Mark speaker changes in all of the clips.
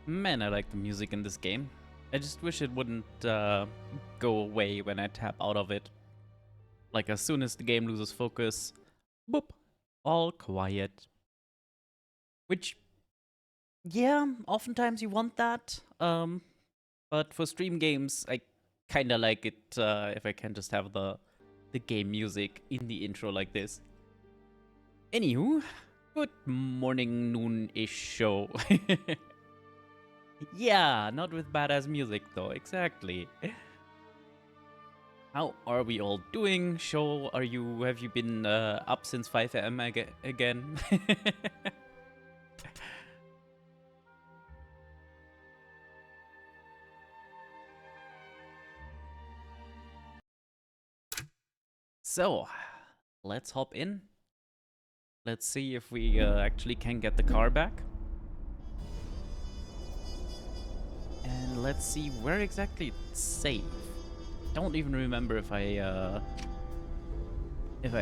Speaker 1: Man, I like the music in this game. I just wish it wouldn't go away when I tap out of it. Like as soon as the game loses focus, boop, all quiet. Which, yeah, oftentimes you want that. But for stream games, I kinda like it if I can just have the game music in the intro like this. Anywho, good morning, noon-ish show. Yeah, not with badass music though, exactly. How are we all doing? Show, have you been up since 5 a.m. again? So, let's hop in. Let's see if we actually can get the car back. And let's see where exactly it's safe. Don't even remember if I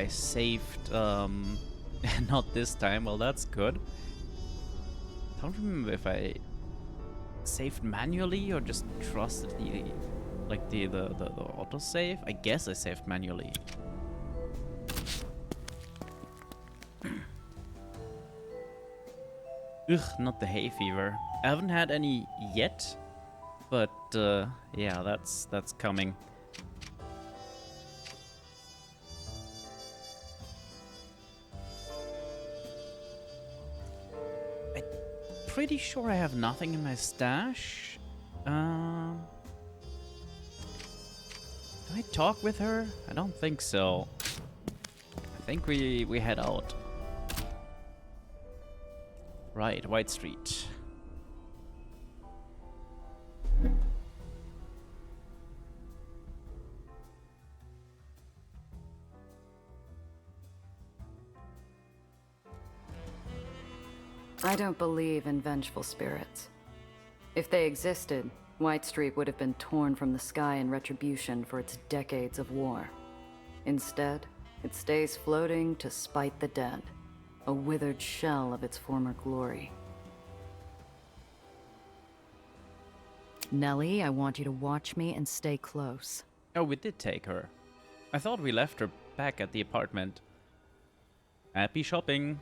Speaker 1: saved not this time. Well, that's good. Don't remember if I saved manually or just trusted the autosave. I guess I saved manually. Ugh, not the hay fever. I haven't had any yet, but yeah, that's coming. I'm pretty sure I have nothing in my stash. Do I talk with her? I don't think so. I think we head out. Right, White Street.
Speaker 2: I don't believe in vengeful spirits. If they existed, White Street would have been torn from the sky in retribution for its decades of war. Instead, it stays floating to spite the dead, a withered shell of its former glory. Nellie, I want you to watch me and stay close.
Speaker 1: Oh, we did take her. I thought we left her back at the apartment. Happy shopping.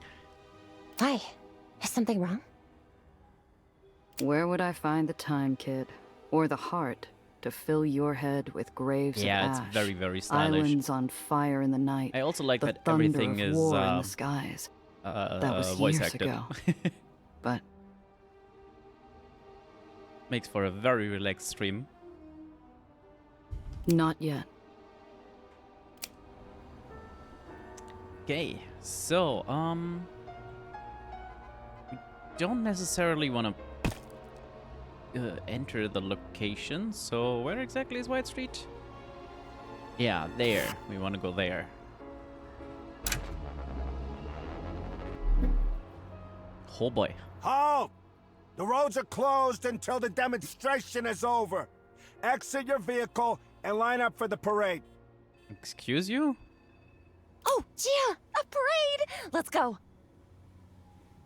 Speaker 3: Why? Is something wrong?
Speaker 2: Where would I find the time, kid? Or the heart to fill your head with graves of ash?
Speaker 1: Yeah, it's very, very stylish.
Speaker 2: Islands on fire in the night.
Speaker 1: I also like
Speaker 2: the
Speaker 1: that
Speaker 2: thunder
Speaker 1: everything
Speaker 2: of
Speaker 1: is
Speaker 2: war in the skies. That was
Speaker 1: voice
Speaker 2: years
Speaker 1: acted.
Speaker 2: ago. But
Speaker 1: makes for a very relaxed stream.
Speaker 2: not yet.
Speaker 1: Okay, so we don't necessarily want to enter the location. So where exactly is White Street? Yeah, there. We want to go there. Oh boy.
Speaker 4: Halt! The roads are closed until the demonstration is over. Exit your vehicle and line up for the parade.
Speaker 1: Excuse you?
Speaker 3: Oh, Gia! A parade! Let's go!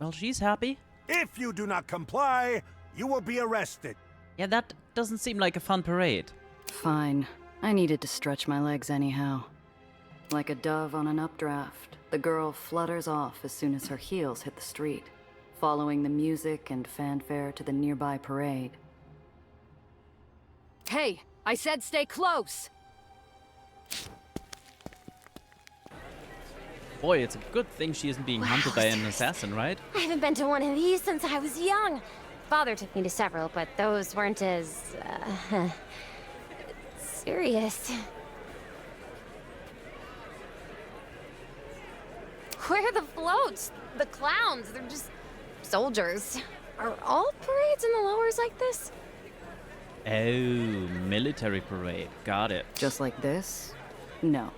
Speaker 1: Well, she's happy.
Speaker 4: If you do not comply, you will be arrested.
Speaker 1: Yeah, that doesn't seem like a fun parade.
Speaker 2: Fine. I needed to stretch my legs anyhow. Like a dove on an updraft, the girl flutters off as soon as her heels hit the street, following the music and fanfare to the nearby parade.
Speaker 5: Hey, I said stay close!
Speaker 1: Boy, it's a good thing she isn't being hunted by an assassin, right?
Speaker 3: I haven't been to one of these since I was young. Father took me to several, but those weren't as, serious. Where are the floats? The clowns? They're just soldiers. Are all parades in the lowers like this?
Speaker 1: Oh, military parade. Got it.
Speaker 2: Just like this? No.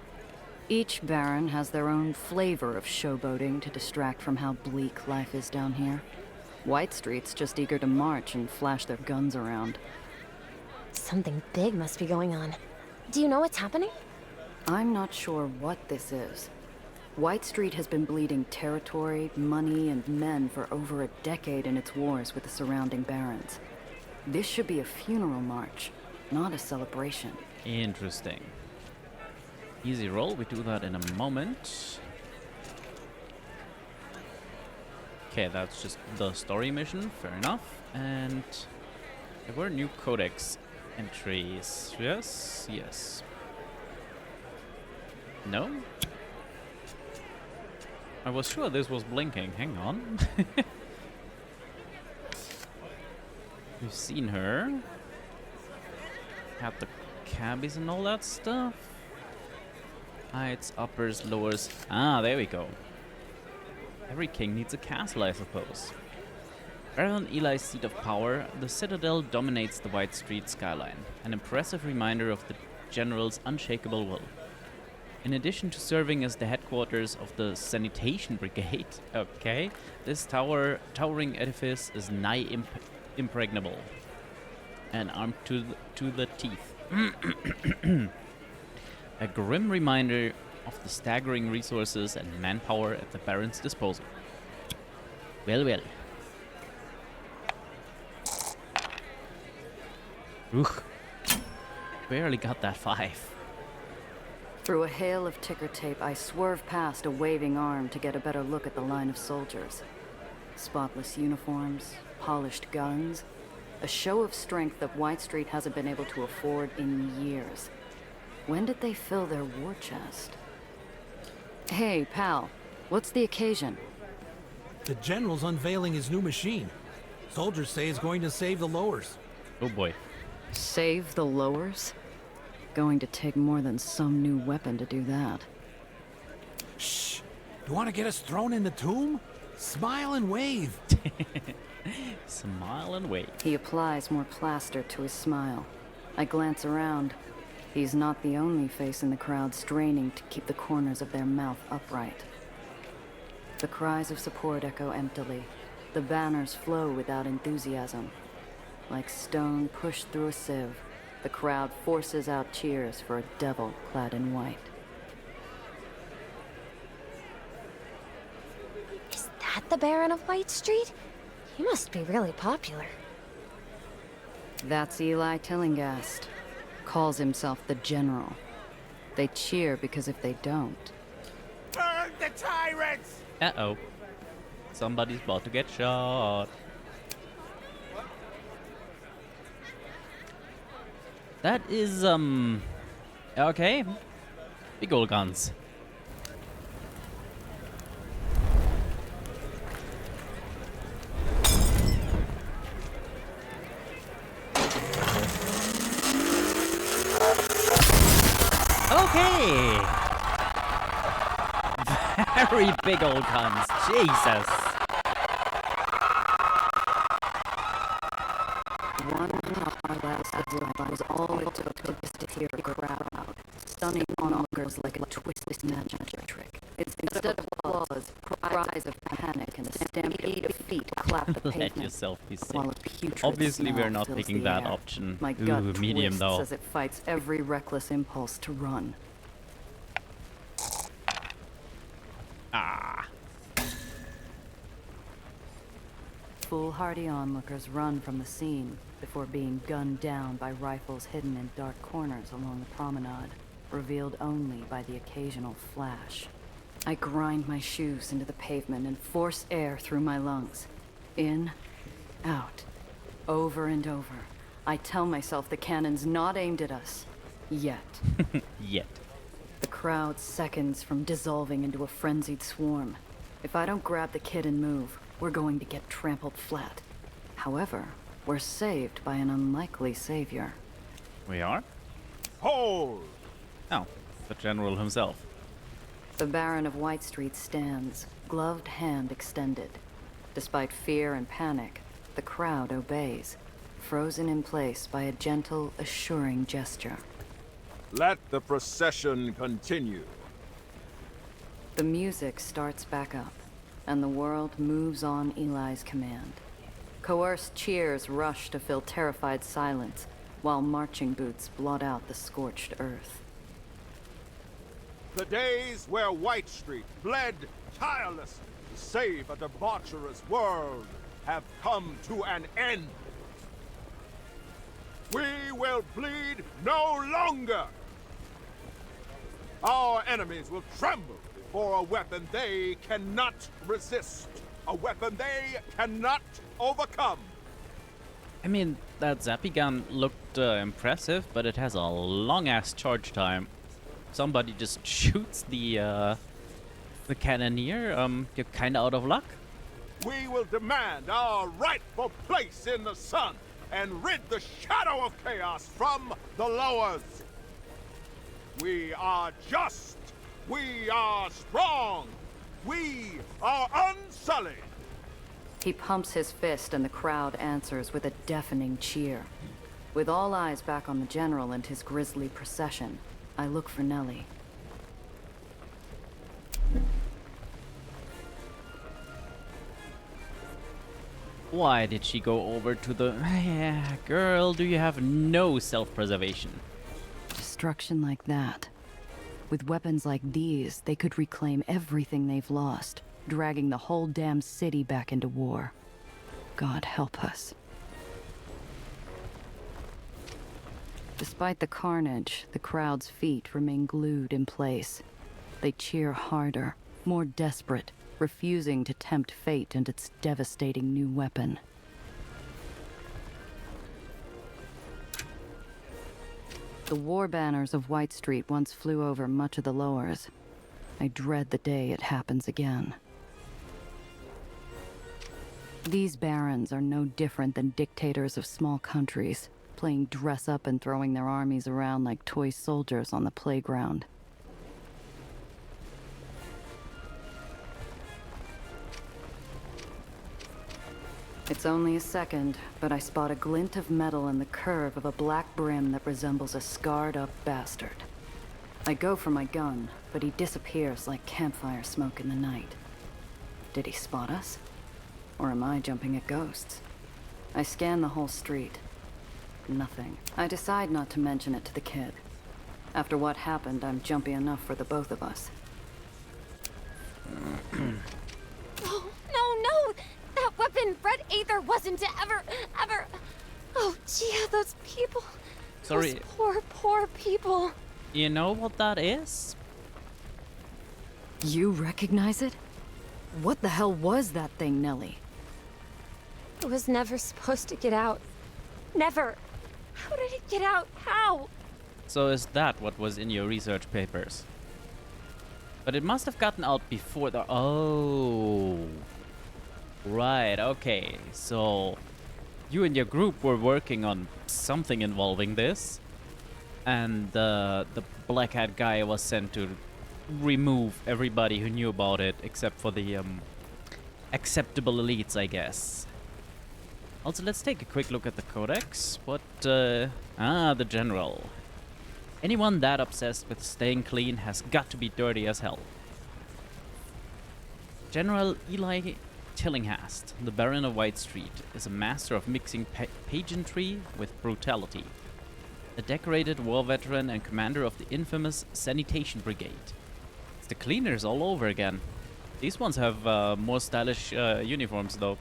Speaker 2: Each baron has their own flavor of showboating to distract from how bleak life is down here. White Street's just eager to march and flash their guns around.
Speaker 3: Something big must be going on. Do you know what's happening?
Speaker 2: I'm not sure what this is, White Street has been bleeding territory, money, and men for over a decade in its wars with the surrounding barons. This should be a funeral march, not a celebration.
Speaker 1: Interesting. Easy roll, we do that in a moment. Okay, that's just the story mission, fair enough. And there were new codex entries. Yes, yes. No? I was sure this was blinking. Hang on. We've seen her. Had the cabbies and all that stuff. Heights, uppers, lowers. Ah, there we go. Every king needs a castle, I suppose. Rather than Eli's seat of power, the citadel dominates the White Street skyline, an impressive reminder of the general's unshakable will. In addition to serving as the headquarters of the sanitation brigade, okay, this towering edifice is nigh impregnable and armed to the teeth. A grim reminder of the staggering resources and manpower at the Baron's disposal. Well, well. Oof. Barely got that 5.
Speaker 2: Through a hail of ticker tape, I swerve past a waving arm to get a better look at the line of soldiers. Spotless uniforms, polished guns, a show of strength that White Street hasn't been able to afford in years. When did they fill their war chest? Hey, pal, what's the occasion?
Speaker 6: The general's unveiling his new machine. Soldiers say it's going to save the lowers.
Speaker 1: Oh boy.
Speaker 2: Save the lowers? Going to take more than some new weapon to do that.
Speaker 6: Shh! You want to get us thrown in the tomb? Smile and wave.
Speaker 1: Smile and wave.
Speaker 2: He applies more plaster to his smile. I glance around. He's not the only face in the crowd straining to keep the corners of their mouth upright. The cries of support echo emptily. The banners flow without enthusiasm. Like stone pushed through a sieve, the crowd forces out cheers for a devil clad in white.
Speaker 3: Is that the Baron of White Street? He must be really popular.
Speaker 2: That's Eli Tillingast. Calls himself the General. They cheer because if they don't...
Speaker 4: Burn the tyrants!
Speaker 1: Uh-oh. Somebody's about to get shot. That is, okay. Big old guns. Okay. Very big old guns. Jesus.
Speaker 2: One our last life was all it took to disappear a crowd. Stunning onlookers like a twisted magic trick. Instead of applause, cries of panic and a stampede of feet clap the
Speaker 1: Let
Speaker 2: pavement.
Speaker 1: yourself be sick.
Speaker 2: While a putrid
Speaker 1: Obviously, we're
Speaker 2: smell
Speaker 1: not
Speaker 2: fills
Speaker 1: picking
Speaker 2: the
Speaker 1: that
Speaker 2: air.
Speaker 1: option.
Speaker 2: My gut
Speaker 1: Ooh, medium
Speaker 2: twists
Speaker 1: though.
Speaker 2: as it fights every reckless impulse to run.
Speaker 1: Ah.
Speaker 2: Foolhardy onlookers run from the scene before being gunned down by rifles hidden in dark corners along the promenade, revealed only by the occasional flash. I grind my shoes into the pavement and force air through my lungs. In, out, over and over. I tell myself the cannon's not aimed at us. Yet.
Speaker 1: Yet.
Speaker 2: The crowd seconds from dissolving into a frenzied swarm. If I don't grab the kid and move, we're going to get trampled flat. However, we're saved by an unlikely savior.
Speaker 1: We are?
Speaker 4: Hold!
Speaker 1: Oh, the general himself.
Speaker 2: The Baron of White Street stands, gloved hand extended. Despite fear and panic, the crowd obeys, frozen in place by a gentle, assuring gesture.
Speaker 7: Let the procession continue.
Speaker 2: The music starts back up, and the world moves on Eli's command. Coerced cheers rush to fill terrified silence, while marching boots blot out the scorched earth.
Speaker 7: The days where White Street bled tirelessly to save a debaucherous world have come to an end. We will bleed no longer. Our enemies will tremble before a weapon they cannot resist. A weapon they cannot overcome.
Speaker 1: I mean, that Zappy gun looked impressive, but it has a long-ass charge time. Somebody just shoots the cannoneer, you're kinda out of luck.
Speaker 7: We will demand our rightful place in the sun and rid the shadow of chaos from the lowers. We are just. We are strong. We are unsullied.
Speaker 2: He pumps his fist and the crowd answers with a deafening cheer. With all eyes back on the general and his grisly procession, I look for Nellie.
Speaker 1: Why did she go over to the... Girl, do you have no self-preservation?
Speaker 2: Destruction like that. With weapons like these, they could reclaim everything they've lost, dragging the whole damn city back into war. God help us. Despite the carnage, the crowd's feet remain glued in place. They cheer harder, more desperate, refusing to tempt fate and its devastating new weapon. The war banners of White Street once flew over much of the lowers. I dread the day it happens again. These barons are no different than dictators of small countries, playing dress-up and throwing their armies around like toy soldiers on the playground. It's only a second, but I spot a glint of metal in the curve of a black brim that resembles a scarred-up bastard. I go for my gun, but he disappears like campfire smoke in the night. Did he spot us? Or am I jumping at ghosts? I scan the whole street. Nothing. I decide not to mention it to the kid. After what happened, I'm jumpy enough for the both of us.
Speaker 3: Oh, no! That weapon, red Aether, wasn't to ever... Oh, Gia, those people.
Speaker 1: Sorry.
Speaker 3: Those poor people.
Speaker 1: You know what that is?
Speaker 2: You recognize it? What the hell was that thing, Nellie?
Speaker 3: It was never supposed to get out. Never. How did it get out? How?
Speaker 1: So is that what was in your research papers? But it must have gotten out before the... Oh. Right, okay. So you and your group were working on something involving this. And the black hat guy was sent to remove everybody who knew about it, except for the acceptable elites, I guess. Also, let's take a quick look at the codex. What, the general. Anyone that obsessed with staying clean has got to be dirty as hell. General Eli Tillinghast, the Baron of White Street, is a master of mixing pageantry with brutality. A decorated war veteran and commander of the infamous Sanitation Brigade. It's the cleaners all over again. These ones have more stylish uniforms, though.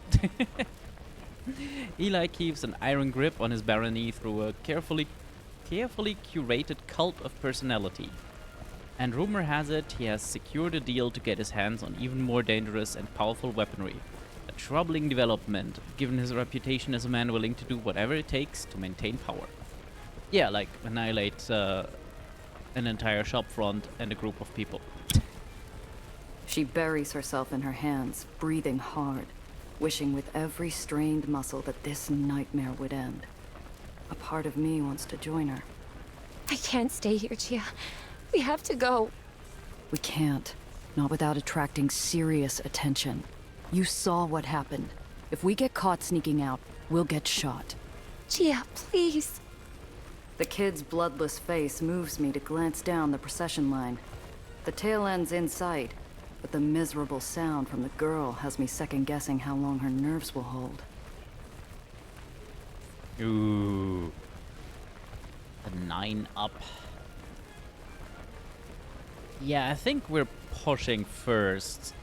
Speaker 1: Eli keeps an iron grip on his barony through a carefully curated cult of personality. And rumor has it he has secured a deal to get his hands on even more dangerous and powerful weaponry. A troubling development, given his reputation as a man willing to do whatever it takes to maintain power. Yeah, like annihilate an entire shop front and a group of people.
Speaker 2: She buries herself in her hands, breathing hard, wishing with every strained muscle that this nightmare would end. A part of me wants to join her.
Speaker 3: I can't stay here, Gia. We have to go.
Speaker 2: We can't. Not without attracting serious attention. You saw what happened. If we get caught sneaking out, we'll get shot.
Speaker 3: Gia, please.
Speaker 2: The kid's bloodless face moves me to glance down the procession line. The tail end's in sight, but the miserable sound from the girl has me second-guessing how long her nerves will hold.
Speaker 1: Ooh. A 9 up. Yeah, I think we're pushing first.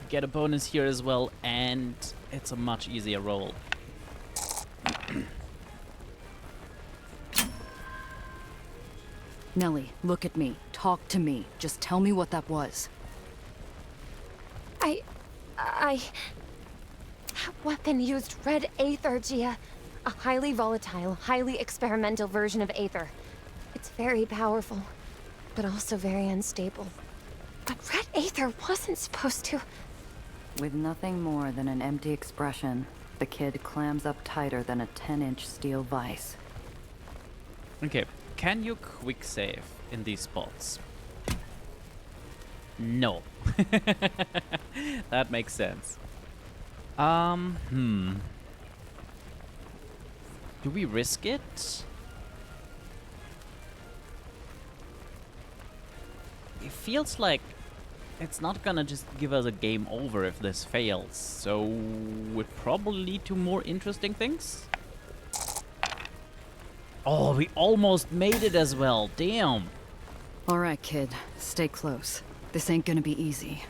Speaker 1: Get a bonus here as well, and it's a much easier roll.
Speaker 5: Nellie, look at me. Talk to me. Just tell me what that was.
Speaker 3: That weapon used red Aether, Gia. A highly volatile, highly experimental version of Aether. It's very powerful, but also very unstable. But red Aether wasn't supposed to...
Speaker 2: With nothing more than an empty expression, the kid clams up tighter than a 10-inch steel vise.
Speaker 1: Okay, can you quick save in these spots? No. That makes sense. Do we risk it? It feels like it's not gonna just give us a game over if this fails, so it probably lead to more interesting things. Oh, we almost made it as well. Damn.
Speaker 2: All right, kid. Stay close. This ain't gonna be easy.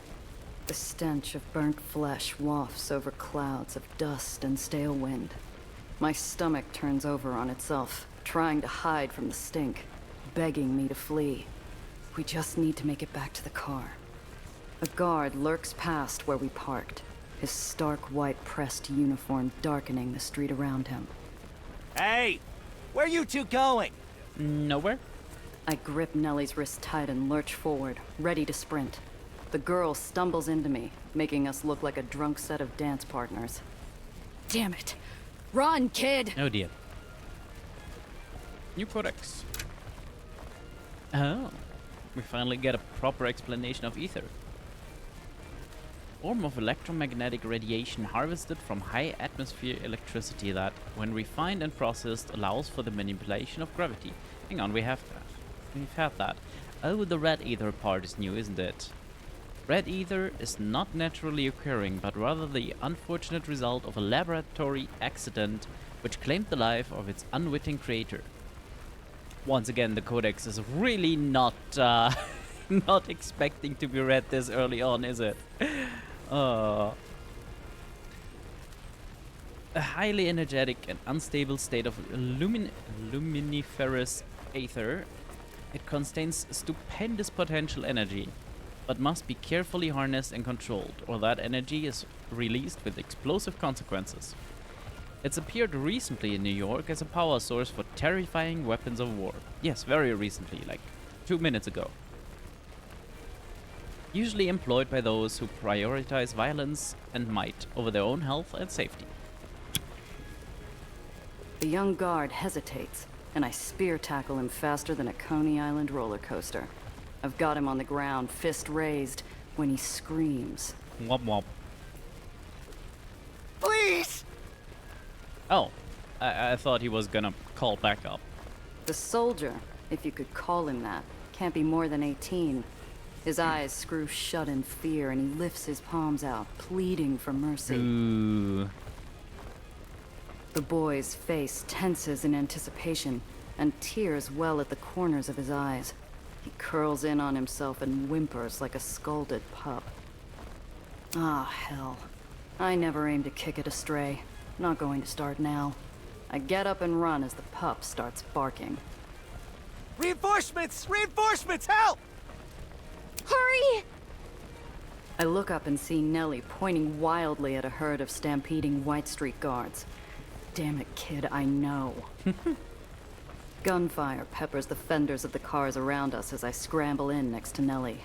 Speaker 2: The stench of burnt flesh wafts over clouds of dust and stale wind. My stomach turns over on itself, trying to hide from the stink, begging me to flee. We just need to make it back to the car. A guard lurks past where we parked, his stark white pressed uniform darkening the street around him.
Speaker 8: Hey! Where you two going?
Speaker 1: Nowhere.
Speaker 2: I grip Nellie's wrist tight and lurch forward, ready to sprint. The girl stumbles into me, making us look like a drunk set of dance partners.
Speaker 5: Damn it. Run, kid!
Speaker 1: Oh dear. New codex. Oh. We finally get a proper explanation of ether. Form of electromagnetic radiation harvested from high atmosphere electricity that, when refined and processed, allows for the manipulation of gravity. Hang on, we have that. We've had that. Oh, the red ether part is new, isn't it? Red ether is not naturally occurring, but rather the unfortunate result of a laboratory accident which claimed the life of its unwitting creator. Once again, the codex is really not not expecting to be read this early on, is it? A highly energetic and unstable state of luminiferous aether. It contains stupendous potential energy, but must be carefully harnessed and controlled, or that energy is released with explosive consequences. It's appeared recently in New York as a power source for terrifying weapons of war. Yes, very recently, like 2 minutes ago. Usually employed by those who prioritize violence and might over their own health and safety.
Speaker 2: The young guard hesitates, and I spear tackle him faster than a Coney Island roller coaster. I've got him on the ground, fist raised, when he screams.
Speaker 1: Womp womp.
Speaker 8: Please!
Speaker 1: Oh, I thought he was gonna call back up.
Speaker 2: The soldier, if you could call him that, can't be more than 18. His eyes screw shut in fear, and he lifts his palms out, pleading for mercy.
Speaker 1: Ooh.
Speaker 2: The boy's face tenses in anticipation, and tears well at the corners of his eyes. He curls in on himself and whimpers like a scalded pup. Ah, hell. I never aim to kick it astray. Not going to start now. I get up and run as the pup starts barking.
Speaker 8: Reinforcements! Reinforcements! Help!
Speaker 3: Hurry!
Speaker 2: I look up and see Nellie pointing wildly at a herd of stampeding White Street guards. Damn it, kid, I know. Gunfire peppers the fenders of the cars around us as I scramble in next to Nellie.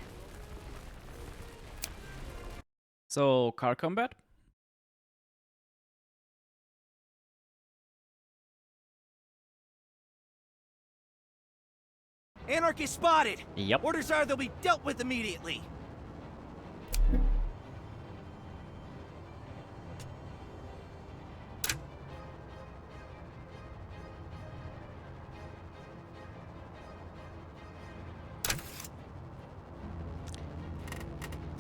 Speaker 1: So, car combat?
Speaker 8: Anarchy spotted!
Speaker 1: Yep.
Speaker 8: Orders are they'll be dealt with immediately.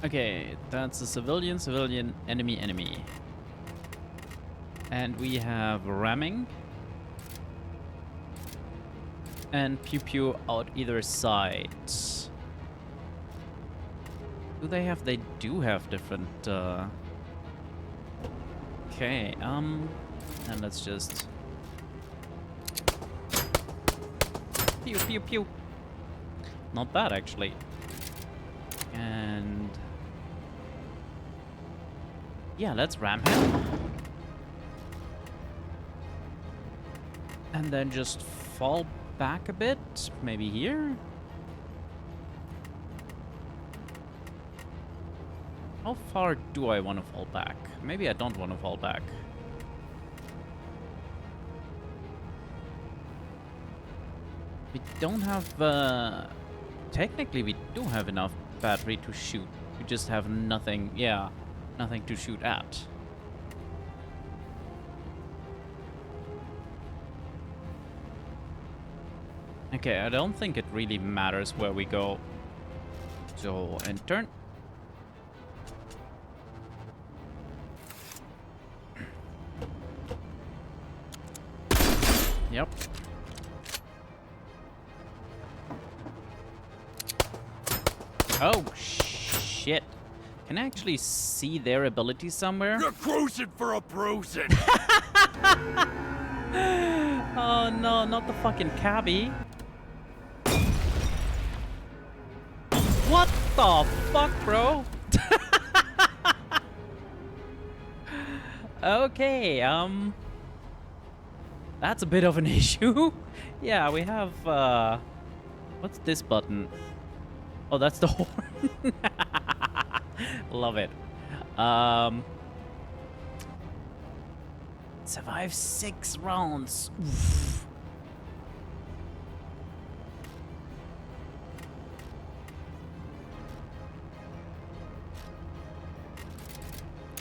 Speaker 1: Okay, that's a civilian, civilian, enemy, enemy. And we have ramming. And pew pew out either side. Do they have? They do have different. Okay. And let's just. Pew pew pew. Not bad actually. And yeah, let's ram him. And then just fall back a bit. Maybe here? How far do I want to fall back? Maybe I don't want to fall back. We don't have, technically we do have enough battery to shoot. We just have nothing, yeah, nothing to shoot at. Okay, I don't think it really matters where we go. So, and turn. Yep. Oh, shit. Can I actually see their abilities somewhere?
Speaker 7: You're cruising for a bruising!
Speaker 1: Oh no, not the fucking cabbie. What the fuck, bro? Okay, that's a bit of an issue. Yeah, we have, what's this button? Oh, that's the horn. Love it. Survive 6 rounds. Oof.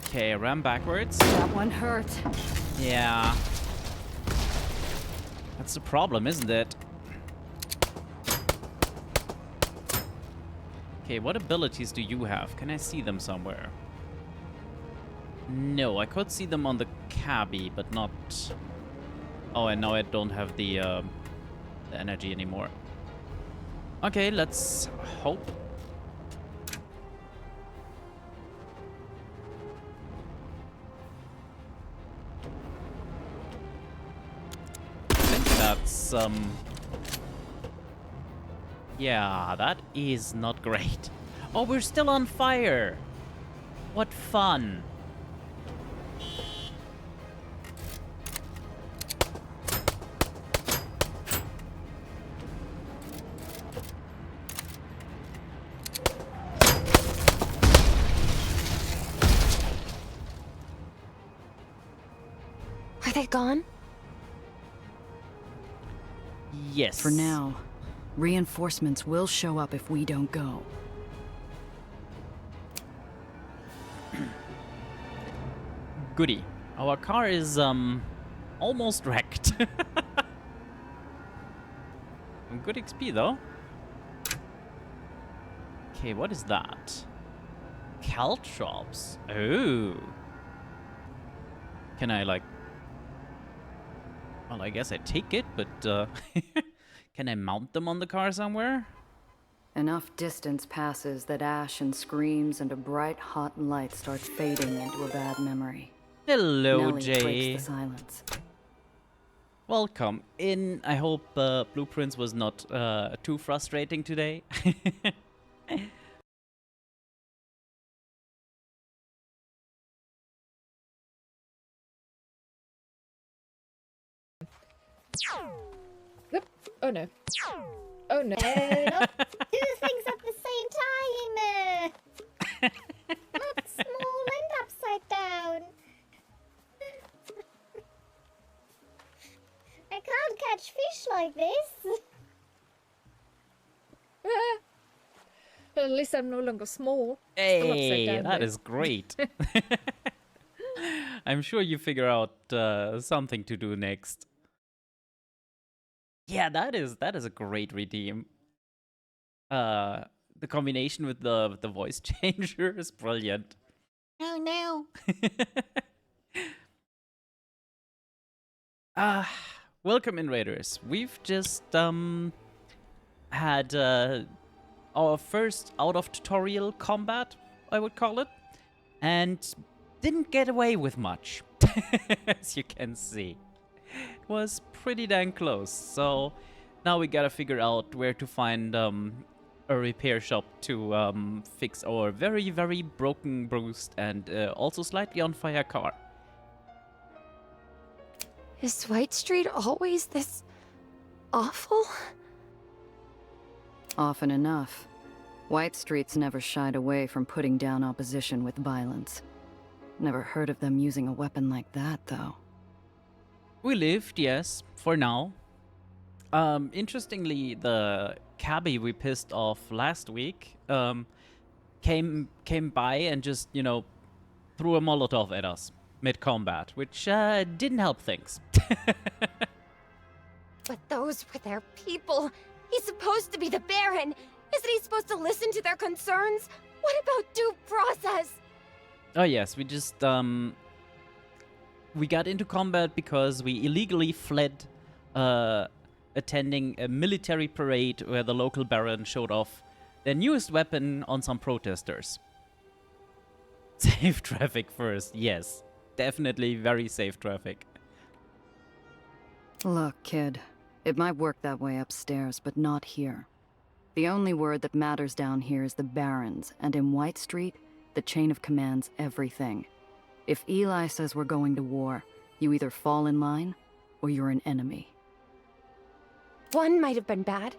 Speaker 1: Okay, ram backwards.
Speaker 2: That one hurt.
Speaker 1: Yeah. That's the problem, isn't it? Okay, what abilities do you have? Can I see them somewhere? No, I could see them on the cabbie, but not... Oh, and now I don't have the energy anymore. Okay, let's hope. I think that's, yeah, that is not great. Oh, we're still on fire! What fun!
Speaker 3: Are they gone?
Speaker 1: Yes.
Speaker 5: For now, reinforcements will show up if we don't go.
Speaker 1: Goody. Our car is, almost wrecked. Some good XP, though. Okay, what is that? Caltrops. Oh. Can I, like... Well, I guess I take it, but, can I mount them on the car somewhere?
Speaker 2: Enough distance passes that ash and screams and a bright, hot light start fading into a bad memory.
Speaker 1: Hello,
Speaker 2: Nellie
Speaker 1: Jay.
Speaker 2: breaks the silence.
Speaker 1: Welcome in. I hope Blueprints was not too frustrating today.
Speaker 9: Oop. Oh no. Oh no.
Speaker 10: Not two things at the same time. Not small and upside down. I can't catch fish like this.
Speaker 9: Well, at least I'm no longer small. Still upside
Speaker 1: Hey,
Speaker 9: down,
Speaker 1: that
Speaker 9: though.
Speaker 1: is great. I'm sure you figure out something to do next. Yeah, that is a great redeem. The combination with the voice changer is brilliant.
Speaker 10: Oh no.
Speaker 1: Welcome in, Raiders. We've just had our first out-of-tutorial combat, I would call it, and didn't get away with much, as you can see. It was pretty dang close, so now we gotta figure out where to find a repair shop to fix our very, very broken, bruised, and also slightly on fire car.
Speaker 3: Is White Street always this awful?
Speaker 2: Often enough. White Street's never shied away from putting down opposition with violence. Never heard of them using a weapon like that, though.
Speaker 1: We lived, yes, for now. Interestingly, the cabbie we pissed off last week came by and just, you know, threw a Molotov at us mid-combat, which didn't help things.
Speaker 3: But those were their people. He's supposed to be the Baron. Isn't he supposed to listen to their concerns? What about due process?
Speaker 1: Oh yes, we just we got into combat because we illegally fled attending a military parade where the local Baron showed off their newest weapon on some protesters. Safe traffic first, yes. Definitely very safe traffic.
Speaker 2: Look, kid. It might work that way upstairs, but not here. The only word that matters down here is the Barons, and in White Street, the chain of command's everything. If Eli says we're going to war, you either fall in line, or you're an enemy.
Speaker 3: One might have been bad,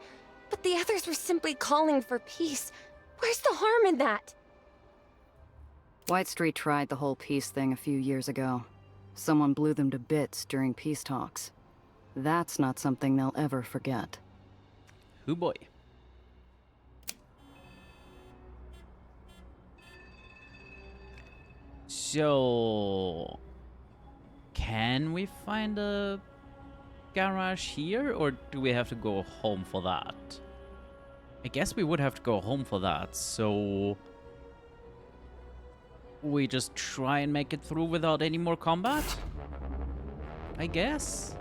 Speaker 3: but the others were simply calling for peace. Where's the harm in that?
Speaker 2: White Street tried the whole peace thing a few years ago. Someone blew them to bits during peace talks. That's not something they'll ever forget.
Speaker 1: Hoo boy. So, can we find a garage here, or do we have to go home for that? I guess we would have to go home for that, so we just try and make it through without any more combat? I guess.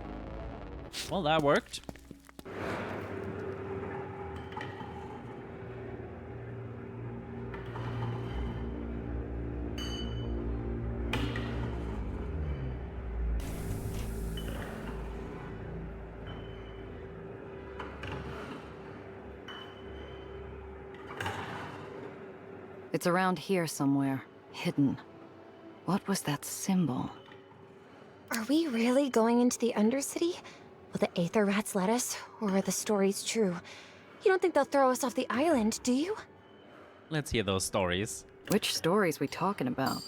Speaker 1: Well, that worked.
Speaker 2: It's around here somewhere, hidden. What was that symbol?
Speaker 3: Are we really going into the Undercity? Will the Aether Rats let us, or are the stories true? You don't think they'll throw us off the island, do you?
Speaker 1: Let's hear those stories.
Speaker 2: Which stories we talking about?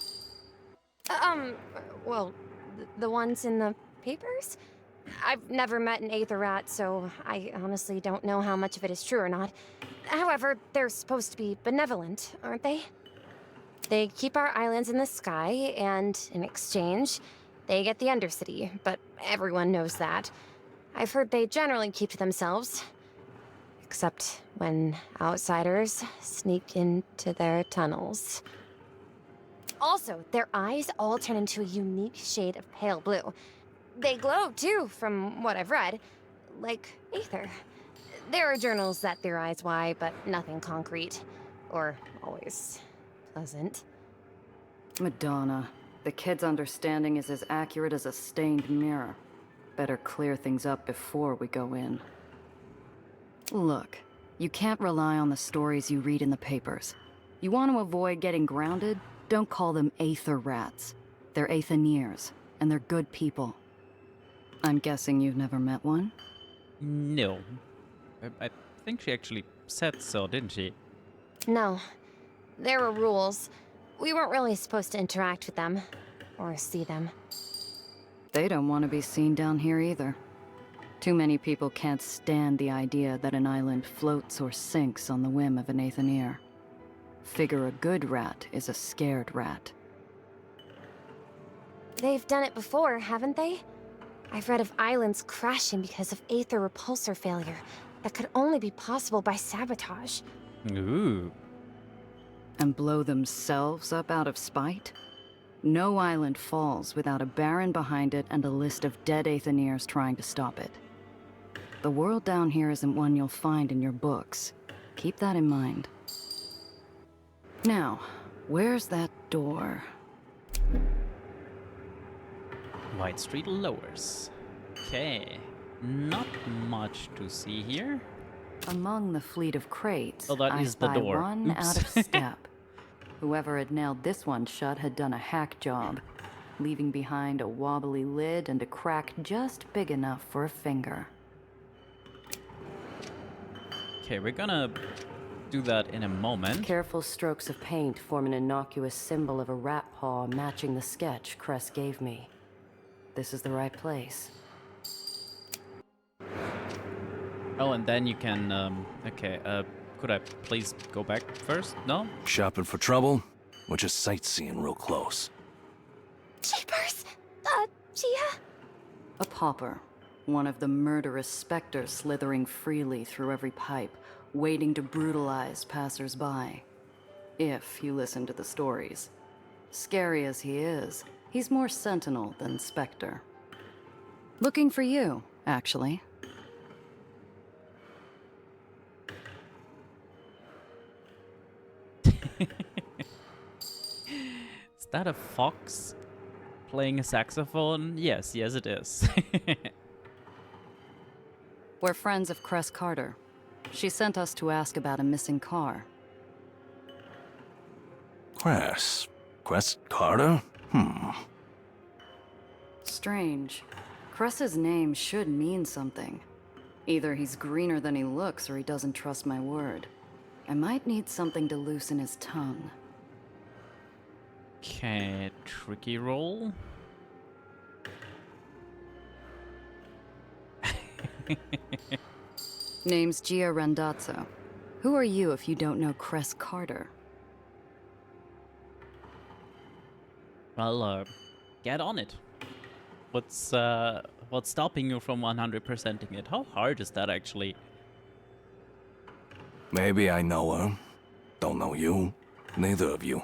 Speaker 3: Well, the ones in the papers? I've never met an Aether Rat, so I honestly don't know how much of it is true or not. However, they're supposed to be benevolent, aren't they? They keep our islands in the sky, and in exchange, they get the Undercity, but everyone knows that. I've heard they generally keep to themselves. Except when outsiders sneak into their tunnels. Also, their eyes all turn into a unique shade of pale blue. They glow, too, from what I've read. Like Aether. There are journals that theorize why, but nothing concrete. Or always pleasant.
Speaker 2: Madonna. The kid's understanding is as accurate as a stained mirror. Better clear things up before we go in. Look, you can't rely on the stories you read in the papers. You want to avoid getting grounded? Don't call them Aether Rats. They're Aethaniers, and they're good people. I'm guessing you've never met one?
Speaker 1: No. I think she actually said so, didn't she?
Speaker 3: No. There were rules. We weren't really supposed to interact with them. Or see them.
Speaker 2: They don't want to be seen down here either. Too many people can't stand the idea that an island floats or sinks on the whim of an Aethanier. Figure a good rat is a scared rat.
Speaker 3: They've done it before, haven't they? I've read of islands crashing because of Aether repulsor failure that could only be possible by sabotage.
Speaker 1: Ooh.
Speaker 2: And blow themselves up out of spite? No island falls without a Baron behind it and a list of dead Aethaniers trying to stop it. The world down here isn't one you'll find in your books. Keep that in mind. Now, where's that door?
Speaker 1: White Street lowers. Okay. Not much to see here.
Speaker 2: Among the fleet of crates,
Speaker 1: Oh, that
Speaker 2: I
Speaker 1: is the
Speaker 2: spy
Speaker 1: door.
Speaker 2: one
Speaker 1: Oops.
Speaker 2: out of step. Whoever had nailed this one shut had done a hack job, leaving behind a wobbly lid and a crack just big enough for a finger.
Speaker 1: Okay, we're gonna do that in a moment.
Speaker 11: Careful strokes of paint form an innocuous symbol of a rat paw matching the sketch Cress gave me.
Speaker 2: This is the right place.
Speaker 1: Oh, and then you can, okay, could I please go back first? No?
Speaker 12: Shopping for trouble? Or just sightseeing real close?
Speaker 3: Jeepers! Gia?
Speaker 2: A pauper. One of the murderous specters slithering freely through every pipe, waiting to brutalize passers-by. If you listen to the stories. Scary as he is, he's more sentinel than specter. Looking for you, actually.
Speaker 1: Is that a fox playing a saxophone? Yes, yes it is.
Speaker 2: We're friends of Cress Carter. She sent us to ask about a missing car.
Speaker 12: Cress Carter?
Speaker 2: Strange. Cress's name should mean something. Either he's greener than he looks or he doesn't trust my word. I might need something to loosen his tongue.
Speaker 1: Okay, tricky roll.
Speaker 2: Name's Gia Randazzo. Who are you if you don't know Cress Carter?
Speaker 1: Well, get on it. What's stopping you from 100%ing it? How hard is that actually?
Speaker 12: Maybe I know her. Don't know you. Neither of you.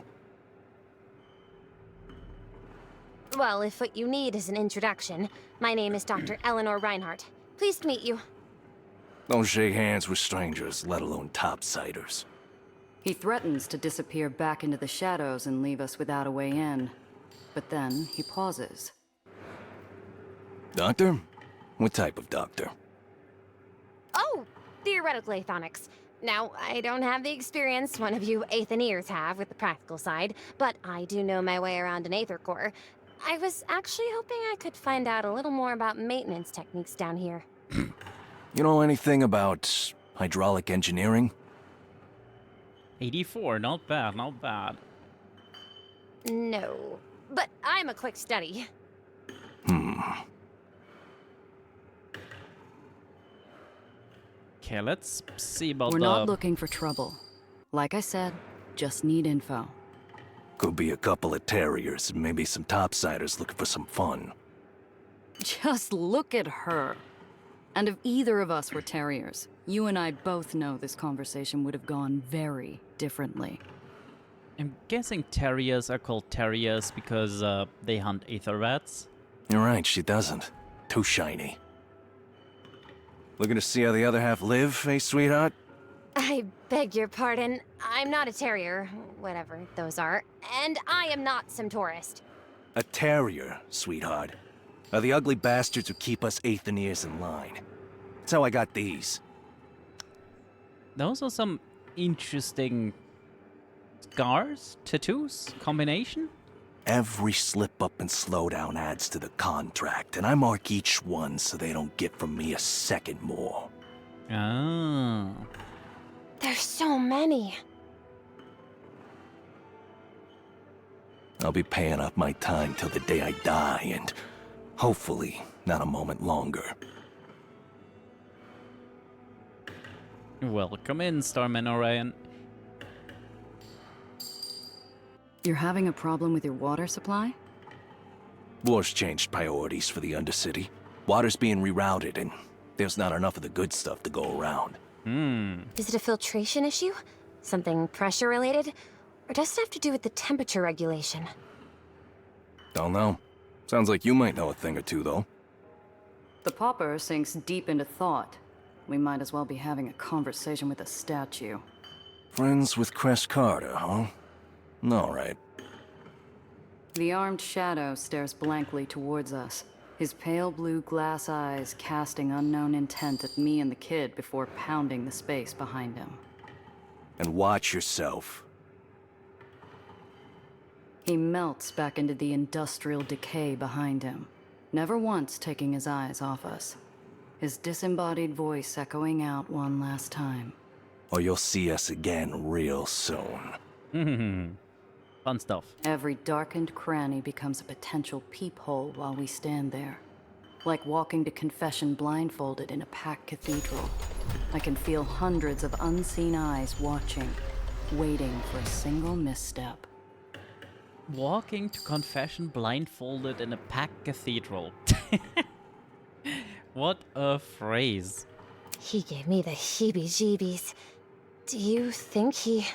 Speaker 3: Well, if what you need is an introduction, my name is Dr. Eleanor Reinhardt. Pleased to meet you.
Speaker 12: Don't shake hands with strangers, let alone topsiders.
Speaker 2: He threatens to disappear back into the shadows and leave us without a way in. But then he pauses.
Speaker 12: Doctor? What type of doctor?
Speaker 3: Oh, theoretical aethonics. Now, I don't have the experience one of you Aethoniers have with the practical side, but I do know my way around an Aether core. I was actually hoping I could find out a little more about maintenance techniques down here.
Speaker 12: You know anything about hydraulic engineering?
Speaker 1: 84, not bad, not bad.
Speaker 3: No, but I'm a quick study.
Speaker 1: Okay, let's see about
Speaker 2: We're not looking for trouble. Like I said, just need info.
Speaker 12: Could be a couple of terriers, maybe some topsiders looking for some fun.
Speaker 2: Just look at her. And if either of us were terriers, you and I both know this conversation would have gone very differently.
Speaker 1: I'm guessing terriers are called terriers because they hunt aether rats.
Speaker 12: You're right, she doesn't. Too shiny. Looking to see how the other half live, eh, sweetheart?
Speaker 3: I beg your pardon. I'm not a terrier, whatever those are, and I am not some tourist.
Speaker 12: A terrier, sweetheart. Are the ugly bastards who keep us Aethoniers in line. That's how I got these.
Speaker 1: Those are some interesting scars, tattoos, combination.
Speaker 12: Every slip-up and slowdown adds to the contract, and I mark each one so they don't get from me a second more.
Speaker 1: Oh.
Speaker 3: There's so many.
Speaker 12: I'll be paying off my time till the day I die, and hopefully not a moment longer.
Speaker 1: Welcome in, Starman Orion.
Speaker 2: You're having a problem with your water supply?
Speaker 12: War's changed priorities for the Undercity. Water's being rerouted, and there's not enough of the good stuff to go around.
Speaker 3: Is it a filtration issue? Something pressure related? Or does it have to do with the temperature regulation?
Speaker 12: Don't know. Sounds like you might know a thing or two, though.
Speaker 2: The pauper sinks deep into thought. we might as well be having a conversation with a statue.
Speaker 12: Friends with Cress Carter, huh? All right.
Speaker 2: The armed shadow stares blankly towards us, his pale blue glass eyes casting unknown intent at me and the kid before pounding the space behind him.
Speaker 12: And watch yourself.
Speaker 2: He melts back into the industrial decay behind him, never once taking his eyes off us, his disembodied voice echoing out one last time.
Speaker 12: Or you'll see us again real soon.
Speaker 1: Fun stuff.
Speaker 2: Every darkened cranny becomes a potential peephole while we stand there. Like walking to confession blindfolded in a packed cathedral. I can feel hundreds of unseen eyes watching, waiting for a single misstep.
Speaker 1: Walking to confession blindfolded in a packed cathedral. What a phrase.
Speaker 3: He gave me the heebie-jeebies. Do you think he...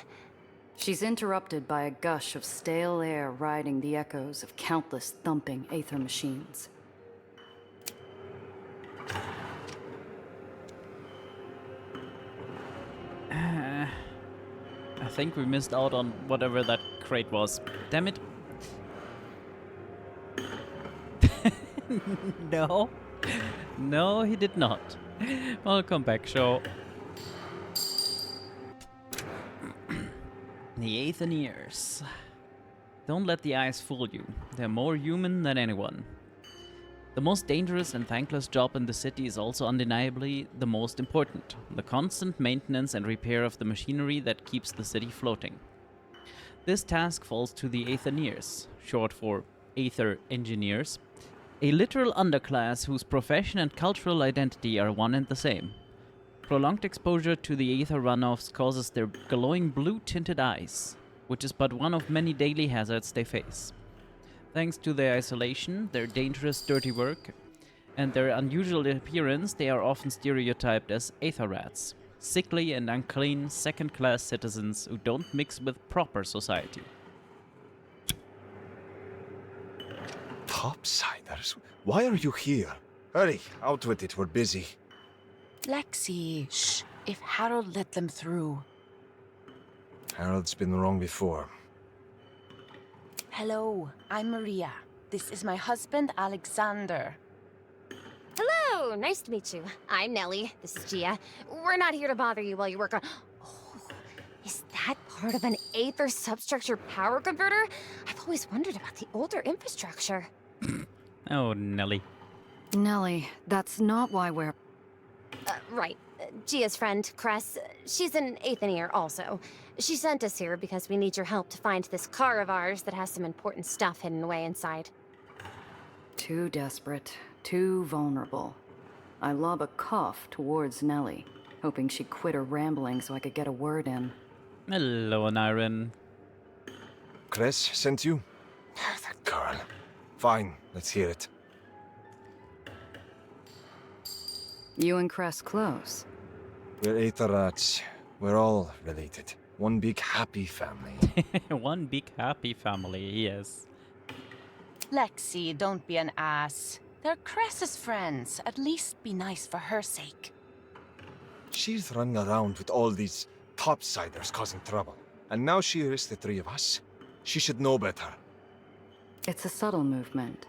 Speaker 2: She's interrupted by a gush of stale air riding the echoes of countless thumping Aether machines.
Speaker 1: I think we missed out on whatever that crate was. Damn it. No. No, he did not. Welcome back, show. The Aether&Iron. Don't let the eyes fool you. They're more human than anyone. The most dangerous and thankless job in the city is also undeniably the most important. The constant maintenance and repair of the machinery that keeps the city floating. This task falls to the Aether&Iron, short for Aether Engineers, a literal underclass whose profession and cultural identity are one and the same. Prolonged exposure to the Aether runoffs causes their glowing blue-tinted eyes, which is but one of many daily hazards they face. Thanks to their isolation, their dangerous dirty work, and their unusual appearance, they are often stereotyped as Aether rats, sickly and unclean second-class citizens who don't mix with proper society.
Speaker 13: Topsiders? Why are you here? Hurry, out with it, we're busy.
Speaker 14: Lexi, shh. If Harold let them through.
Speaker 13: Harold's been wrong before.
Speaker 14: Hello, I'm Maria. This is my husband, Alexander.
Speaker 3: Hello, nice to meet you. I'm Nellie. This is Gia. We're not here to bother you while you work on... Oh, is that part of an Aether substructure power converter? I've always wondered about the older infrastructure.
Speaker 1: Oh, Nelly.
Speaker 2: Nelly, that's not why we're...
Speaker 3: Right. Gia's friend, Cress, she's an Aether&Iron also. She sent us here because we need your help to find this car of ours that has some important stuff hidden away inside.
Speaker 2: Too desperate, too vulnerable. I lob a cough towards Nelly, hoping she'd quit her rambling so I could get a word in.
Speaker 1: Hello, Iron.
Speaker 13: Cress sent you? That girl. Fine, let's hear it.
Speaker 2: You and Cress close.
Speaker 13: We're Aether rats. We're all related. One big happy family.
Speaker 1: One big happy family, yes.
Speaker 14: Lexi, don't be an ass. They're Cress's friends. At least be nice for her sake.
Speaker 13: She's running around with all these topsiders causing trouble. And now she risks the three of us. She should know better.
Speaker 2: It's a subtle movement.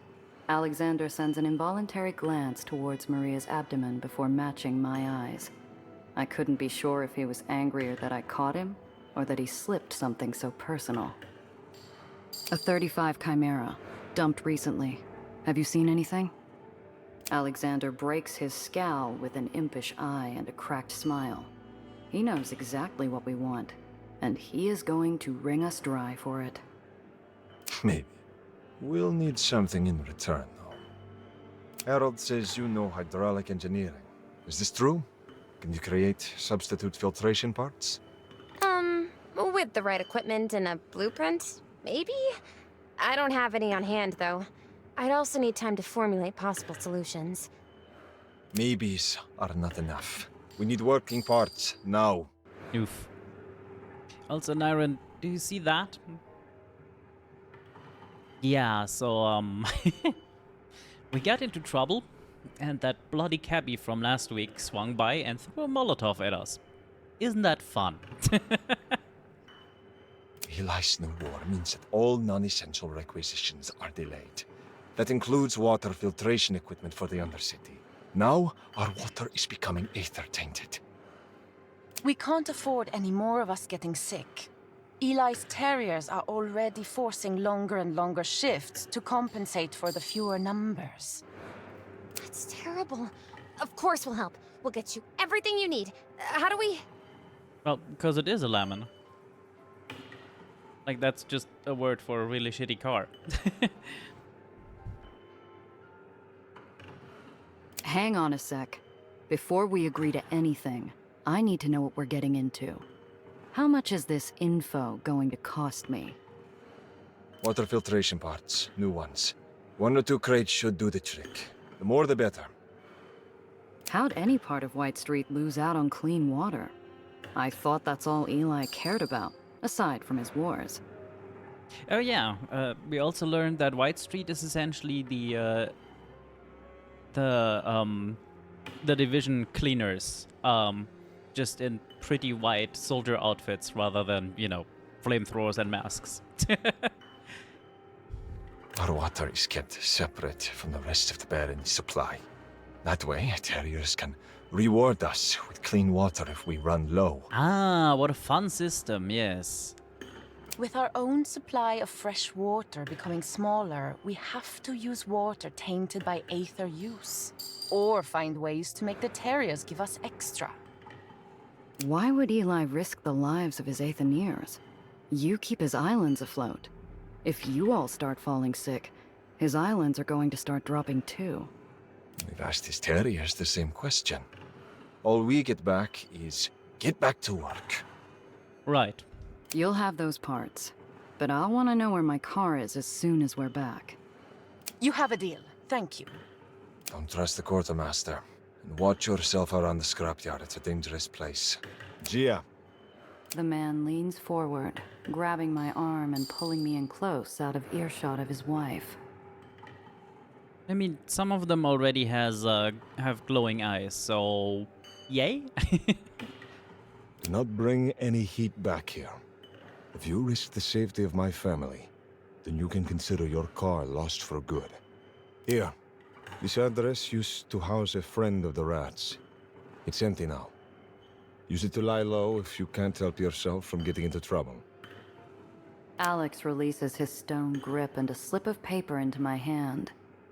Speaker 2: Alexander sends an involuntary glance towards Maria's abdomen before matching my eyes. I couldn't be sure if he was angrier that I caught him, or that he slipped something so personal. A 35 Chimera, dumped recently. Have you seen anything? Alexander breaks his scowl with an impish eye and a cracked smile. He knows exactly what we want, and he is going to wring us dry for it.
Speaker 13: Maybe. We'll need something in return, though. Harold says you know hydraulic engineering. Is this true? Can you create substitute filtration parts?
Speaker 3: With the right equipment and a blueprint, maybe? I don't have any on hand, though. I'd also need time to formulate possible solutions.
Speaker 13: Maybes are not enough. We need working parts, now.
Speaker 1: Oof. Also, Iron, do you see that? Yeah, so, we got into trouble and that bloody cabbie from last week swung by and threw a Molotov at us. Isn't that fun?
Speaker 13: Eli's new war means that all non-essential requisitions are delayed. That includes water filtration equipment for the Undercity. Now, our water is becoming Aether-tainted.
Speaker 14: We can't afford any more of us getting sick. Eli's terriers are already forcing longer and longer shifts to compensate for the fewer numbers.
Speaker 3: That's terrible. Of course we'll help. We'll get you everything you need. How do we...
Speaker 1: Well, because it is a lemon. Like, that's just a word for a really shitty car.
Speaker 2: Hang on a sec. Before we agree to anything, I need to know what we're getting into. How much is this info going to cost me?
Speaker 13: Water filtration parts, new ones. 1 or 2 crates should do the trick. The more the better.
Speaker 2: How'd any part of White Street lose out on clean water? I thought that's all Eli cared about, aside from his wars.
Speaker 1: Oh yeah, we also learned that White Street is essentially the division cleaners, just in pretty white soldier outfits rather than, you know, flamethrowers and masks.
Speaker 13: Our water is kept separate from the rest of the Baron's supply. That way, terriers can reward us with clean water if we run low.
Speaker 1: Ah, what a fun system, yes.
Speaker 14: With our own supply of fresh water becoming smaller, we have to use water tainted by Aether use. Or find ways to make the terriers give us extra.
Speaker 2: Why would Eli risk the lives of his Aether&Irs? You keep his islands afloat. If you all start falling sick, his islands are going to start dropping too.
Speaker 13: We've asked his terriers the same question. All we get back is, get back to work.
Speaker 1: Right.
Speaker 2: You'll have those parts, but I'll want to know where my car is as soon as we're back.
Speaker 14: You have a deal. Thank you.
Speaker 13: Don't trust the quartermaster. And watch yourself around the scrapyard. It's a dangerous place. Gia.
Speaker 2: The man leans forward, grabbing my arm and pulling me in close out of earshot of his wife.
Speaker 1: I mean, some of them already have glowing eyes, so yay?
Speaker 13: Do not bring any heat back here. If you risk the safety of my family, then you can consider your car lost for good. Here, this address used to house a friend of the rats. It's empty now. Use it to lie low if you can't help yourself from getting into trouble.
Speaker 2: Alex releases his stone grip and a slip of paper into my hand.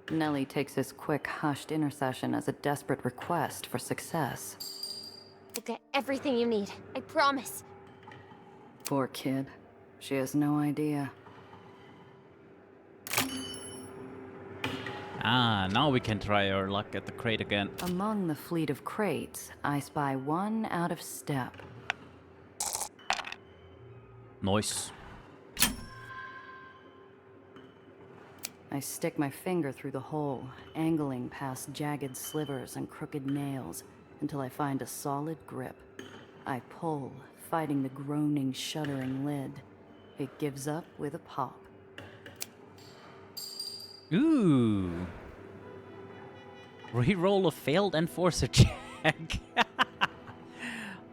Speaker 2: Nelly takes his quick, hushed intercession as a desperate request for success.
Speaker 3: We'll get everything you need. I promise.
Speaker 2: Poor kid. She has no idea.
Speaker 1: Ah, now we can try our luck at the crate again.
Speaker 2: Among the fleet of crates, I spy one out of step.
Speaker 1: Nice.
Speaker 2: I stick my finger through the hole, angling past jagged slivers and crooked nails until I find a solid grip. I pull, fighting the groaning, shuddering lid. It gives up with a pop.
Speaker 1: Ooh. Reroll a failed enforcer check.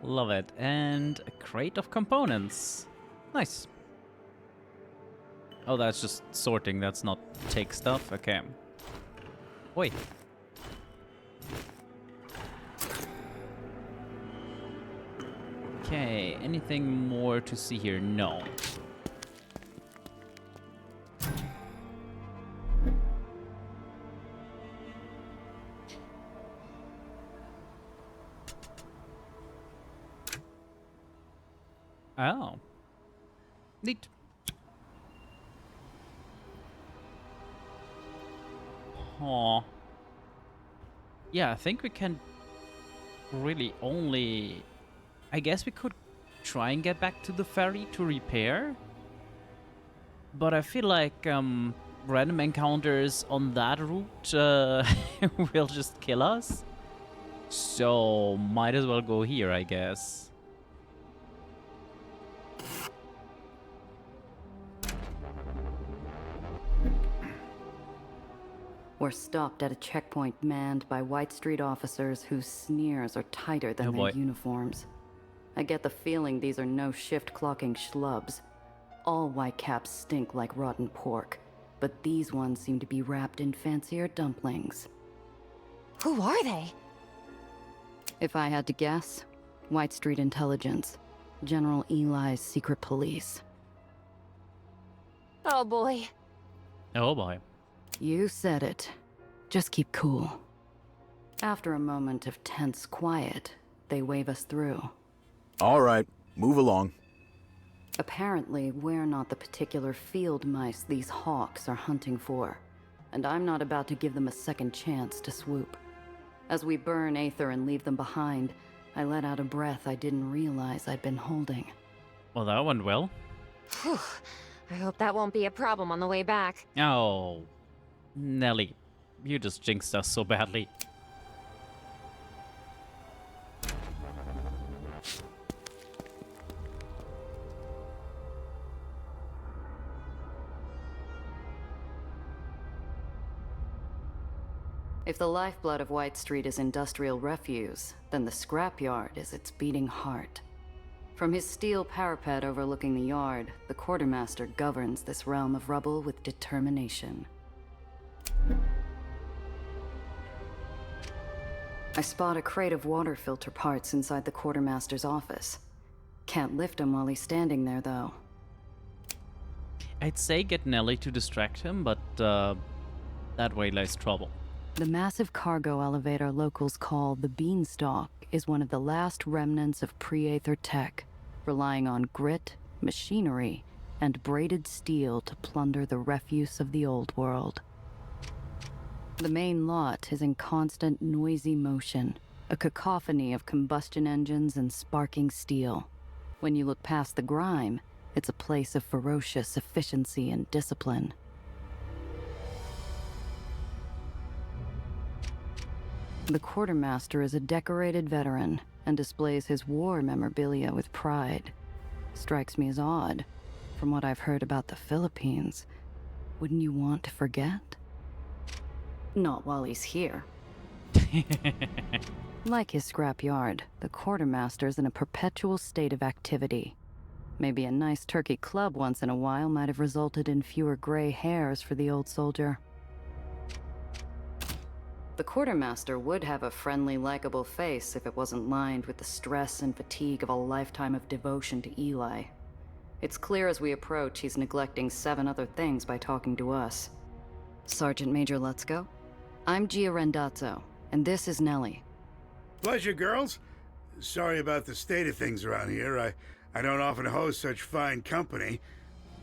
Speaker 1: Love it. And a crate of components. Nice. Oh, that's just sorting. That's not take stuff. Okay. Wait. Okay. Anything more to see here? No. Oh. Neat. Aw. Yeah, I think we can really only... I guess we could try and get back to the ferry to repair. But I feel like random encounters on that route will just kill us. So might as well go here, I guess.
Speaker 2: We're or stopped at a checkpoint manned by White Street officers whose sneers are tighter than
Speaker 1: Oh
Speaker 2: their
Speaker 1: boy.
Speaker 2: uniforms. I get the feeling these are no shift-clocking schlubs. All whitecaps stink like rotten pork, but these ones seem to be wrapped in fancier dumplings.
Speaker 3: Who are they?
Speaker 2: If I had to guess, White Street Intelligence. General Eli's secret police.
Speaker 3: Oh boy.
Speaker 1: Oh boy.
Speaker 2: You said it. Just keep cool. After a moment of tense quiet, they wave us through.
Speaker 15: All right, move along.
Speaker 2: Apparently, we're not the particular field mice these hawks are hunting for, and I'm not about to give them a second chance to swoop. As we burn Aether and leave them behind, I let out a breath I didn't realize I'd been holding.
Speaker 1: Well, that went well.
Speaker 3: Whew. I hope that won't be a problem on the way back.
Speaker 1: Oh, Nelly, you just jinxed us so badly.
Speaker 2: If the lifeblood of White Street is industrial refuse, then the scrapyard is its beating heart. From his steel parapet overlooking the yard, the quartermaster governs this realm of rubble with determination. I spot a crate of water filter parts inside the quartermaster's office. Can't lift him while he's standing there, though.
Speaker 1: I'd say get Nelly to distract him, but that way lies trouble.
Speaker 2: The massive cargo elevator locals call the Beanstalk is one of the last remnants of pre-Aether tech, relying on grit, machinery, and braided steel to plunder the refuse of the old world. The main lot is in constant noisy motion, a cacophony of combustion engines and sparking steel. When you look past the grime, it's a place of ferocious efficiency and discipline. The quartermaster is a decorated veteran and displays his war memorabilia with pride. Strikes me as odd. From what I've heard about the Philippines, wouldn't you want to forget? Not while he's here. Like his scrapyard, the quartermaster's in a perpetual state of activity. Maybe a nice turkey club once in a while might have resulted in fewer gray hairs for the old soldier. The quartermaster would have a friendly, likable face if it wasn't lined with the stress and fatigue of a lifetime of devotion to Eli. It's clear as we approach he's neglecting 7 other things by talking to us. Sergeant Major Lutzko, I'm Gia Rendazzo, and this is Nelly.
Speaker 7: Pleasure, girls. Sorry about the state of things around here. I don't often host such fine company.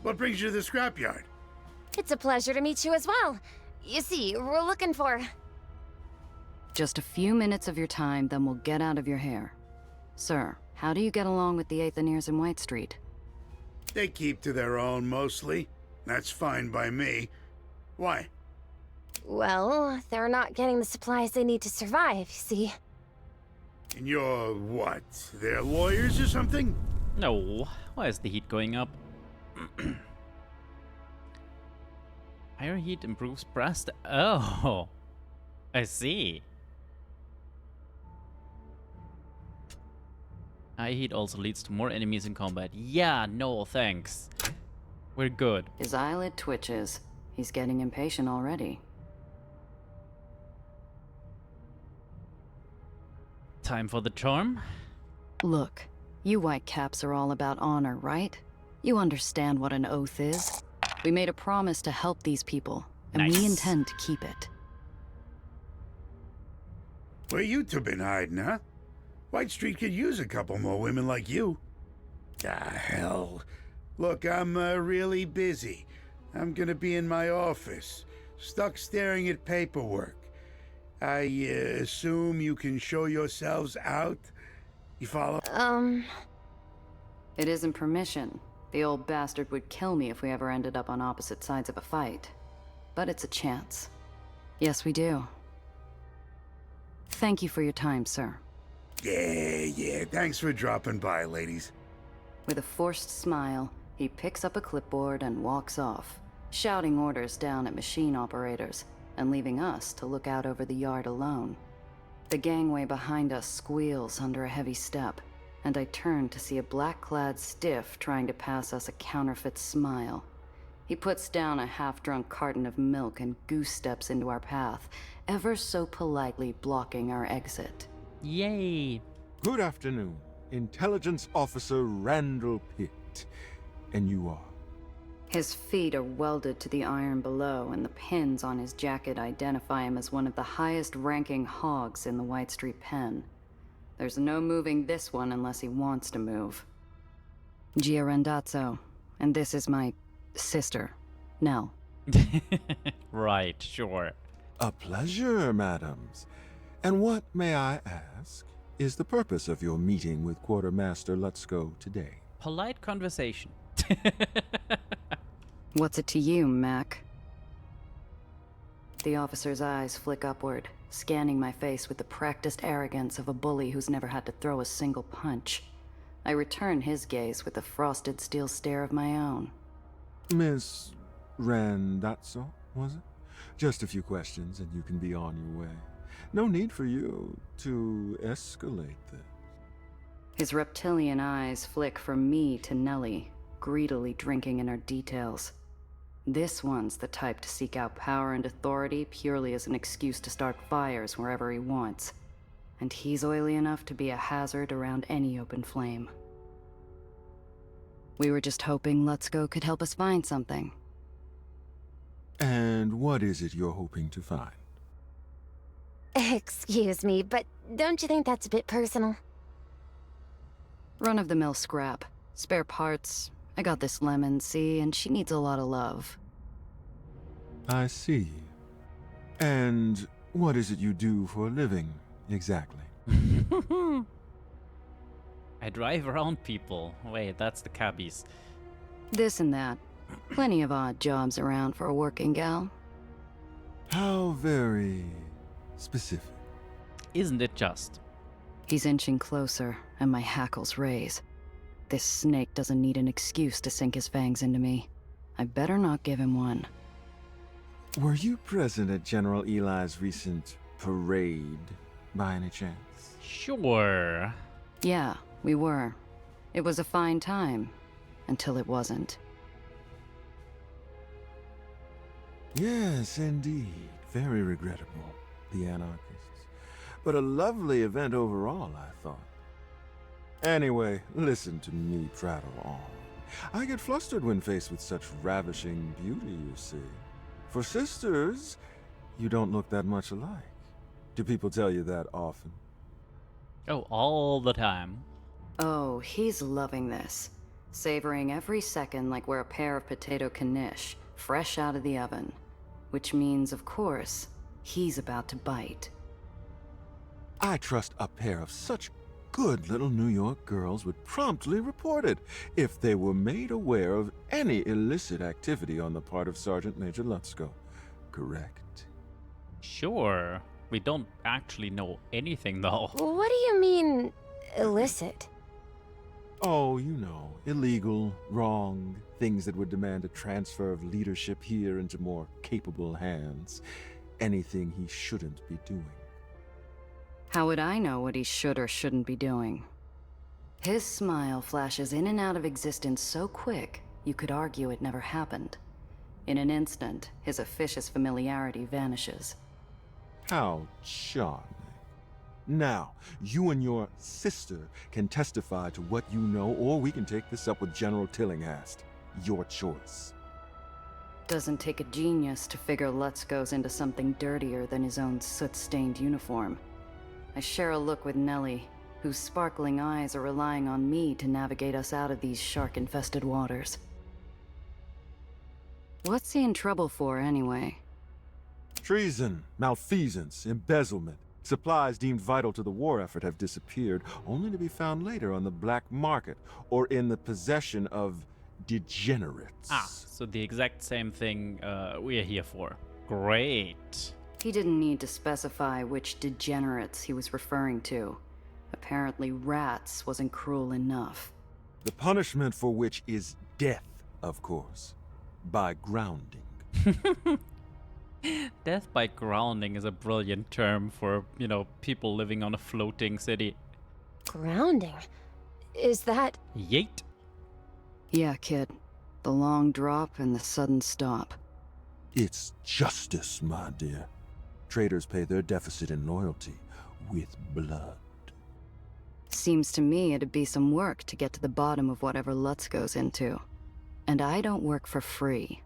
Speaker 7: What brings you to the scrapyard?
Speaker 3: It's a pleasure to meet you as well. You see, we're looking for...
Speaker 2: Just a few minutes of your time, then we'll get out of your hair. Sir, how do you get along with the Aether&Iron in White Street?
Speaker 7: They keep to their own, mostly. That's fine by me. Why?
Speaker 3: Well, they're not getting the supplies they need to survive, you see.
Speaker 7: And you're what? Their lawyers or something?
Speaker 1: No. Why is the heat going up? Higher heat improves breast. Oh, I see. High heat also leads to more enemies in combat. Yeah, no thanks. We're good.
Speaker 2: His eyelid twitches. He's getting impatient already.
Speaker 1: Time for the charm?
Speaker 2: Look, you whitecaps are all about honor, right? You understand what an oath is. We made a promise to help these people, and
Speaker 7: Nice.
Speaker 2: we intend to keep it.
Speaker 7: Where you two been hiding, huh? White Street could use a couple more women like you. Ah, hell. Look, I'm really busy. I'm gonna be in my office, stuck staring at paperwork. I assume you can show yourselves out? You follow?
Speaker 2: It isn't permission. The old bastard would kill me if we ever ended up on opposite sides of a fight. But it's a chance. Yes, we do. Thank you for your time, sir.
Speaker 7: Yeah, thanks for dropping by, ladies.
Speaker 2: With a forced smile, he picks up a clipboard and walks off, shouting orders down at machine operators. and leaving us to look out over the yard alone. The gangway behind us squeals under a heavy step, and I turn to see a black-clad stiff trying to pass us a counterfeit smile. He puts down a half-drunk carton of milk and goose steps into our path, ever so politely blocking our exit.
Speaker 1: Yay!
Speaker 7: Good afternoon. Intelligence Officer Randall Pitt. And you are?
Speaker 2: His feet are welded to the iron below, and the pins on his jacket identify him as one of the highest-ranking hogs in the White Street pen. There's no moving this one unless he wants to move. Gia Randazzo, and this is my sister, Nell.
Speaker 1: Right, sure.
Speaker 7: A pleasure, madams. And what, may I ask, is the purpose of your meeting with Quartermaster Lutzko today?
Speaker 1: Polite conversation.
Speaker 2: What's it to you, Mac? The officer's eyes flick upward, scanning my face with the practiced arrogance of a bully who's never had to throw a single punch. I return his gaze with a frosted steel stare of my own.
Speaker 7: Miss Randazzo, was it? Just a few questions and you can be on your way. No need for you to escalate this.
Speaker 2: His reptilian eyes flick from me to Nellie, greedily drinking in her details. This one's the type to seek out power and authority purely as an excuse to start fires wherever he wants. And he's oily enough to be a hazard around any open flame. We were just hoping Lutzko could help us find something.
Speaker 7: And what is it you're hoping to find?
Speaker 3: Excuse me, but don't you think that's a bit personal?
Speaker 2: Run-of-the-mill scrap. Spare parts. I got this lemon, see, and she needs a lot of love.
Speaker 7: I see. And what is it you do for a living, exactly?
Speaker 1: I drive around people. Wait, that's the cabbies.
Speaker 2: This and that. Plenty of odd jobs around for a working gal.
Speaker 7: How very specific.
Speaker 1: Isn't it just?
Speaker 2: He's inching closer, and my hackles raise. This snake doesn't need an excuse to sink his fangs into me. I better not give him one.
Speaker 7: Were you present at General Eli's recent parade, by any chance?
Speaker 1: Sure.
Speaker 2: Yeah, we were. It was a fine time, until it wasn't.
Speaker 7: Yes, indeed. Very regrettable, the anarchists. But a lovely event overall, I thought. Anyway, listen to me prattle on. I get flustered when faced with such ravishing beauty, you see. For sisters, you don't look that much alike. Do people tell you that often?
Speaker 1: Oh, all the time.
Speaker 2: Oh, he's loving this. Savoring every second like we're a pair of potato knish, fresh out of the oven. Which means, of course, he's about to bite.
Speaker 7: I trust a pair of such good little New York girls would promptly report it if they were made aware of any illicit activity on the part of Sergeant Major Lutzko. Correct?
Speaker 1: Sure. We don't actually know anything, though.
Speaker 3: What do you mean, illicit?
Speaker 7: Oh, you know, illegal, wrong, things that would demand a transfer of leadership here into more capable hands. Anything he shouldn't be doing.
Speaker 2: How would I know what he should or shouldn't be doing? His smile flashes in and out of existence so quick, you could argue it never happened. In an instant, his officious familiarity vanishes.
Speaker 7: How charming. Now, you and your sister can testify to what you know, or we can take this up with General Tillinghast. Your choice.
Speaker 2: Doesn't take a genius to figure Lutzko's into something dirtier than his own soot-stained uniform. I share a look with Nellie, whose sparkling eyes are relying on me to navigate us out of these shark-infested waters. What's he in trouble for, anyway?
Speaker 7: Treason, malfeasance, embezzlement. Supplies deemed vital to the war effort have disappeared, only to be found later on the black market or in the possession of degenerates.
Speaker 1: Ah, so the exact same thing we're here for. Great.
Speaker 2: He didn't need to specify which degenerates he was referring to. Apparently rats wasn't cruel enough.
Speaker 7: The punishment for which is death, of course. By grounding.
Speaker 1: Death by grounding is a brilliant term for, you know, people living on a floating city.
Speaker 3: Grounding? Is that...
Speaker 1: Yeet.
Speaker 2: Yeah, kid. The long drop and the sudden stop.
Speaker 7: It's justice, my dear. Traders pay their deficit in loyalty with blood.
Speaker 2: Seems to me it'd be some work to get to the bottom of whatever Lutz goes into. And I don't work for free.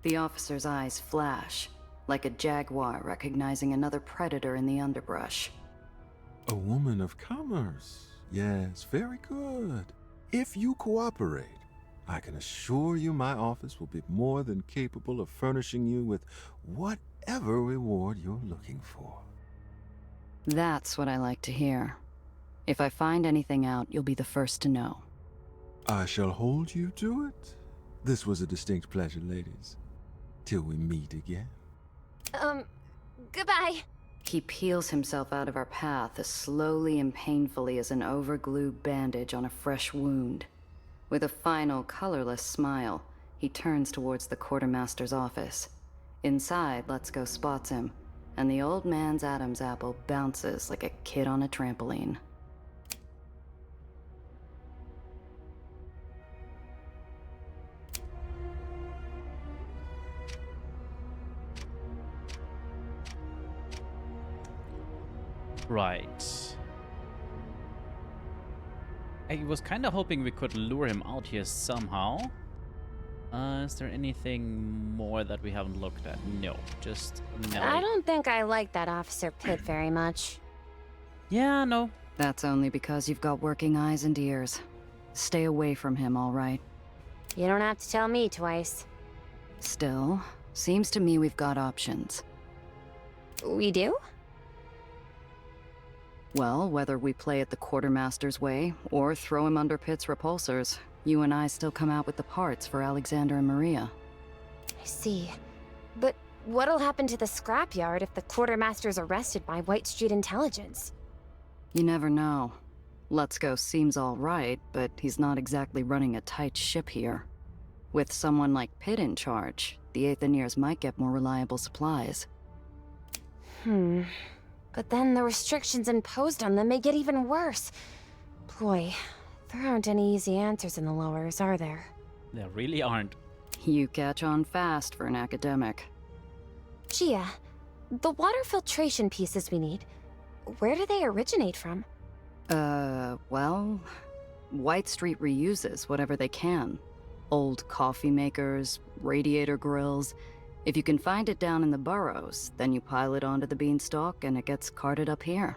Speaker 2: The officer's eyes flash, like a jaguar recognizing another predator in the underbrush.
Speaker 7: A woman of commerce. Yes, very good. If you cooperate, I can assure you my office will be more than capable of furnishing you with whatever reward you're looking for.
Speaker 2: That's what I like to hear. If I find anything out, you'll be the first to know.
Speaker 7: I shall hold you to it. This was a distinct pleasure, ladies. Till we meet again.
Speaker 3: Goodbye.
Speaker 2: He peels himself out of our path as slowly and painfully as an overglued bandage on a fresh wound. With a final, colorless smile, he turns towards the quartermaster's office. Inside, Let's Go spots him, and the old man's Adam's apple bounces like a kid on a trampoline.
Speaker 1: Right. I was kind of hoping we could lure him out here somehow. Is there anything more that we haven't looked at? No, just Nelly.
Speaker 3: I don't think I like that Officer Pitt very much.
Speaker 1: Yeah, no.
Speaker 2: That's only because you've got working eyes and ears. Stay away from him, all right?
Speaker 3: You don't have to tell me twice.
Speaker 2: Still, seems to me we've got options.
Speaker 3: We do?
Speaker 2: Well, whether we play it the quartermaster's way, or throw him under Pitt's repulsors, you and I still come out with the parts for Alexander and Maria.
Speaker 3: I see. But what'll happen to the scrapyard if the quartermaster's arrested by White Street Intelligence?
Speaker 2: You never know. Let's Go seems all right, but he's not exactly running a tight ship here. With someone like Pitt in charge, the Aether&Iron might get more reliable supplies.
Speaker 3: But then the restrictions imposed on them may get even worse. Boy, there aren't any easy answers in the lowers, are there?
Speaker 1: There really aren't.
Speaker 2: You catch on fast for an academic.
Speaker 3: Gia, the water filtration pieces we need, where do they originate from?
Speaker 2: Well, White Street reuses whatever they can. Old coffee makers, radiator grills. If you can find it down in the burrows, then you pile it onto the beanstalk and it gets carted up here.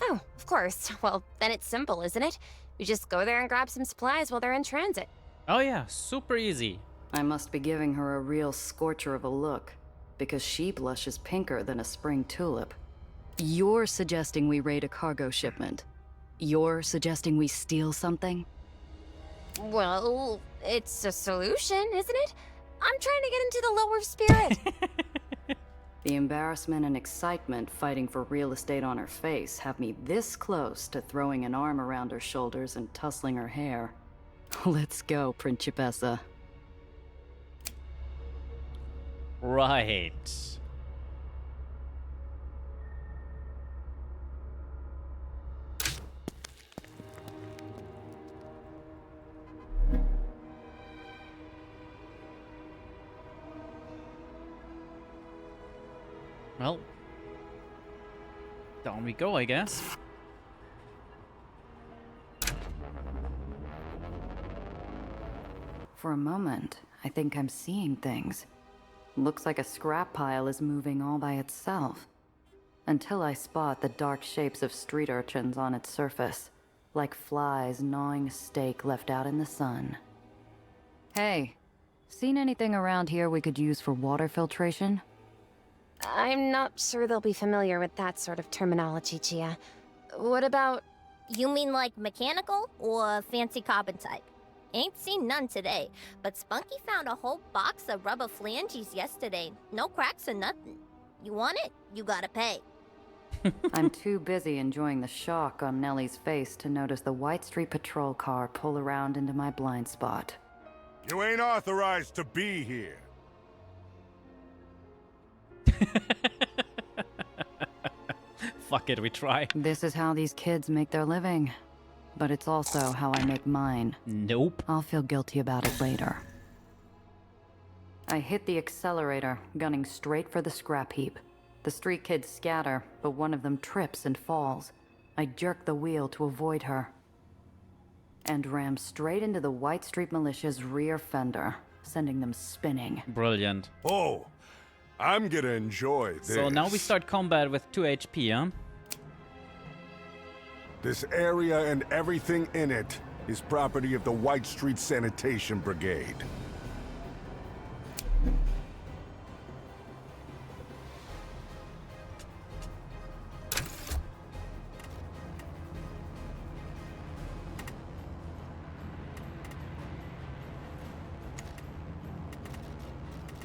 Speaker 3: Oh, of course. Well, then it's simple, isn't it? We just go there and grab some supplies while they're in transit.
Speaker 1: Oh yeah, super easy.
Speaker 2: I must be giving her a real scorcher of a look, because she blushes pinker than a spring tulip. You're suggesting we raid a cargo shipment. You're suggesting we steal something?
Speaker 3: Well, it's a solution, isn't it? I'm trying to get into the lower spirit.
Speaker 2: The embarrassment and excitement fighting for real estate on her face have me this close to throwing an arm around her shoulders and tussling her hair. Let's go, Principessa.
Speaker 1: Right. Well, down we go, I guess.
Speaker 2: For a moment, I think I'm seeing things. Looks like a scrap pile is moving all by itself. Until I spot the dark shapes of street urchins on its surface, like flies gnawing a steak left out in the sun. Hey, seen anything around here we could use for water filtration?
Speaker 3: I'm not sure they'll be familiar with that sort of terminology, Gia. What about...
Speaker 10: You mean like mechanical or fancy carbon type? Ain't seen none today, but Spunky found a whole box of rubber flanges yesterday. No cracks or nothing. You want it? You gotta pay.
Speaker 2: I'm too busy enjoying the shock on Nellie's face to notice the White Street patrol car pull around into my blind spot.
Speaker 4: You ain't authorized to be here.
Speaker 1: Fuck it, we try.
Speaker 2: This is how these kids make their living. But it's also how I make mine.
Speaker 1: Nope.
Speaker 2: I'll feel guilty about it later. I hit the accelerator, gunning straight for the scrap heap. The street kids scatter, but one of them trips and falls. I jerk the wheel to avoid her. And ram straight into the White Street Militia's rear fender, sending them spinning.
Speaker 1: Brilliant.
Speaker 7: Oh, I'm gonna enjoy this.
Speaker 1: So now we start combat with 2 HP, huh?
Speaker 7: This area and everything in it is property of the White Street Sanitation Brigade.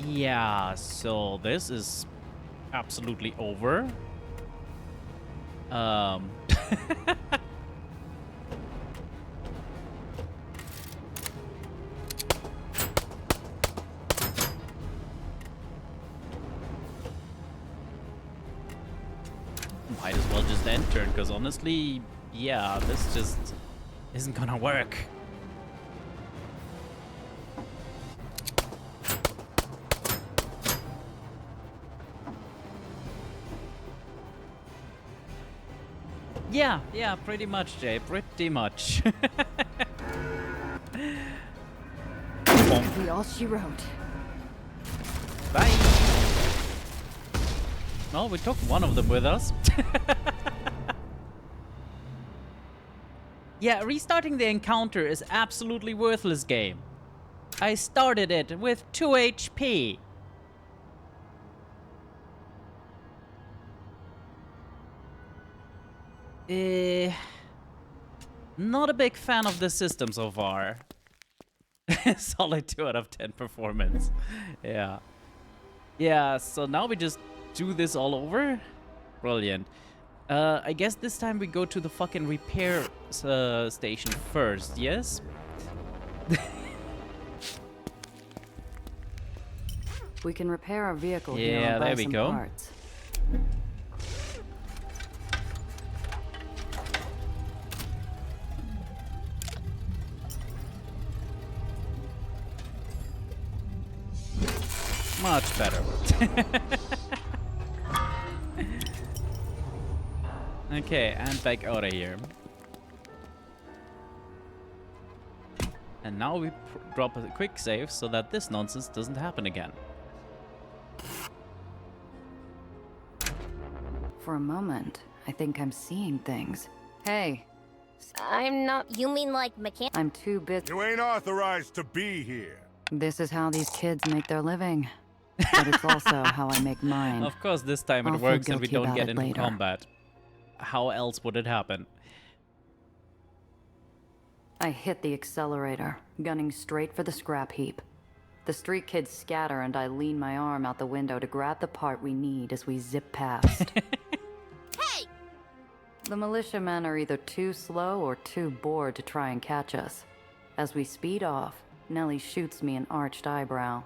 Speaker 1: Yeah, so this is absolutely over. Might as well just enter, because honestly, yeah, this just isn't gonna work. Yeah, pretty much, Jay. Pretty much.
Speaker 2: Be all she wrote.
Speaker 1: Bye. Well, we took one of them with us. Yeah, restarting the encounter is absolutely worthless game. I started it with 2 HP. Not a big fan of the system so far. Solid 2 out of 10 performance. Yeah. Yeah, so now we just do this all over. Brilliant. I guess this time we go to the fucking repair station first, yes?
Speaker 2: We can repair our vehicle here.
Speaker 1: Yeah,
Speaker 2: and buy
Speaker 1: there we
Speaker 2: some
Speaker 1: go.
Speaker 2: Parts.
Speaker 1: Much better. Okay, and back out of here. And now we drop a quick save so that this nonsense doesn't happen again.
Speaker 2: For a moment, I think I'm seeing things. Hey.
Speaker 3: I'm not...
Speaker 10: You mean like mechanic?
Speaker 2: I'm too busy.
Speaker 7: You ain't authorized to be here.
Speaker 2: This is how these kids make their living. But it's also how I make mine.
Speaker 1: Of course, this time it
Speaker 2: I'll feel
Speaker 1: works and we
Speaker 2: guilty
Speaker 1: don't
Speaker 2: about
Speaker 1: get
Speaker 2: it
Speaker 1: into
Speaker 2: later.
Speaker 1: combat. How else would it happen?
Speaker 2: I hit the accelerator, gunning straight for the scrap heap. The street kids scatter and I lean my arm out the window to grab the part we need as we zip past.
Speaker 10: Hey!
Speaker 2: The militiamen are either too slow or too bored to try and catch us. As we speed off, Nellie shoots me an arched eyebrow.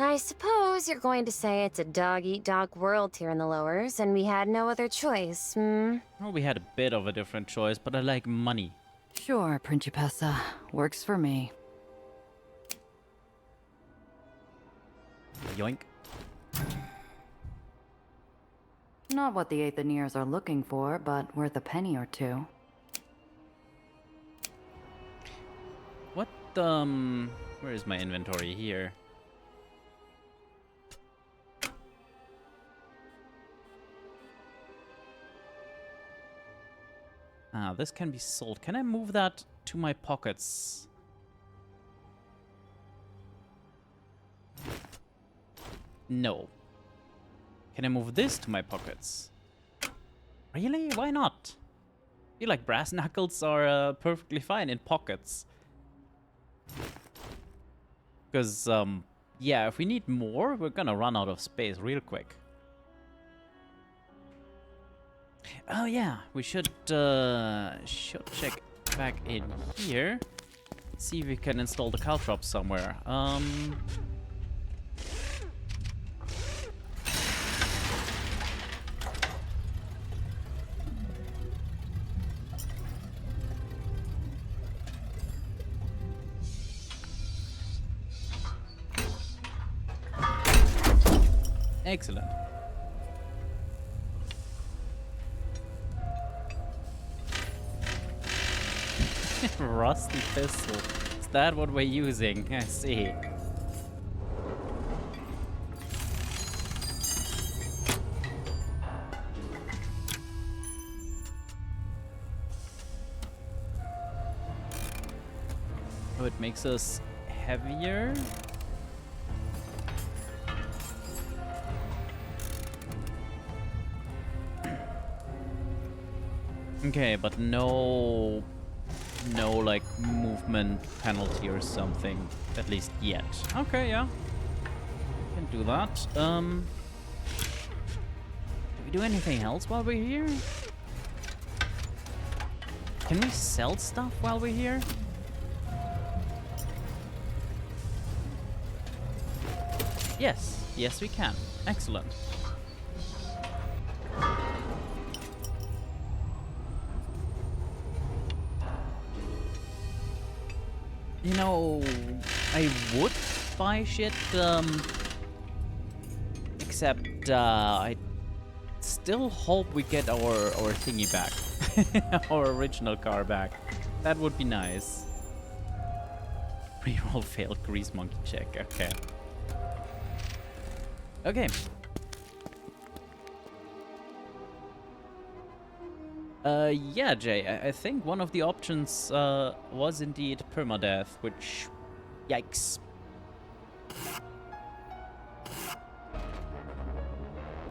Speaker 3: I suppose you're going to say it's a dog-eat-dog world here in the lowers, and we had no other choice, hmm?
Speaker 1: Well, we had a bit of a different choice, but I like money.
Speaker 2: Sure, Principessa. Works for me.
Speaker 1: Yoink.
Speaker 2: Not what the Aether&Iron are looking for, but worth a penny or two.
Speaker 1: What, where is my inventory? Here. Ah, this can be sold. Can I move that to my pockets? No. Can I move this to my pockets? Really? Why not? I feel like brass knuckles are perfectly fine in pockets. Because, yeah, if we need more, we're gonna run out of space real quick. Oh yeah, we should check back in here. See if we can install the caltrops somewhere. Excellent. Rusty pistol. Is that what we're using? I see. Oh, it makes us heavier? Okay, but no like movement penalty or something, at least yet. Okay, yeah. Can do that. Do we do anything else while we're here? Can we sell stuff while we're here? Yes, yes we can. Excellent. You know, I would buy shit, except I still hope we get our thingy back. Our original car back. That would be nice. Reroll failed grease monkey check, okay. Okay. Yeah, Jay, I think one of the options was indeed permadeath, which... Yikes.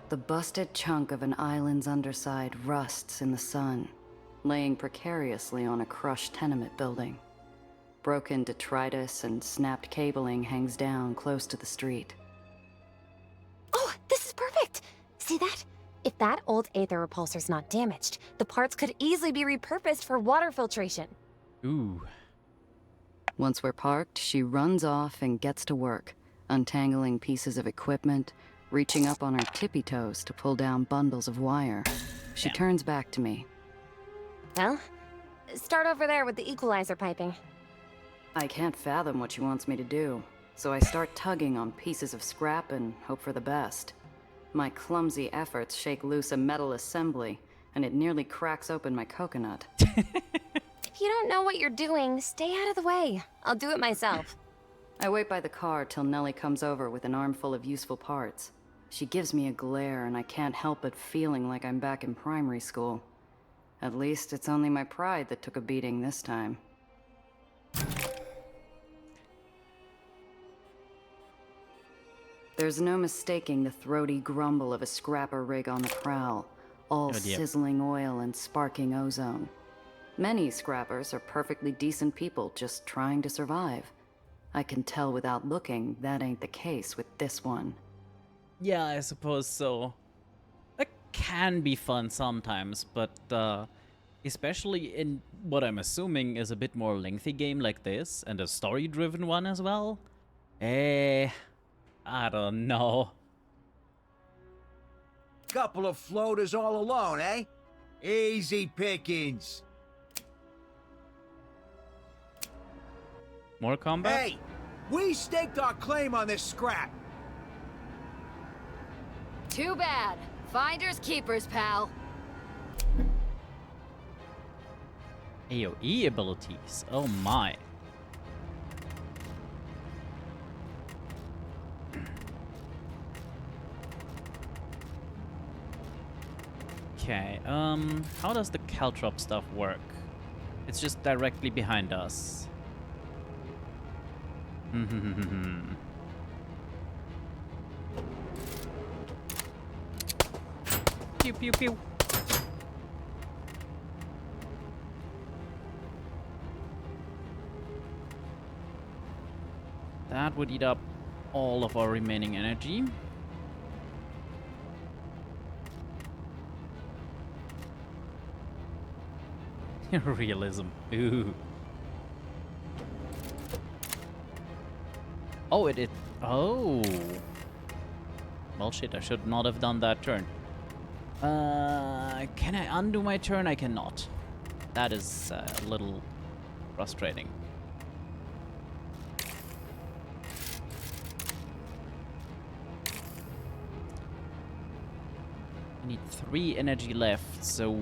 Speaker 2: The busted chunk of an island's underside rusts in the sun, laying precariously on a crushed tenement building. Broken detritus and snapped cabling hangs down close to the street.
Speaker 3: Oh, this is perfect! See that? If that old Aether repulsor's not damaged, the parts could easily be repurposed for water filtration.
Speaker 1: Ooh.
Speaker 2: Once we're parked, she runs off and gets to work, untangling pieces of equipment, reaching up on her tippy toes to pull down bundles of wire. She turns back to me.
Speaker 3: Well, start over there with the equalizer piping.
Speaker 2: I can't fathom what she wants me to do, so I start tugging on pieces of scrap and hope for the best. My clumsy efforts shake loose a metal assembly, and it nearly cracks open my coconut.
Speaker 3: If you don't know what you're doing, stay out of the way. I'll do it myself.
Speaker 2: I wait by the car till Nellie comes over with an armful of useful parts. She gives me a glare, and I can't help but feeling like I'm back in primary school. At least it's only my pride that took a beating this time. There's no mistaking the throaty grumble of a scrapper rig on the prowl, all sizzling oil and sparking ozone. Many scrappers are perfectly decent people just trying to survive. I can tell without looking that ain't the case with this one.
Speaker 1: Yeah, I suppose so. That can be fun sometimes, but especially in what I'm assuming is a bit more lengthy game like this, and a story-driven one as well. I don't know.
Speaker 8: Couple of floaters all alone, eh? Easy pickings.
Speaker 1: More combat?
Speaker 8: Hey, we staked our claim on this scrap.
Speaker 5: Too bad. Finders keepers, pal.
Speaker 1: AoE abilities. Oh my. Okay, how does the caltrop stuff work? It's just directly behind us. Pew pew pew. That would eat up all of our remaining energy. Realism. Ooh. Oh, it. Oh. Well, shit, I should not have done that turn. Can I undo my turn? I cannot. That is a little frustrating. 3 energy left, so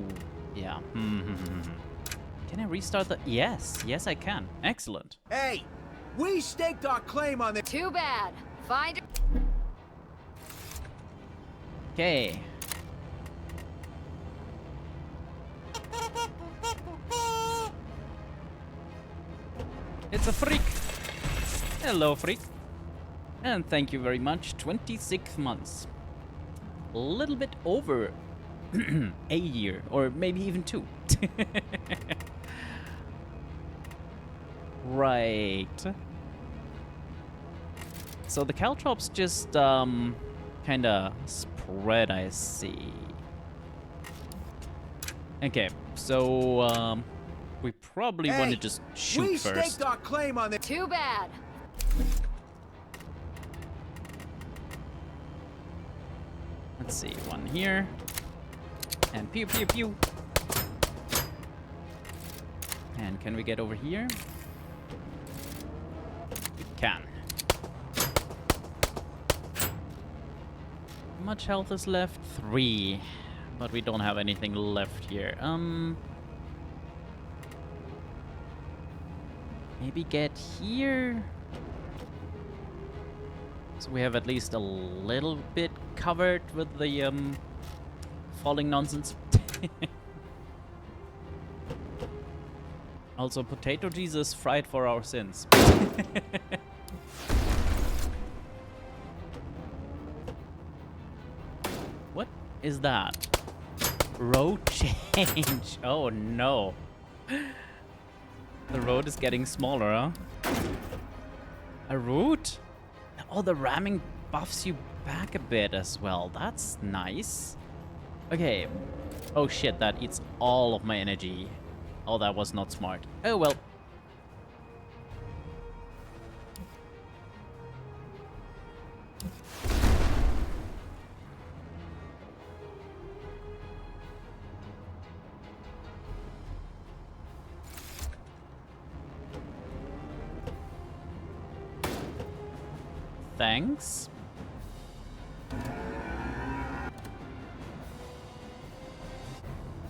Speaker 1: yeah. Can I restart the... Yes, yes I can. Excellent.
Speaker 8: Hey, we staked our claim on the...
Speaker 2: Too bad. Find it.
Speaker 1: Okay. It's a freak. Hello, freak. And thank you very much. 26 months. A little bit over a year, or maybe even 2. Right. So the caltrops just kinda spread, I see. Okay, so we probably want to just shoot
Speaker 8: we
Speaker 1: first.
Speaker 8: staked our claim on the...
Speaker 2: Too bad.
Speaker 1: Let's see, one here. And pew pew pew. And can we get over here? We can. How much health is left? 3. But we don't have anything left here. Maybe get here. So we have at least a little bit covered with the falling nonsense. Also, Potato Jesus fried for our sins. What is that? Road change. Oh no. The road is getting smaller, huh? A route? Oh, the ramming buffs you back a bit as well. That's nice. Okay. Oh shit, that eats all of my energy. Oh, that was not smart. Oh well. Thanks.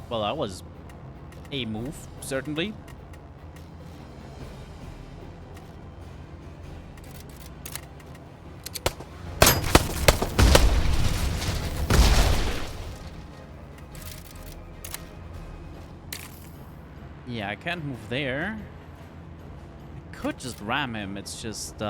Speaker 1: Well, that was a move, certainly. Yeah, I can't move there. I could just ram him, it's just,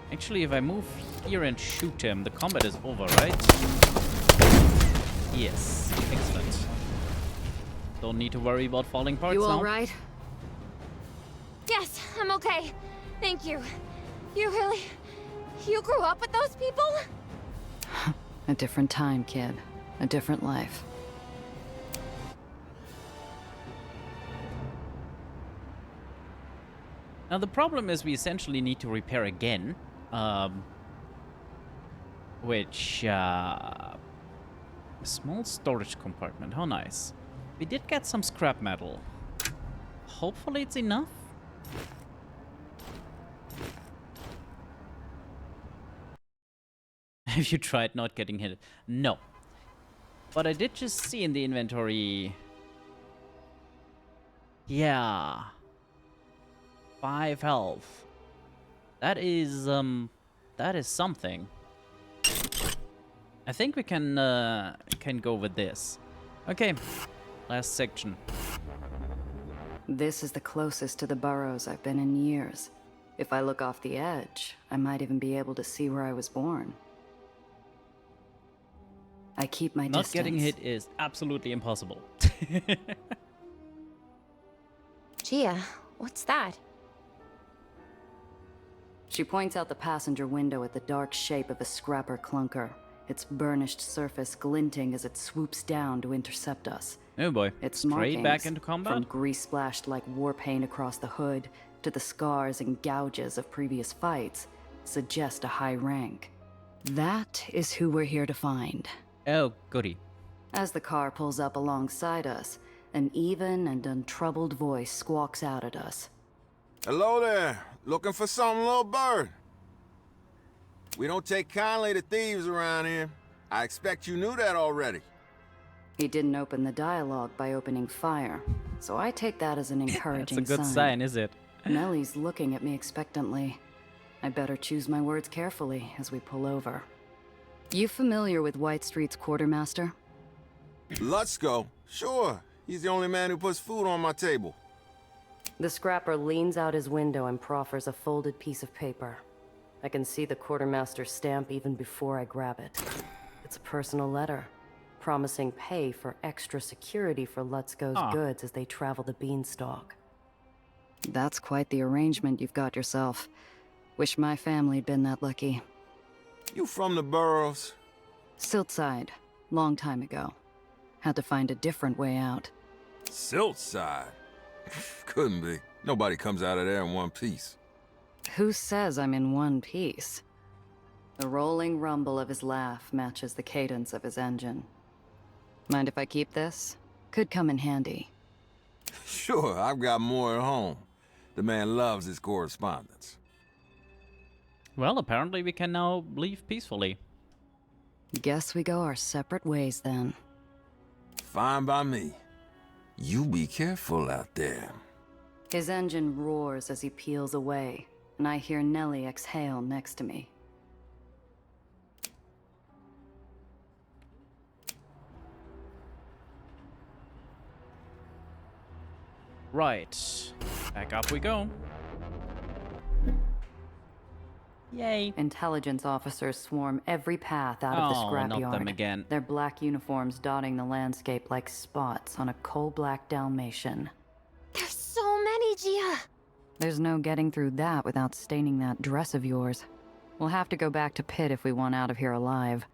Speaker 1: Actually, if I move here and shoot him, the combat is over, right? Yes. Excellent. Don't need to worry about falling parts now.
Speaker 2: You all right?
Speaker 3: Yes, I'm okay. Thank you. You grew up with those people?
Speaker 2: A different time, kid. A different life.
Speaker 1: Now the problem is we essentially need to repair again. Which, small storage compartment, how nice. We did get some scrap metal. Hopefully it's enough. Have you tried not getting hit? No. But I did just see in the inventory... Yeah. 5 health. That is something. I think we can go with this. Okay, last section.
Speaker 2: This is the closest to the burrows I've been in years. If I look off the edge, I might even be able to see where I was born. I keep my
Speaker 1: Not
Speaker 2: distance.
Speaker 1: getting hit is absolutely impossible.
Speaker 3: Gia, what's that?
Speaker 2: She points out the passenger window at the dark shape of a scrapper clunker, its burnished surface glinting as it swoops down to intercept us.
Speaker 1: Oh boy,
Speaker 2: Its
Speaker 1: straight
Speaker 2: markings,
Speaker 1: back into combat?
Speaker 2: from grease-splashed like war paint across the hood to the scars and gouges of previous fights, suggest a high rank. That is who we're here to find.
Speaker 1: Oh, goody.
Speaker 2: As the car pulls up alongside us, an even and untroubled voice squawks out at us.
Speaker 7: Hello there. Looking for something, little bird? We don't take kindly to thieves around here. I expect you knew that already.
Speaker 2: He didn't open the dialogue by opening fire, so I take that as an encouraging
Speaker 1: That's a good sign, is it?
Speaker 2: Nellie's looking at me expectantly. I better choose my words carefully as we pull over. You familiar with White Street's quartermaster?
Speaker 7: Let's go. Sure. He's the only man who puts food on my table.
Speaker 11: The scrapper leans out his window and proffers a folded piece of paper. I can see the quartermaster's stamp even before I grab it. It's a personal letter, promising pay for extra security for Let's Go's goods as they travel the beanstalk.
Speaker 2: That's quite the arrangement you've got yourself. Wish my family'd been that lucky.
Speaker 7: You from the boroughs?
Speaker 2: Siltside, long time ago. Had to find a different way out.
Speaker 7: Siltside? Couldn't be. Nobody comes out of there in one piece.
Speaker 2: Who says I'm in one piece? The rolling rumble of his laugh matches the cadence of his engine. Mind if I keep this? Could come in handy.
Speaker 7: Sure, I've got more at home. The man loves his correspondence.
Speaker 1: Well, apparently we can now leave peacefully.
Speaker 2: Guess we go our separate ways then.
Speaker 7: Fine by me. You be careful out there.
Speaker 2: His engine roars as he peels away, and I hear Nellie exhale next to me.
Speaker 1: Right. Back up we go. Yay.
Speaker 2: Intelligence officers swarm every path out of the scrapyard.
Speaker 1: Not them again.
Speaker 2: Their black uniforms dotting the landscape like spots on a coal-black Dalmatian.
Speaker 3: There's so many, Gia!
Speaker 2: There's no getting through that without staining that dress of yours. We'll have to go back to Pitt if we want out of here alive.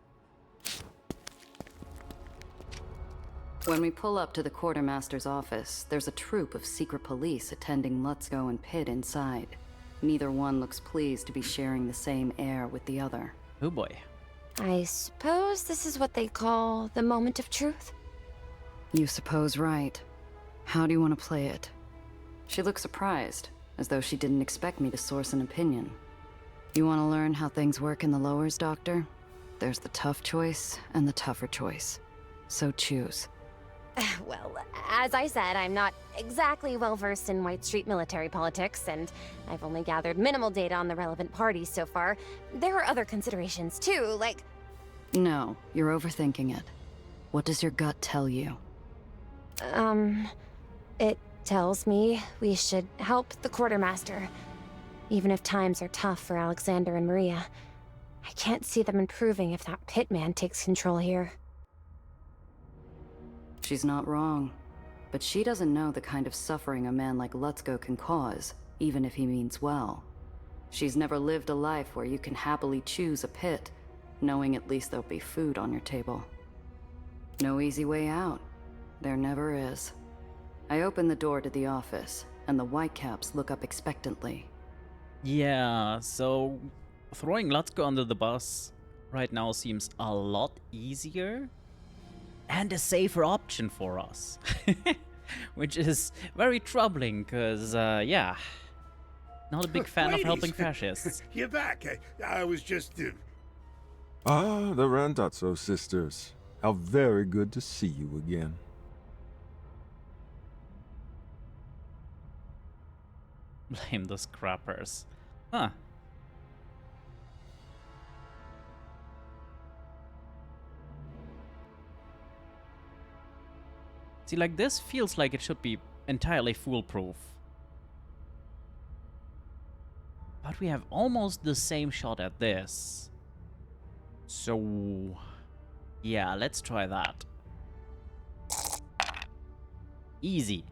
Speaker 2: When we pull up to the quartermaster's office, there's a troop of secret police attending Let's Go and Pitt inside. Neither one looks pleased to be sharing the same air with the other.
Speaker 1: Oh boy.
Speaker 3: I suppose this is what they call the moment of truth?
Speaker 2: You suppose right. How do you want to play it? She looks surprised, as though she didn't expect me to source an opinion. You want to learn how things work in the lowers, Doctor? There's the tough choice and the tougher choice. So choose.
Speaker 3: Well, as I said, I'm not exactly well-versed in White Street military politics, and I've only gathered minimal data on the relevant parties so far. There are other considerations, too, like...
Speaker 2: No, you're overthinking it. What does your gut tell you?
Speaker 3: It tells me we should help the quartermaster, even if times are tough for Alexander and Maria. I can't see them improving if that pitman takes control here.
Speaker 2: She's not wrong, but she doesn't know the kind of suffering a man like Let's Go can cause, even if he means well. She's never lived a life where you can happily choose a pit, knowing at least there'll be food on your table. No easy way out. There never is. I open the door to the office, and the Whitecaps look up expectantly.
Speaker 1: Yeah, so throwing Let's Go under the bus right now seems a lot easier and a safer option for us. Which is very troubling, because, yeah, not a big fan of helping fascists.
Speaker 4: You're back. I was just...
Speaker 7: Ah, the Randazzo sisters. How very good to see you again.
Speaker 1: Blame the scrappers. Huh. See, like, this feels like it should be entirely foolproof. But we have almost the same shot at this. So... yeah, let's try that. Easy.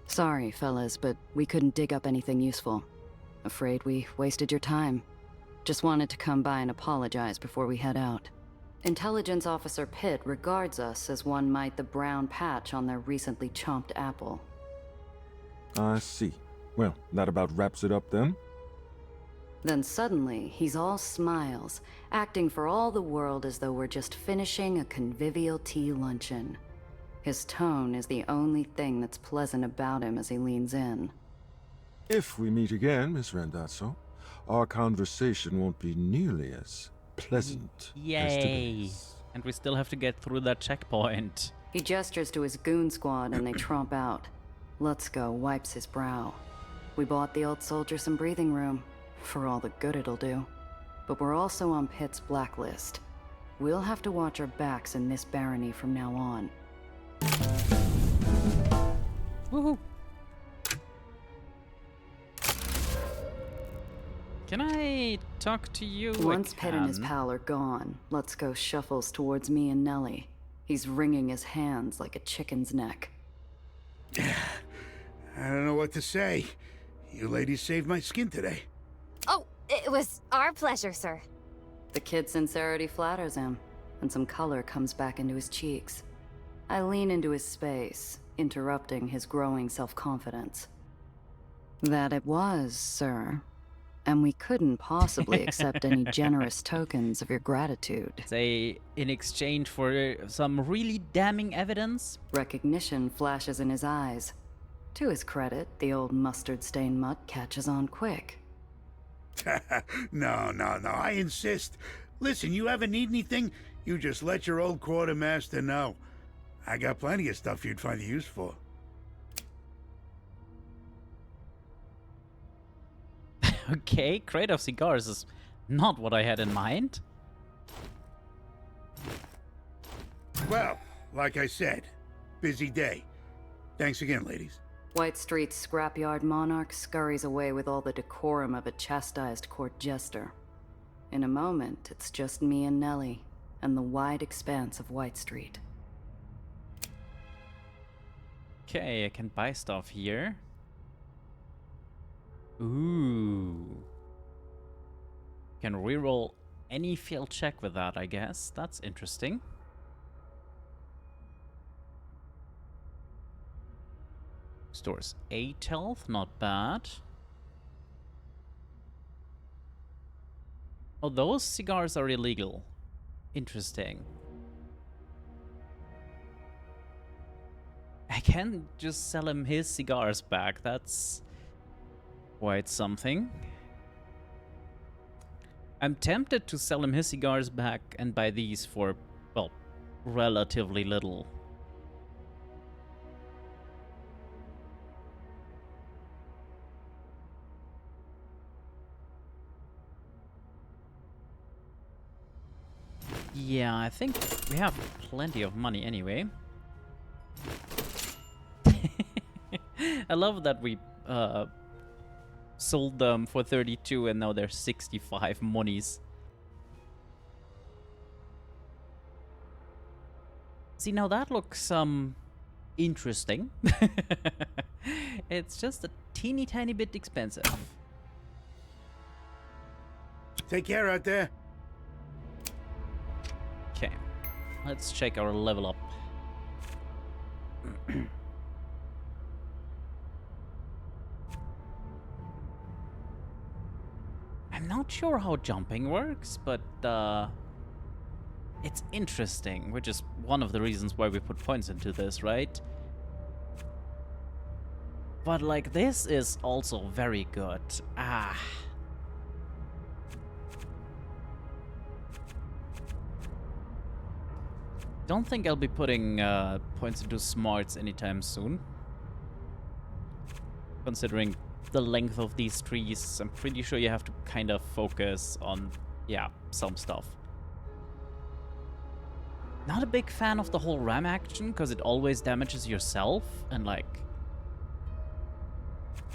Speaker 2: Sorry, fellas, but we couldn't dig up anything useful. Afraid we wasted your time. Just wanted to come by and apologize before we head out. Intelligence Officer Pitt regards us as one might the brown patch on their recently chomped apple.
Speaker 7: I see. Well, that about wraps it up then.
Speaker 2: Then suddenly, he's all smiles, acting for all the world as though we're just finishing a convivial tea luncheon. His tone is the only thing that's pleasant about him as he leans in.
Speaker 13: If we meet again, Miss Randazzo, our conversation won't be nearly as pleasant as
Speaker 1: Yay!
Speaker 13: today's.
Speaker 1: And we still have to get through that checkpoint.
Speaker 2: He gestures to his goon squad and they tromp out. Lutzko wipes his brow. We bought the old soldier some breathing room, for all the good it'll do. But we're also on Pitt's blacklist. We'll have to watch our backs in this barony from now on.
Speaker 1: Woohoo! Can I talk to you?
Speaker 2: Once Pitt and his pal are gone, Lutzko shuffles towards me and Nellie. He's wringing his hands like a chicken's neck.
Speaker 16: I don't know what to say. You ladies saved my skin today.
Speaker 3: Oh, it was our pleasure, sir.
Speaker 2: The kid's sincerity flatters him, and some color comes back into his cheeks. I lean into his space, interrupting his growing self-confidence. That it was, sir. And we couldn't possibly accept any generous tokens of your gratitude.
Speaker 1: Say, in exchange for some really damning evidence?
Speaker 2: Recognition flashes in his eyes. To his credit, the old mustard-stained mutt catches on quick.
Speaker 16: No, I insist. Listen, you ever need anything, you just let your old quartermaster know. I got plenty of stuff you'd find use for.
Speaker 1: Okay, crate of cigars is not what I had in mind.
Speaker 16: Well, like I said, busy day. Thanks again, ladies.
Speaker 2: White Street's scrapyard monarch scurries away with all the decorum of a chastised court jester. In a moment, it's just me and Nellie, and the wide expanse of White Street.
Speaker 1: Okay, I can buy stuff here. Ooh. Can reroll any failed check with that, I guess. That's interesting. Stores 8 health, not bad. Oh, those cigars are illegal. Interesting. I can just sell him his cigars back. That's quite something. I'm tempted to sell him his cigars back and buy these for, well, relatively little. Yeah, I think we have plenty of money anyway. I love that we sold them for 32 and now they're 65 monies. See, now that looks interesting. It's just a teeny tiny bit expensive.
Speaker 16: Take care out there.
Speaker 1: Okay, let's check our level up. I'm not sure how jumping works, but it's interesting, which is one of the reasons why we put points into this, right? But like, this is also very good. Don't think I'll be putting points into smarts anytime soon. Considering the length of these trees, I'm pretty sure you have to kind of focus on, yeah, some stuff. Not a big fan of the whole ram action, because it always damages yourself, and like,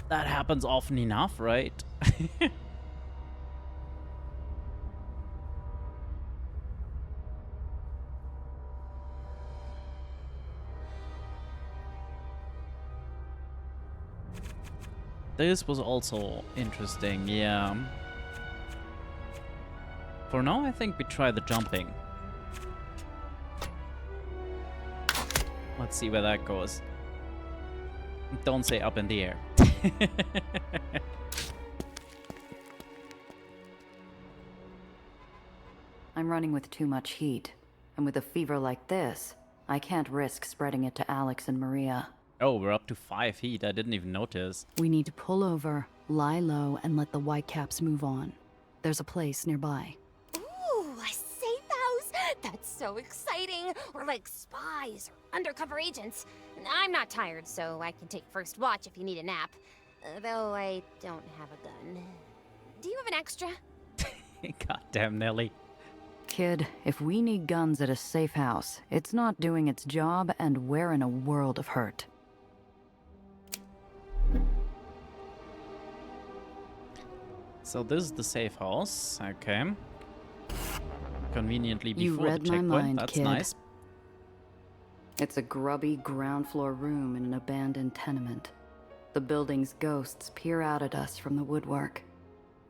Speaker 1: that happens often enough, right? This was also interesting, yeah. For now, I think we try the jumping. Let's see where that goes. Don't say up in the air.
Speaker 2: I'm running with too much heat, and with a fever like this, I can't risk spreading it to Alex and Maria.
Speaker 1: Oh, we're up to 5 heat. I didn't even notice.
Speaker 5: We need to pull over, lie low, and let the Whitecaps move on. There's a place nearby.
Speaker 3: Ooh, a safe house! That's so exciting! We're like spies or undercover agents. I'm not tired, so I can take first watch if you need a nap. Though I don't have a gun. Do you have an extra?
Speaker 1: Goddamn Nelly.
Speaker 2: Kid, if we need guns at a safe house, it's not doing its job, and we're in a world of hurt.
Speaker 1: So this is the safe house. Okay. Conveniently
Speaker 2: You
Speaker 1: before
Speaker 2: read
Speaker 1: the
Speaker 2: my
Speaker 1: checkpoint.
Speaker 2: mind,
Speaker 1: That's
Speaker 2: kid.
Speaker 1: nice.
Speaker 2: It's a grubby ground floor room in an abandoned tenement. The building's ghosts peer out at us from the woodwork.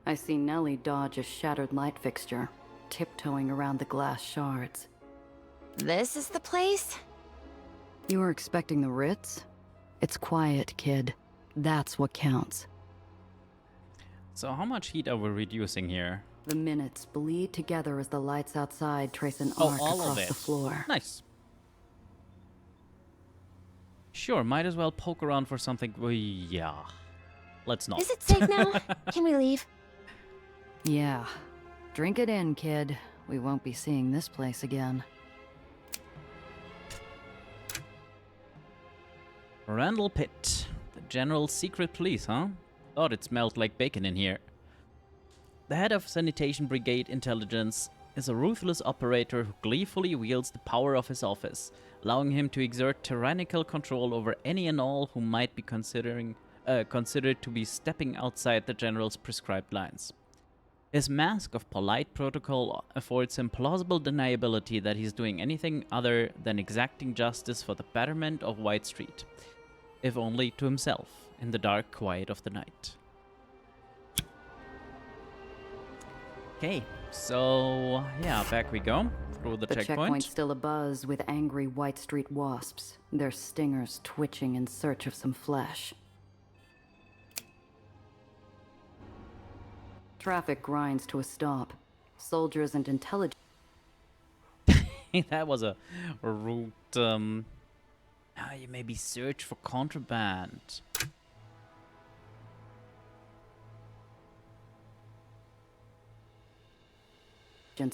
Speaker 2: I see Nellie dodge a shattered light fixture, tiptoeing around the glass shards.
Speaker 3: This is the place?
Speaker 2: You were expecting the Ritz? It's quiet, kid. That's what counts.
Speaker 1: So how much heat are we reducing here?
Speaker 2: The minutes bleed together as the lights outside trace an
Speaker 1: Oh,
Speaker 2: arc
Speaker 1: all of
Speaker 2: across
Speaker 1: it.
Speaker 2: the floor.
Speaker 1: Nice. Sure, might as well poke around for something. Yeah. Let's not.
Speaker 3: Is it safe now? Can we leave?
Speaker 2: Yeah. Drink it in, kid. We won't be seeing this place again.
Speaker 1: Randall Pitt. The General's secret police, huh? Thought it smelled like bacon in here. The head of Sanitation Brigade Intelligence is a ruthless operator who gleefully wields the power of his office, allowing him to exert tyrannical control over any and all who might be considered to be stepping outside the General's prescribed lines. His mask of polite protocol affords him plausible deniability that he's doing anything other than exacting justice for the betterment of White Street, if only to himself, in the dark quiet of the night. Okay, so yeah, back we go, through the checkpoint.
Speaker 2: Checkpoint's still abuzz with angry White Street wasps, their stingers twitching in search of some flesh. Traffic grinds to a stop. Soldiers and intelligence.
Speaker 1: That was a route, you maybe search for contraband.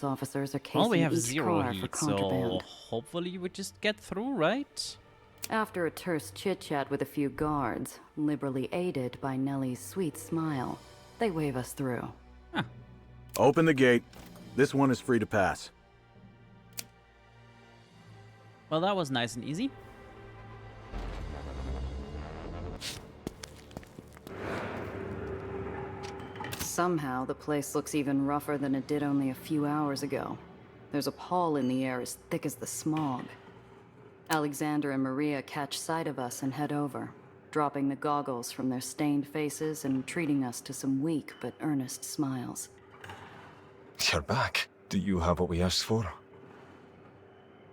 Speaker 2: Officers are casing
Speaker 1: Well, we have
Speaker 2: each
Speaker 1: 0
Speaker 2: car for
Speaker 1: heat, so
Speaker 2: contraband.
Speaker 1: hopefully we just get through, right?
Speaker 2: After a terse chit-chat with a few guards, liberally aided by Nellie's sweet smile, they wave us through.
Speaker 15: Open the gate. This one is free to pass.
Speaker 1: Well, that was nice and easy.
Speaker 2: Somehow, the place looks even rougher than it did only a few hours ago. There's a pall in the air as thick as the smog. Alexander and Maria catch sight of us and head over, dropping the goggles from their stained faces and treating us to some weak but earnest smiles.
Speaker 13: You're back. Do you have what we asked for?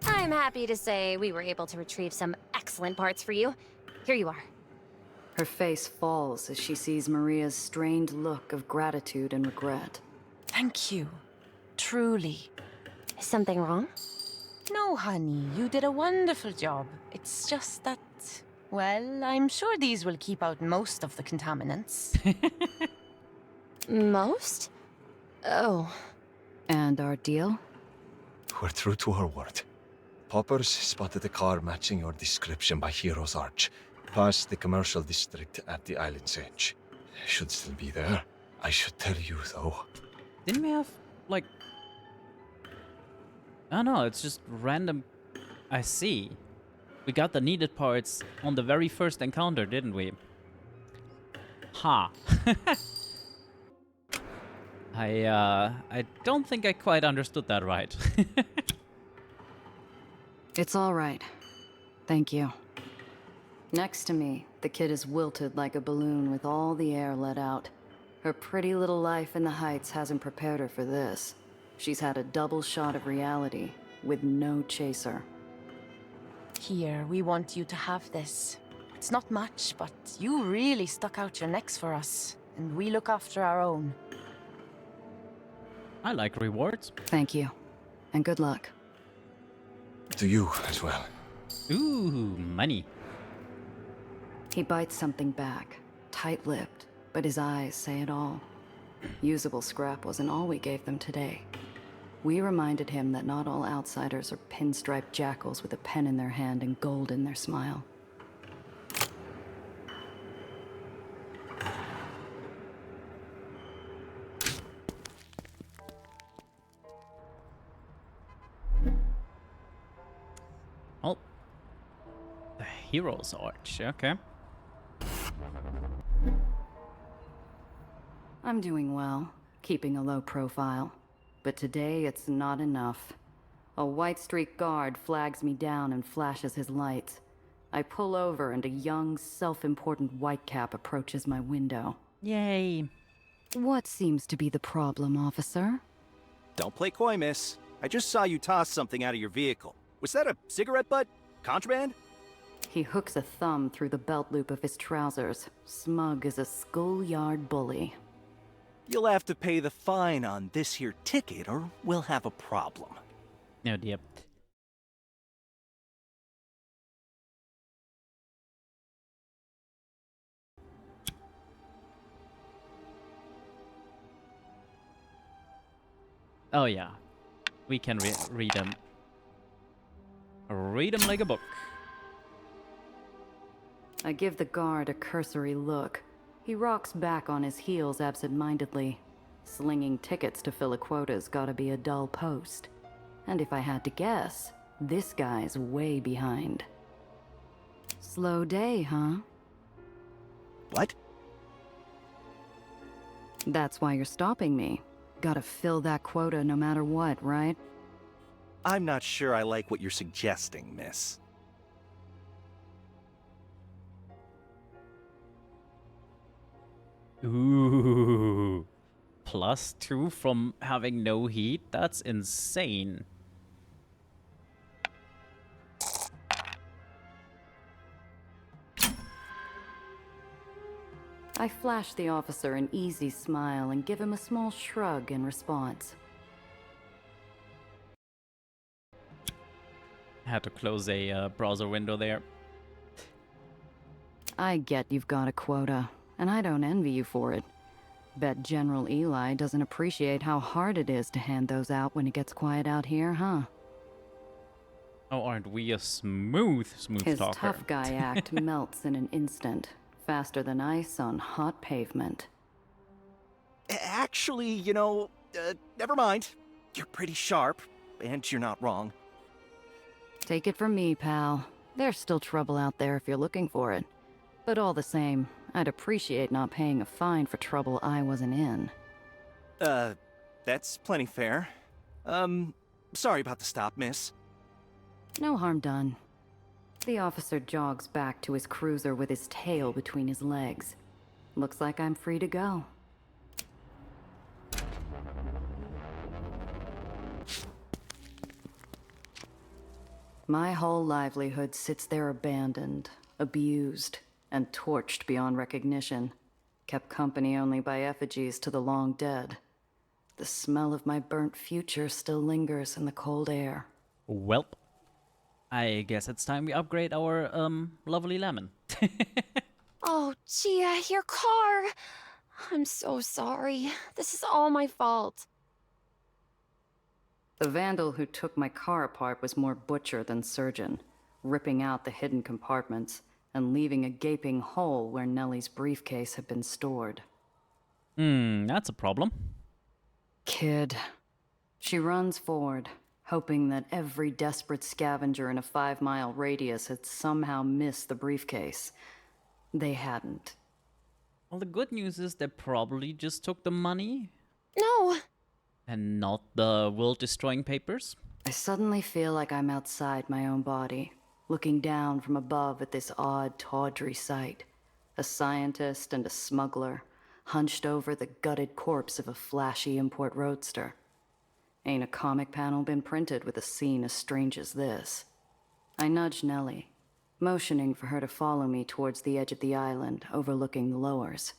Speaker 3: I'm happy to say we were able to retrieve some excellent parts for you. Here you are.
Speaker 2: Her face falls as she sees Maria's strained look of gratitude and regret.
Speaker 14: Thank you. Truly.
Speaker 3: Is something wrong?
Speaker 14: No, honey, you did a wonderful job. It's just that, well, I'm sure these will keep out most of the contaminants.
Speaker 3: Most? Oh.
Speaker 2: And our deal?
Speaker 13: We're true to our word. Poppers spotted a car matching your description by Hero's Arch, past the commercial district at the island's edge. Should still be there. I should tell you, though.
Speaker 1: Didn't we have, like... Oh no, it's just random... I see. We got the needed parts on the very first encounter, didn't we? Ha. I don't think I quite understood that right.
Speaker 2: It's all right. Thank you. Next to me, the kid is wilted like a balloon with all the air let out. Her pretty little life in the Heights hasn't prepared her for this. She's had a double shot of reality, with no chaser.
Speaker 14: Here, we want you to have this. It's not much, but you really stuck out your necks for us, and we look after our own.
Speaker 1: I like rewards.
Speaker 2: Thank you. And good luck.
Speaker 13: To you as well.
Speaker 1: Ooh, money.
Speaker 2: He bites something back, tight-lipped, but his eyes say it all. Usable scrap wasn't all we gave them today. We reminded him that not all outsiders are pinstriped jackals with a pen in their hand and gold in their smile.
Speaker 1: Oh. The Hero's Arch, okay.
Speaker 2: I'm doing well, keeping a low profile. But today it's not enough. A White Streak guard flags me down and flashes his lights. I pull over and a young, self-important whitecap approaches my window.
Speaker 1: Yay.
Speaker 2: What seems to be the problem, officer?
Speaker 12: Don't play coy, miss. I just saw you toss something out of your vehicle. Was that a cigarette butt? Contraband?
Speaker 2: He hooks a thumb through the belt loop of his trousers, smug as a schoolyard bully.
Speaker 12: You'll have to pay the fine on this here ticket or we'll have a problem.
Speaker 1: Oh dear. Oh yeah. We can read them. Read them like a book.
Speaker 2: I give the guard a cursory look. He rocks back on his heels absent-mindedly. Slinging tickets to fill a quota's gotta be a dull post. And if I had to guess, this guy's way behind. Slow day, huh?
Speaker 12: What?
Speaker 2: That's why you're stopping me. Gotta fill that quota no matter what, right?
Speaker 12: I'm not sure I like what you're suggesting, miss.
Speaker 1: Ooh. +2 from having no heat? That's insane.
Speaker 2: I flash the officer an easy smile and give him a small shrug in response.
Speaker 1: Had to close a browser window there.
Speaker 2: I get you've got a quota, and I don't envy you for it. Bet General Eli doesn't appreciate how hard it is to hand those out when it gets quiet out here, huh?
Speaker 1: Oh, aren't we a smooth
Speaker 2: His
Speaker 1: talker?
Speaker 2: tough guy act melts in an instant, faster than ice on hot pavement.
Speaker 12: Actually, you know, never mind. You're pretty sharp, and you're not wrong.
Speaker 2: Take it from me, pal. There's still trouble out there if you're looking for it. But all the same, I'd appreciate not paying a fine for trouble I wasn't in.
Speaker 12: That's plenty fair. Sorry about the stop, miss.
Speaker 2: No harm done. The officer jogs back to his cruiser with his tail between his legs. Looks like I'm free to go. My whole livelihood sits there abandoned, abused, and torched beyond recognition, kept company only by effigies to the long dead. The smell of my burnt future still lingers in the cold air.
Speaker 1: Welp. I guess it's time we upgrade our, lovely lemon.
Speaker 3: Oh, Gia, your car! I'm so sorry. This is all my fault.
Speaker 2: The vandal who took my car apart was more butcher than surgeon, ripping out the hidden compartments and leaving a gaping hole where Nellie's briefcase had been stored.
Speaker 1: That's a problem.
Speaker 2: Kid. She runs forward, hoping that every desperate scavenger in a 5-mile radius had somehow missed the briefcase. They hadn't.
Speaker 1: Well, the good news is they probably just took the money.
Speaker 3: No!
Speaker 1: And not the world-destroying papers.
Speaker 2: I suddenly feel like I'm outside my own body, looking down from above at this odd, tawdry sight. A scientist and a smuggler, hunched over the gutted corpse of a flashy import roadster. Ain't a comic panel been printed with a scene as strange as this. I nudge Nellie, motioning for her to follow me towards the edge of the island, overlooking the lowers.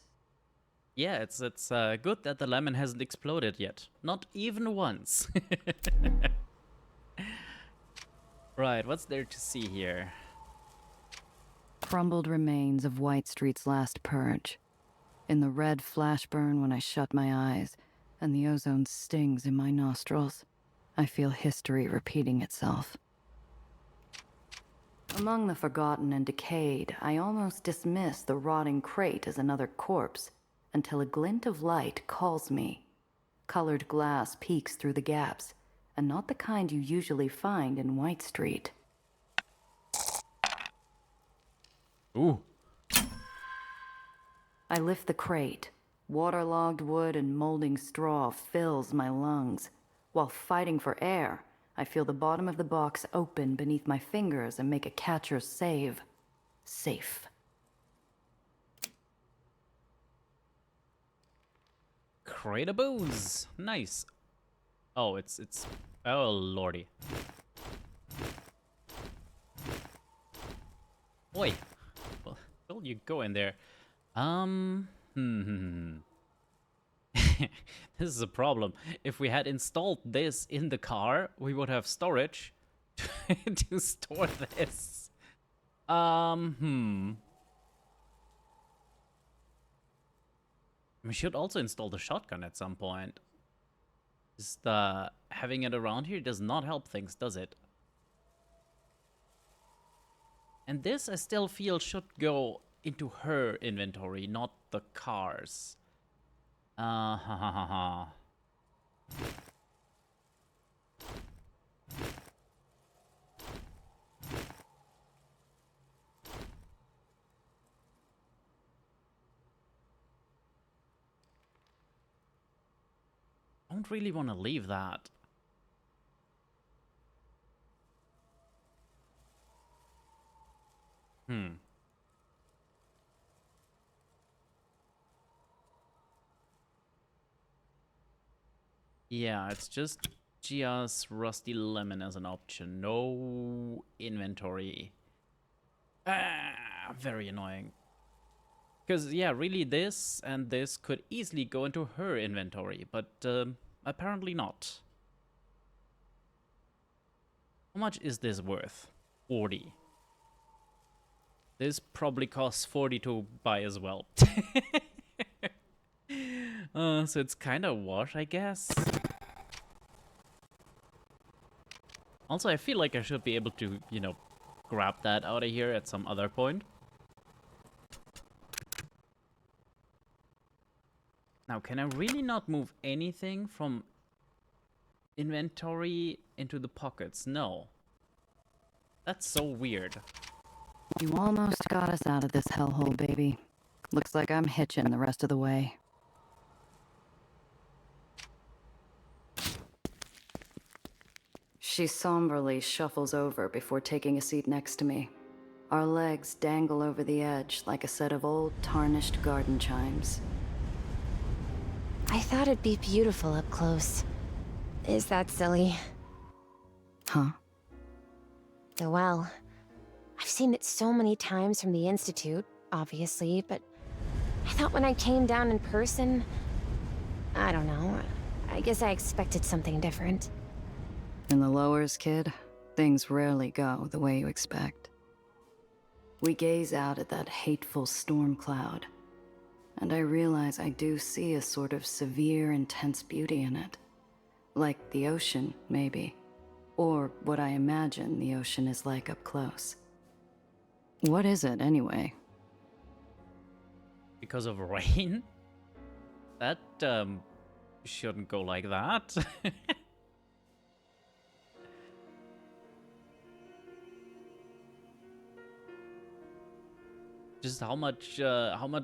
Speaker 1: Yeah, it's good that the lemon hasn't exploded yet. Not even once. Right, what's there to see here?
Speaker 2: crumbled remains of White Street's last purge. In the red flash burn when I shut my eyes, and the ozone stings in my nostrils, I feel history repeating itself. Among the forgotten and decayed, I almost dismiss the rotting crate as another corpse, until a glint of light calls me. Colored glass peeks through the gaps, and not the kind you usually find in White Street.
Speaker 1: Ooh.
Speaker 2: I lift the crate. Waterlogged wood and molding straw fills my lungs. While fighting for air, I feel the bottom of the box open beneath my fingers and make a catcher's save. Safe.
Speaker 1: Crate of booze. Nice. Oh, it's oh lordy. Oi. Well, will you go in there? This is a problem. If we had installed this in the car, we would have storage to store this. We should also install the shotgun at some point. Just having it around here does not help things, does it? And this I still feel should go into her inventory, not the car's. Ha ha ha ha. I don't really want to leave that. Yeah, it's just Gia's Rusty Lemon as an option. No inventory. Very annoying. Because, yeah, really this and this could easily go into her inventory, but apparently not. How much is this worth? 40. This probably costs 40 to buy as well. So it's kind of wash, I guess. Also, I feel like I should be able to, you know, grab that out of here at some other point. Now, can I really not move anything from inventory into the pockets? No. That's so weird.
Speaker 2: You almost got us out of this hellhole, baby. Looks like I'm hitching the rest of the way. She somberly shuffles over before taking a seat next to me. Our legs dangle over the edge like a set of old, tarnished garden chimes.
Speaker 3: I thought it'd be beautiful up close. Is that silly?
Speaker 2: Huh?
Speaker 3: The well. I've seen it so many times from the Institute, obviously, but I thought when I came down in person, I don't know, I guess I expected something different.
Speaker 2: In the lowers, kid, things rarely go the way you expect. We gaze out at that hateful storm cloud, and I realize I do see a sort of severe, intense beauty in it. Like the ocean, maybe. Or what I imagine the ocean is like up close. What is it, anyway?
Speaker 1: Because of rain? That, shouldn't go like that. Just how much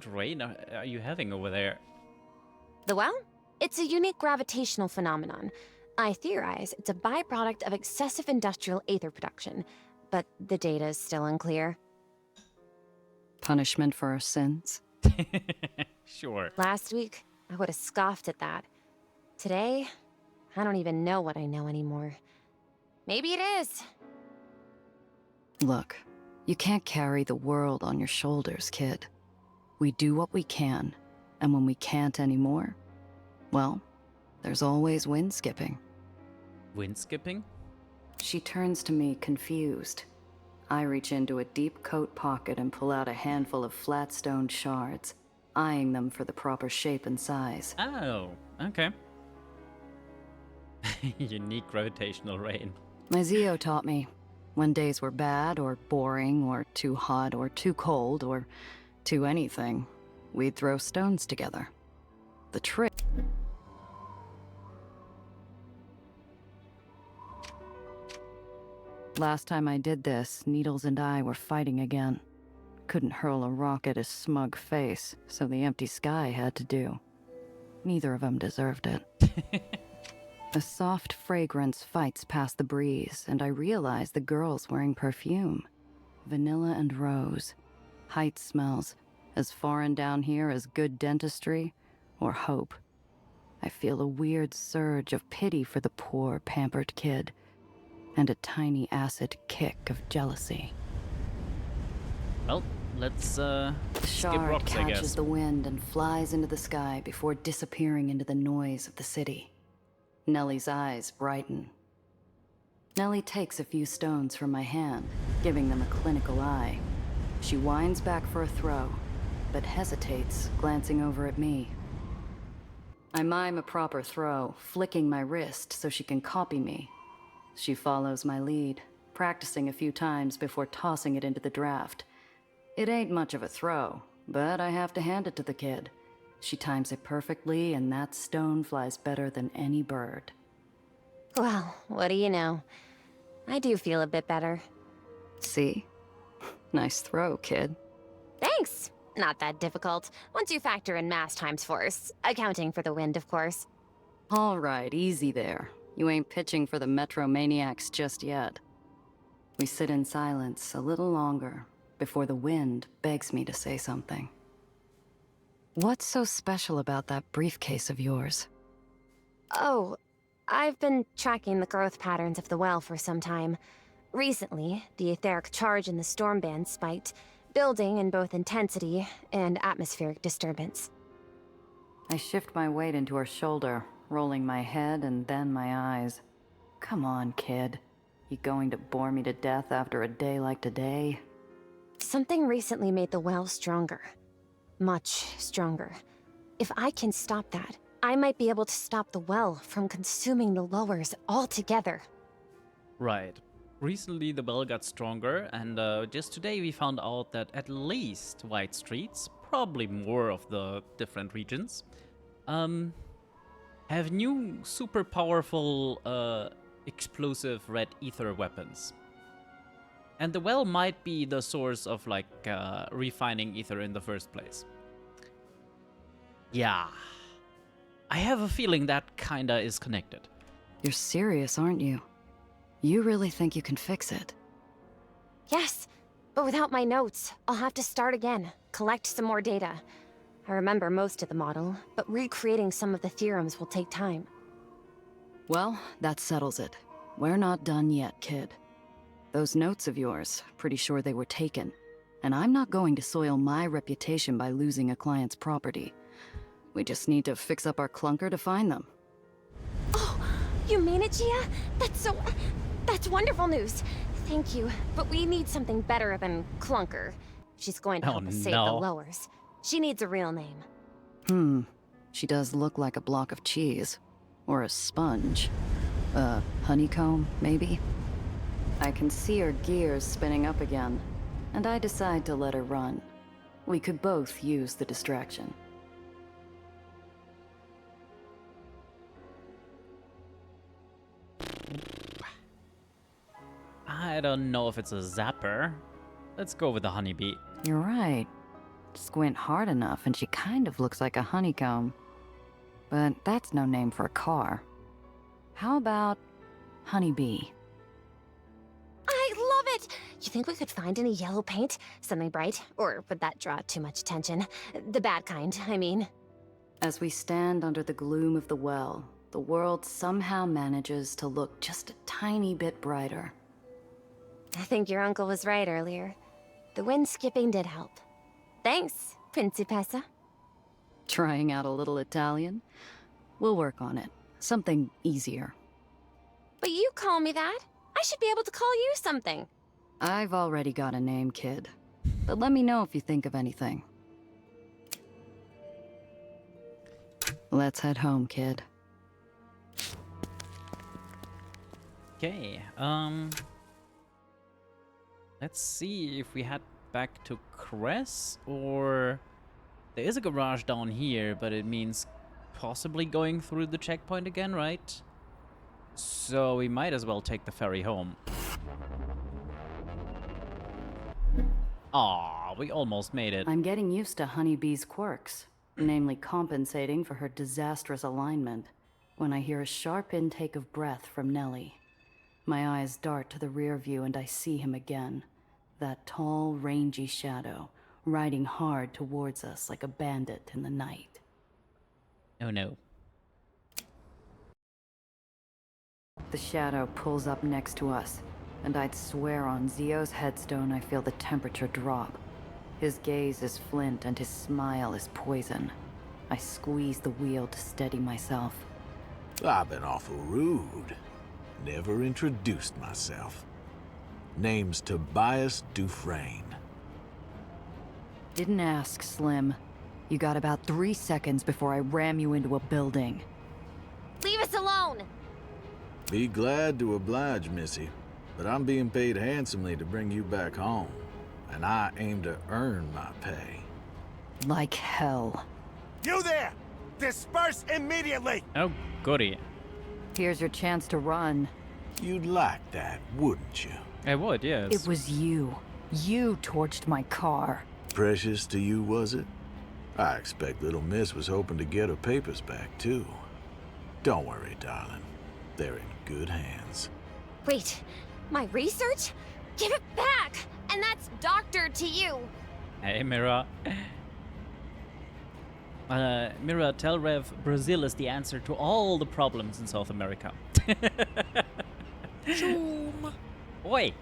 Speaker 1: rain are you having over there?
Speaker 3: The well? It's a unique gravitational phenomenon. I theorize it's a byproduct of excessive industrial aether production, but the data is still unclear.
Speaker 2: Punishment for our sins?
Speaker 1: Sure.
Speaker 3: Last week, I would have scoffed at that. Today, I don't even know what I know anymore. Maybe it is.
Speaker 2: Look, you can't carry the world on your shoulders, kid. We do what we can, and when we can't anymore, well, there's always wind skipping.
Speaker 1: Wind skipping?
Speaker 2: She turns to me, confused. I reach into a deep coat pocket and pull out a handful of flat stone shards, eyeing them for the proper shape and size.
Speaker 1: Oh, okay. Unique gravitational rain.
Speaker 2: My Zio taught me, when days were bad or boring or too hot or too cold or too anything, we'd throw stones together. The trick... Last time I did this, Needles and I were fighting again. Couldn't hurl a rock at his smug face, so the empty sky had to do. Neither of them deserved it. A soft fragrance fights past the breeze, and I realize the girl's wearing perfume. Vanilla and rose. Height smells, as foreign down here as good dentistry or hope. I feel a weird surge of pity for the poor, pampered kid, and a tiny acid kick of jealousy.
Speaker 1: Well, let's
Speaker 2: The
Speaker 1: skip
Speaker 2: shard
Speaker 1: rocks, I guess.
Speaker 2: catches the wind and flies into the sky before disappearing into the noise of the city. Nellie's eyes brighten. Nellie takes a few stones from my hand, giving them a clinical eye. She winds back for a throw, but hesitates, glancing over at me. I mime a proper throw, flicking my wrist so she can copy me. She follows my lead, practicing a few times before tossing it into the draft. It ain't much of a throw, but I have to hand it to the kid. She times it perfectly, and that stone flies better than any bird.
Speaker 3: Well, what do you know? I do feel a bit better.
Speaker 2: See? Nice throw, kid.
Speaker 3: Thanks! Not that difficult, once you factor in mass times force. Accounting for the wind, of course.
Speaker 2: All right, easy there. You ain't pitching for the Metromaniacs just yet. We sit in silence a little longer before the wind begs me to say something. What's so special about that briefcase of yours?
Speaker 3: Oh, I've been tracking the growth patterns of the well for some time. Recently, the etheric charge in the storm band spiked, building in both intensity and atmospheric disturbance.
Speaker 2: I shift my weight into her shoulder, rolling my head and then my eyes. Come on, kid. You going to bore me to death after a day like today?
Speaker 3: Something recently made the well stronger. Much stronger. If I can stop that, I might be able to stop the well from consuming the lowers altogether.
Speaker 1: Right. Recently the well got stronger, and just today we found out that at least White Streets, probably more of the different regions, have new super powerful explosive red ether weapons. And the well might be the source of like refining ether in the first place. Yeah. I have a feeling that kinda is connected.
Speaker 2: You're serious, aren't you? You really think you can fix it?
Speaker 3: Yes, but without my notes, I'll have to start again, collect some more data. I remember most of the model, but recreating some of the theorems will take time.
Speaker 2: Well, that settles it. We're not done yet, kid. Those notes of yours, pretty sure they were taken. And I'm not going to soil my reputation by losing a client's property. We just need to fix up our clunker to find them.
Speaker 3: Oh, you mean it, Gia? That's wonderful news. Thank you, but we need something better than clunker. She's going to help us save the lowers. She needs a real name.
Speaker 2: She does look like a block of cheese. Or a sponge. Honeycomb, maybe? I can see her gears spinning up again, and I decide to let her run. We could both use the distraction.
Speaker 1: I don't know if it's a zapper. Let's go with the honeybee.
Speaker 2: You're right. Squint hard enough and she kind of looks like a honeycomb. But that's no name for a car. How about honeybee?
Speaker 3: I love it! You think we could find any yellow paint? Something bright? Or would that draw too much attention? The bad kind, I mean.
Speaker 2: As we stand under the gloom of the well, the world somehow manages to look just a tiny bit brighter.
Speaker 3: I think your uncle was right earlier. The wind skipping did help. Thanks, Principessa.
Speaker 2: Trying out a little Italian? We'll work on it. Something easier.
Speaker 3: But you call me that. I should be able to call you something.
Speaker 2: I've already got a name, kid. But let me know if you think of anything. Let's head home, kid.
Speaker 1: Okay, let's see if we head back to Cress, or there is a garage down here, but it means possibly going through the checkpoint again, right? So we might as well take the ferry home. Aw, we almost made it.
Speaker 2: I'm getting used to Honeybee's quirks, namely compensating for her disastrous alignment when I hear a sharp intake of breath from Nellie. My eyes dart to the rear view and I see him again. That tall, rangy shadow, riding hard towards us like a bandit in the night.
Speaker 1: Oh no.
Speaker 2: The shadow pulls up next to us, and I'd swear on Zio's headstone I feel the temperature drop. His gaze is flint and his smile is poison. I squeeze the wheel to steady myself.
Speaker 17: I've been awful rude. Never introduced myself. Name's Tobias Dufresne.
Speaker 2: Didn't ask, Slim. You got about 3 seconds before I ram you into a building.
Speaker 3: Leave us alone!
Speaker 17: Be glad to oblige, Missy. But I'm being paid handsomely to bring you back home. And I aim to earn my pay.
Speaker 2: Like hell.
Speaker 4: You there! Disperse immediately!
Speaker 1: Oh, goody.
Speaker 2: Here's your chance to run.
Speaker 17: You'd like that, wouldn't you?
Speaker 1: I would, yes.
Speaker 2: It was you. You torched my car.
Speaker 17: Precious to you, was it? I expect little miss was hoping to get her papers back, too. Don't worry, darling. They're in good hands.
Speaker 3: Wait, my research? Give it back! And that's doctor to you!
Speaker 1: Hey, Mira. Mira, tell Rev Brazil is the answer to all the problems in South America.
Speaker 17: Zoom.
Speaker 1: Oi!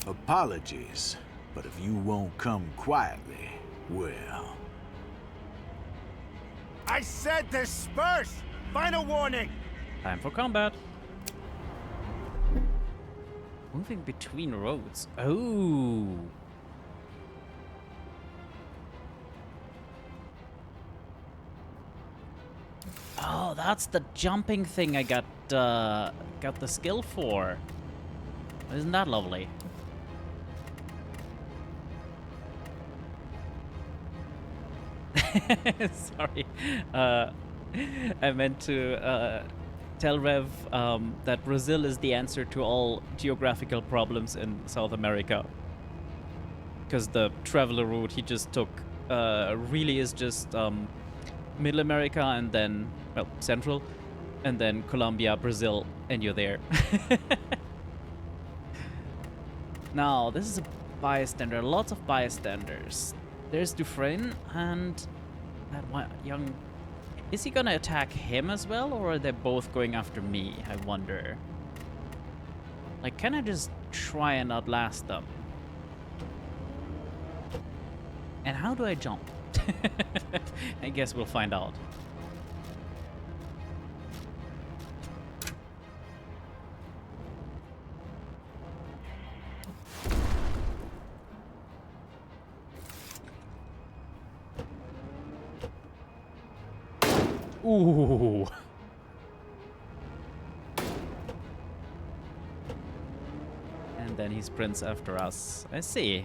Speaker 17: Apologies, but if you won't come quietly, well...
Speaker 4: I said disperse! Final warning!
Speaker 1: Time for combat. Moving between roads. Oh. Oh, that's the jumping thing I got the skill for. Isn't that lovely? Sorry. I meant to tell Rev that Brazil is the answer to all geographical problems in South America. Because the traveler route he just took really is just Middle America and then, well, Central, and then Colombia, Brazil, and you're there. Now, this is a bystander, lots of bystanders. There's Dufresne and that one young... Is he gonna attack him as well, or are they both going after me, I wonder? Like, can I just try and outlast them? And how do I jump? I guess we'll find out. Ooh. And then he sprints after us. I see.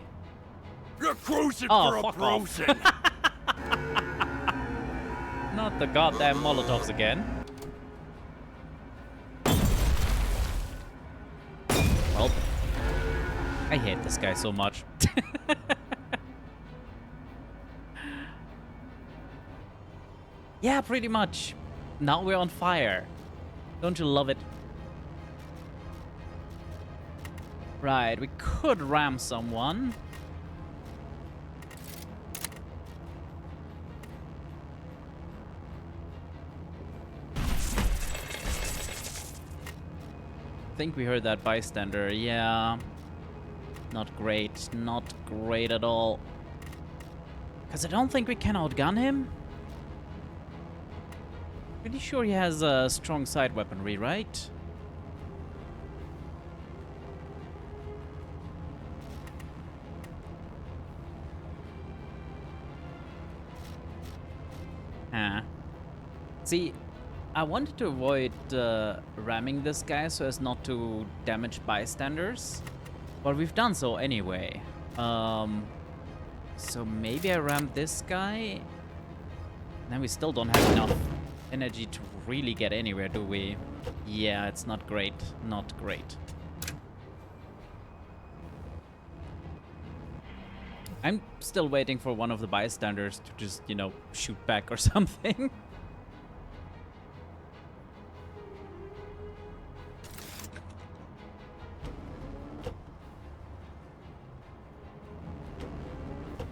Speaker 4: You're cruising
Speaker 1: for
Speaker 4: a bruising!
Speaker 1: Not the goddamn Molotovs again. Well, I hate this guy so much. Yeah, pretty much. Now we're on fire. Don't you love it? Right, we could ram someone. I think we heard that bystander. Yeah. Not great. Not great at all. Because I don't think we can outgun him. Pretty sure he has strong side weaponry, right? See, I wanted to avoid ramming this guy so as not to damage bystanders, but we've done so anyway. So maybe I ram this guy. Then we still don't have enough energy to really get anywhere, do we? Yeah, it's not great. Not great. I'm still waiting for one of the bystanders to just, you know, shoot back or something.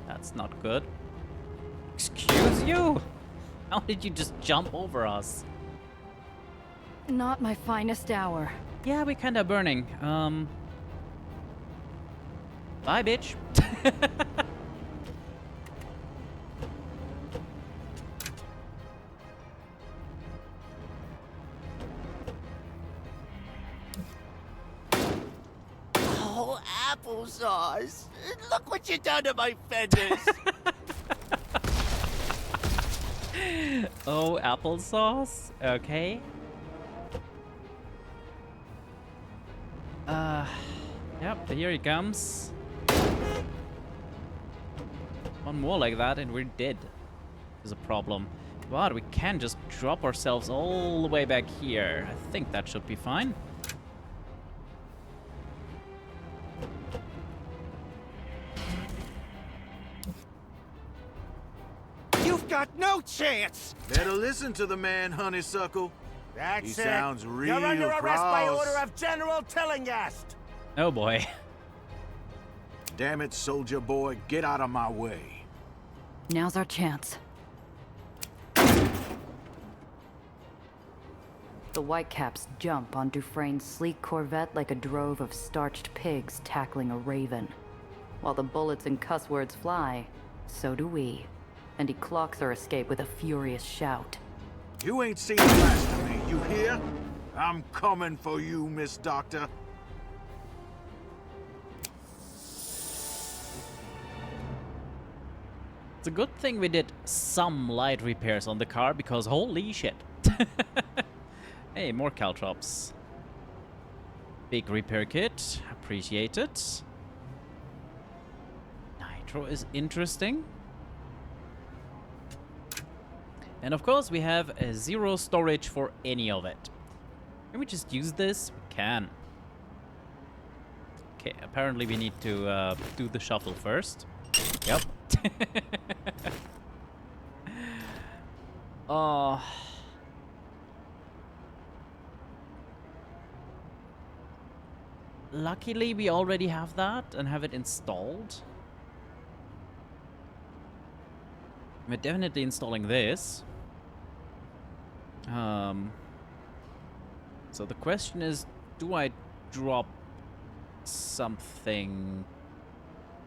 Speaker 1: That's not good. Excuse you? How did you just jump over us?
Speaker 5: Not my finest hour.
Speaker 1: Yeah, we're kinda burning. Bye, bitch.
Speaker 8: Oh, applesauce. Look what you done to my fenders.
Speaker 1: Oh, applesauce? Okay. Yep, here he comes. One more like that and we're dead. Is a problem. But we can just drop ourselves all the way back here. I think that should be fine.
Speaker 8: You've got no chance.
Speaker 17: Better listen to the man, honeysuckle.
Speaker 4: That's
Speaker 17: He
Speaker 4: it.
Speaker 17: sounds real
Speaker 4: You're under arrest by
Speaker 17: cross.
Speaker 4: order of General Tillinghast.
Speaker 1: Oh boy.
Speaker 17: Damn it, soldier boy, get out of my way.
Speaker 5: Now's our chance.
Speaker 2: The Whitecaps jump on Dufresne's sleek Corvette like a drove of starched pigs tackling a raven. While the bullets and cuss words fly, so do we. And he clocks our escape with a furious shout.
Speaker 17: You ain't seen the last of me, you hear? I'm coming for you, Miss Doctor.
Speaker 1: It's a good thing we did some light repairs on the car because holy shit. Hey, more caltrops. Big repair kit. Appreciate it. Nitro is interesting. And of course we have zero storage for any of it. Can we just use this? We can. Okay, apparently we need to do the shuffle first. Yep. Oh. Luckily we already have that and have it installed. We're definitely installing this. So the question is, do I drop something?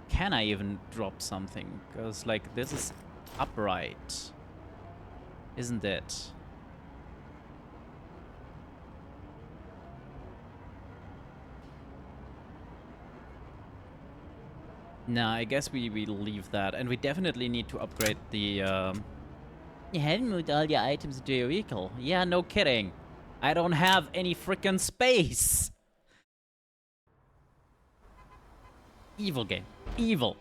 Speaker 1: Can I even drop something? Because, like, this is upright, isn't it? No, I guess we leave that. And we definitely need to upgrade the, You haven't moved all your items into your vehicle. Yeah, no kidding. I don't have any freaking space. Evil game. Evil.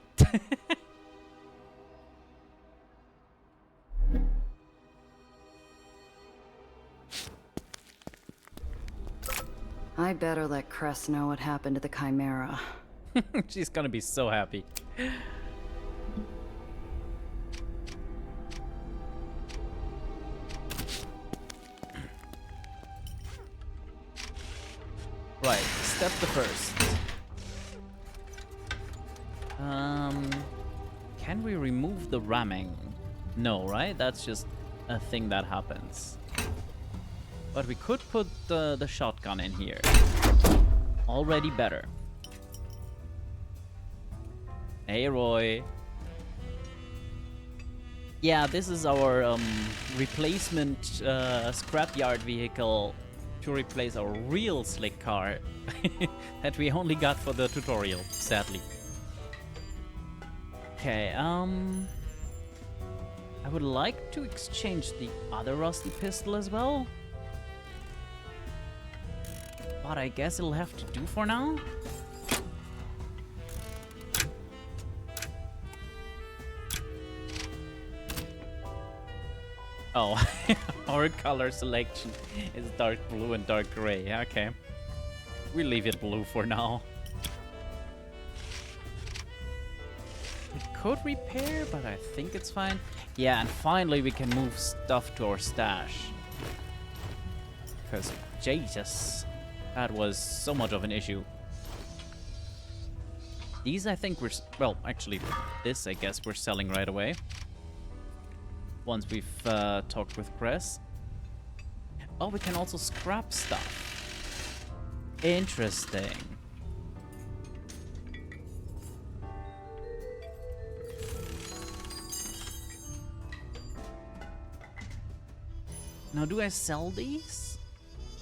Speaker 2: I better let Cress know what happened to the Chimera.
Speaker 1: She's gonna be so happy. Right, step the first. Can we remove the ramming? No, right? That's just a thing that happens. But we could put the shotgun in here. Already better. Hey, Roy. Yeah, this is our replacement scrapyard vehicle to replace our real slick car that we only got for the tutorial, sadly. Okay, I would like to exchange the other rusty pistol as well. But I guess it'll have to do for now. Oh, our color selection is dark blue and dark gray. Okay. We leave it blue for now. We could repair, but I think it's fine. Yeah, and finally we can move stuff to our stash. Because, Jesus, that was so much of an issue. These, I think, well, actually, this, I guess, we're selling right away. Once we've talked with Cress. Oh, we can also scrap stuff. Interesting. Now, do I sell these?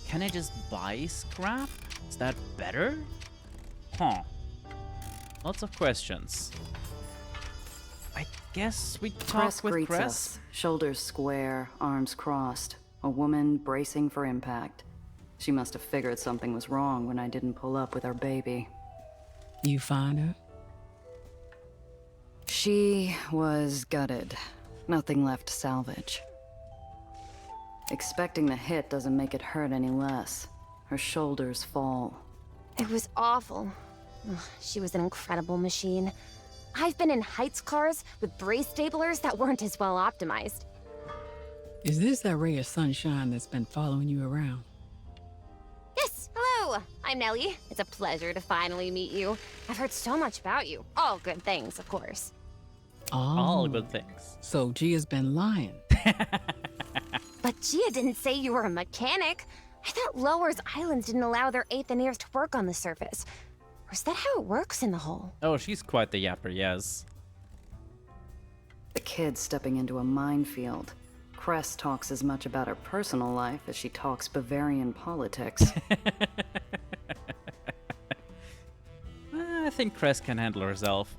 Speaker 1: Can I just buy scrap? Is that better? Huh. Lots of questions. I guess we talk with
Speaker 2: greets
Speaker 1: Cress.
Speaker 2: us, shoulders square, arms crossed. A woman bracing for impact. She must have figured something was wrong when I didn't pull up with our baby.
Speaker 18: You find her?
Speaker 2: She was gutted. Nothing left to salvage. Expecting the hit doesn't make it hurt any less. Her shoulders fall.
Speaker 3: It was awful. Ugh, she was an incredible machine. I've been in Heights cars with brace staplers that weren't as well optimized.
Speaker 18: Is this that ray of sunshine that's been following you around?
Speaker 3: Yes, hello. I'm Nellie. It's a pleasure to finally meet you. I've heard so much about you. All good things, of course.
Speaker 18: Oh,
Speaker 1: all good things.
Speaker 18: So Gia's been lying.
Speaker 3: But Gia didn't say you were a mechanic. I thought Lowers Islands didn't allow their Aether&Iron to work on the surface. Or is that how it works in the hole?
Speaker 1: Oh, she's quite the yapper, yes.
Speaker 2: The kid stepping into a minefield. Cress talks as much about her personal life as she talks Bavarian politics.
Speaker 1: I think Cress can handle herself.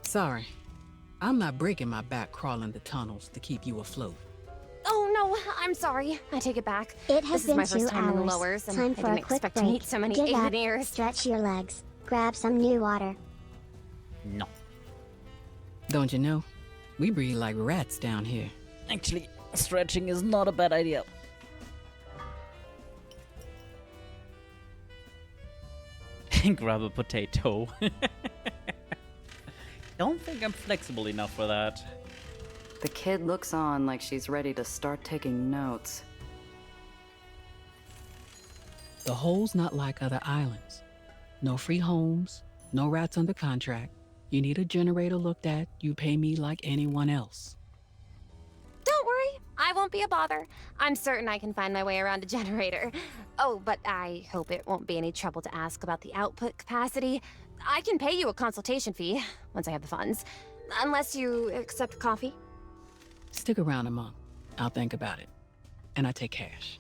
Speaker 18: Sorry. I'm not breaking my back crawling the tunnels to keep you afloat.
Speaker 3: Oh no, I'm sorry. I take it back.
Speaker 19: It has
Speaker 3: this
Speaker 19: been
Speaker 3: is my
Speaker 19: 2
Speaker 3: first time in the
Speaker 19: hours.
Speaker 3: Lowers, and
Speaker 19: Time
Speaker 3: I
Speaker 19: for
Speaker 3: didn't
Speaker 19: a quick
Speaker 3: expect
Speaker 19: break.
Speaker 3: to meet so many
Speaker 19: Get up,
Speaker 3: Aether&Iron.
Speaker 19: stretch your legs, grab some new water.
Speaker 1: No.
Speaker 18: Don't you know? We breathe like rats down here.
Speaker 1: Actually, stretching is not a bad idea. Grab a potato. Don't think I'm flexible enough for that.
Speaker 2: The kid looks on like she's ready to start taking notes.
Speaker 18: The hole's not like other islands. No free homes, no rats under contract. You need a generator looked at, you pay me like anyone else.
Speaker 3: Don't worry, I won't be a bother. I'm certain I can find my way around a generator. Oh, but I hope it won't be any trouble to ask about the output capacity. I can pay you a consultation fee once I have the funds. Unless you accept coffee.
Speaker 18: Stick around a month. I'll think about it. And I take cash.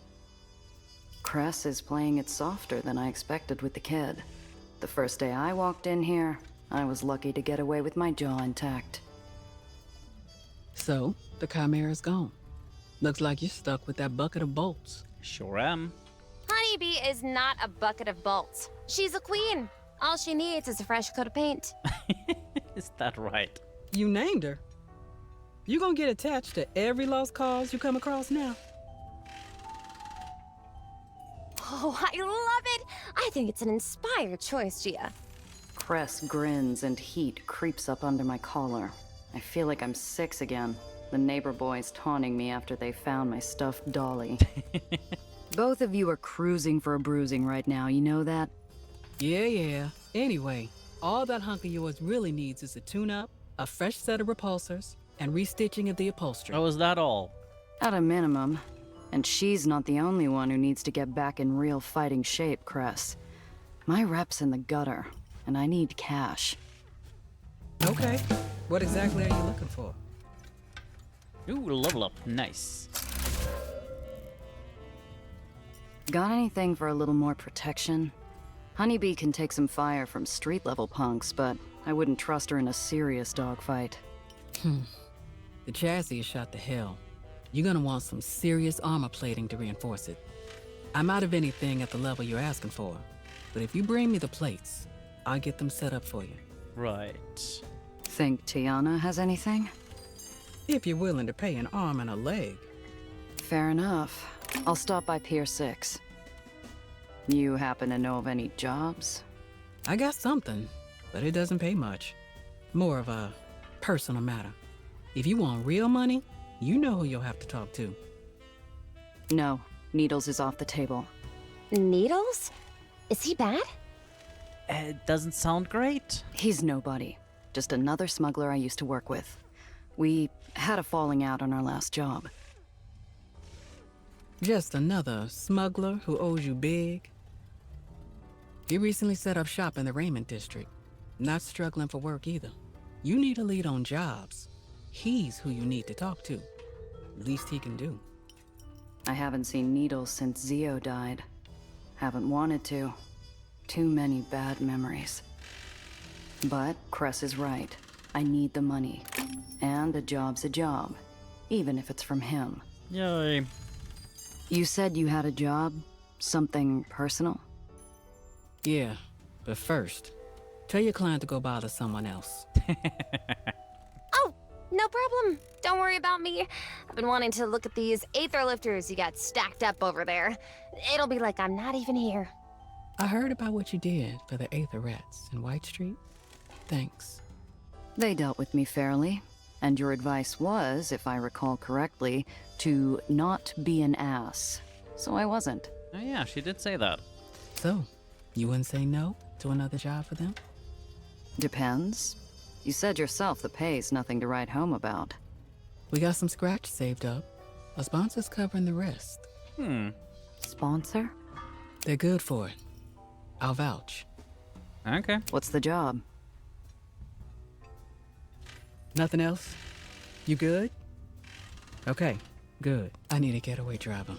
Speaker 2: Cress is playing it softer than I expected with the kid. The first day I walked in here, I was lucky to get away with my jaw intact.
Speaker 18: So, the Chimera's gone. Looks like you're stuck with that bucket of bolts.
Speaker 1: Sure am.
Speaker 3: Honeybee is not a bucket of bolts. She's a queen. All she needs is a fresh coat of paint.
Speaker 1: Is that right?
Speaker 18: You named her. You gonna get attached to every lost cause you come across now?
Speaker 3: Oh, I love it! I think it's an inspired choice, Gia.
Speaker 2: Cress grins and heat creeps up under my collar. I feel like I'm 6 again. The neighbor boys taunting me after they found my stuffed dolly. Both of you are cruising for a bruising right now, you know that?
Speaker 18: Yeah. Anyway, all that hunk of yours really needs is a tune-up, a fresh set of repulsors, and restitching of the upholstery.
Speaker 1: Oh, is that all?
Speaker 2: At a minimum. And she's not the only one who needs to get back in real fighting shape, Cress. My rep's in the gutter, and I need cash.
Speaker 18: Okay. What exactly are you looking for?
Speaker 1: Ooh, level up. Nice.
Speaker 2: Got anything for a little more protection? Honeybee can take some fire from street-level punks, but I wouldn't trust her in a serious dogfight.
Speaker 18: The chassis is shot to hell. You're gonna want some serious armor plating to reinforce it. I'm out of anything at the level you're asking for, but if you bring me the plates, I'll get them set up for you.
Speaker 1: Right.
Speaker 2: Think Tiana has anything?
Speaker 18: If you're willing to pay an arm and a leg.
Speaker 2: Fair enough. I'll stop by Pier 6. You happen to know of any jobs?
Speaker 18: I got something, but it doesn't pay much. More of a personal matter. If you want real money, you know who you'll have to talk to.
Speaker 2: No, Needles is off the table.
Speaker 3: Needles? Is he bad?
Speaker 1: It doesn't sound great.
Speaker 2: He's nobody. Just another smuggler I used to work with. We had a falling out on our last job.
Speaker 18: Just another smuggler who owes you big? He recently set up shop in the Raymond district. Not struggling for work either. You need a lead on jobs. He's who you need to talk to. Least he can do.
Speaker 2: I haven't seen Needles since Zio died. Haven't wanted to. Too many bad memories. But Cress is right. I need the money. And a job's a job. Even if it's from him.
Speaker 1: Yay.
Speaker 2: You said you had a job? Something personal?
Speaker 18: Yeah, but first, tell your client to go bother someone else.
Speaker 3: Oh, no problem. Don't worry about me. I've been wanting to look at these Aether lifters you got stacked up over there. It'll be like I'm not even here.
Speaker 18: I heard about what you did for the Aether rats in White Street. Thanks.
Speaker 2: They dealt with me fairly. And your advice was, if I recall correctly, to not be an ass. So I wasn't.
Speaker 1: Oh yeah, she did say that.
Speaker 18: So, you wouldn't say no to another job for them?
Speaker 2: Depends. You said yourself the pay's nothing to write home about.
Speaker 18: We got some scratch saved up. A sponsor's covering the rest.
Speaker 2: Sponsor?
Speaker 18: They're good for it. I'll vouch.
Speaker 1: Okay.
Speaker 2: What's the job?
Speaker 18: Nothing else? You good? Okay, good. I need a getaway driver.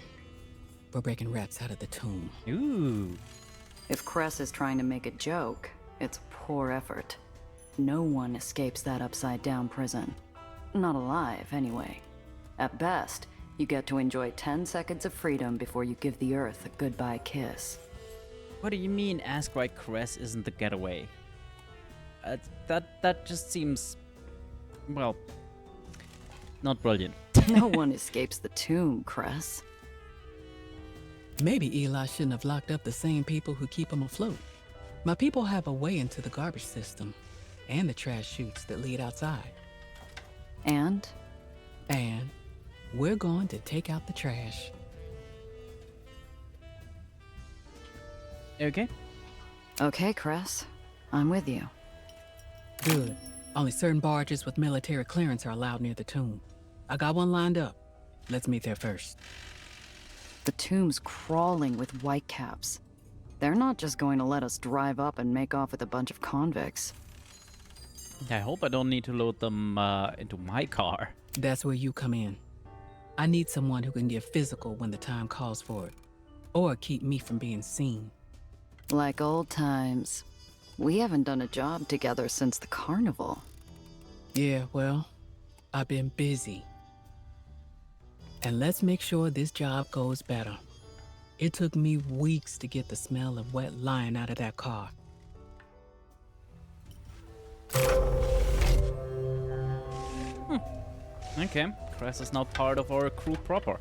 Speaker 18: We're breaking rats out of the tomb.
Speaker 1: Ooh.
Speaker 2: If Cress is trying to make a joke, it's a poor effort. No one escapes that upside-down prison. Not alive, anyway. At best, you get to enjoy 10 seconds of freedom before you give the Earth a goodbye kiss.
Speaker 1: What do you mean, ask why Cress isn't the getaway? That just seems... well... not brilliant.
Speaker 2: No one escapes the tomb, Cress.
Speaker 18: Maybe Eli shouldn't have locked up the same people who keep him afloat. My people have a way into the garbage system, and the trash chutes that lead outside.
Speaker 2: And?
Speaker 18: And we're going to take out the trash.
Speaker 1: Okay.
Speaker 2: Okay, Cress. I'm with you.
Speaker 18: Good. Only certain barges with military clearance are allowed near the tomb. I got one lined up. Let's meet there first.
Speaker 2: The tomb's crawling with whitecaps. They're not just going to let us drive up and make off with a bunch of convicts.
Speaker 1: I hope I don't need to load them into my car.
Speaker 18: That's where you come in. I need someone who can get physical when the time calls for it. Or keep me from being seen.
Speaker 2: Like old times. We haven't done a job together since the carnival.
Speaker 18: Yeah, well, I've been busy. And let's make sure this job goes better. It took me weeks to get the smell of wet lime out of that car.
Speaker 1: Okay, Cress is now part of our crew proper.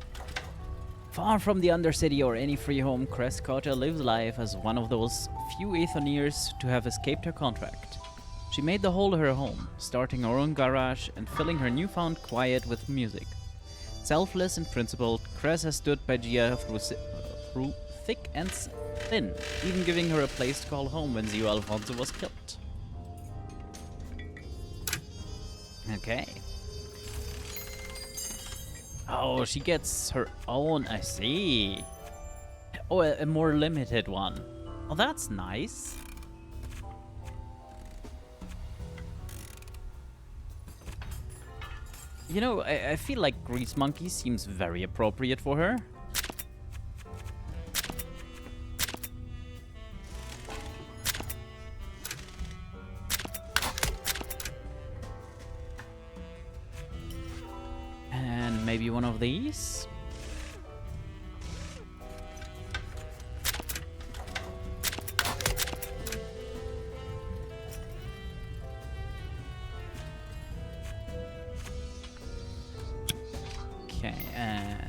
Speaker 1: Far from the Undercity or any free home, Cress Carter lives life as one of those few Aethoniers to have escaped her contract. She made the hole her home, starting her own garage and filling her newfound quiet with music. Selfless and principled, Cress has stood by Gia through thick and thin, even giving her a place to call home when Zio Alfonso was killed. Okay. Oh, she gets her own, I see. Oh, a more limited one. Oh, that's nice. You know, I feel like Grease Monkey seems very appropriate for her. maybe one of these? Okay, and...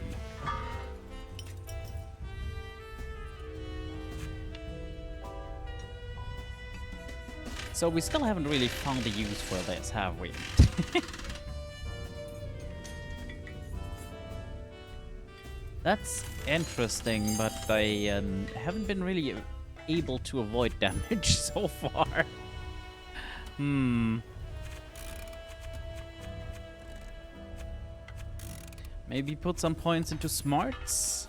Speaker 1: So we still haven't really found the use for this, have we? That's interesting, but I haven't been really able to avoid damage so far. Maybe put some points into smarts?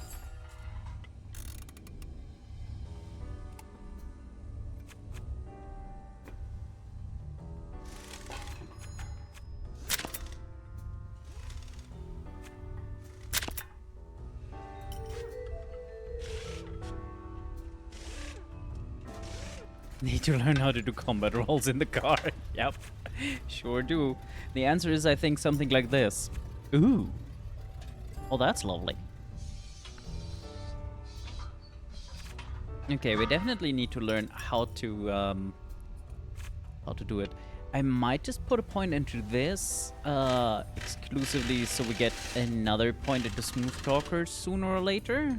Speaker 1: Need to learn how to do combat rolls in the car. Yep, sure do. The answer is, I think, something like this. Ooh. Oh, that's lovely. Okay, we definitely need to learn how to do it. I might just put a point into this exclusively so we get another point into Smooth Talker sooner or later.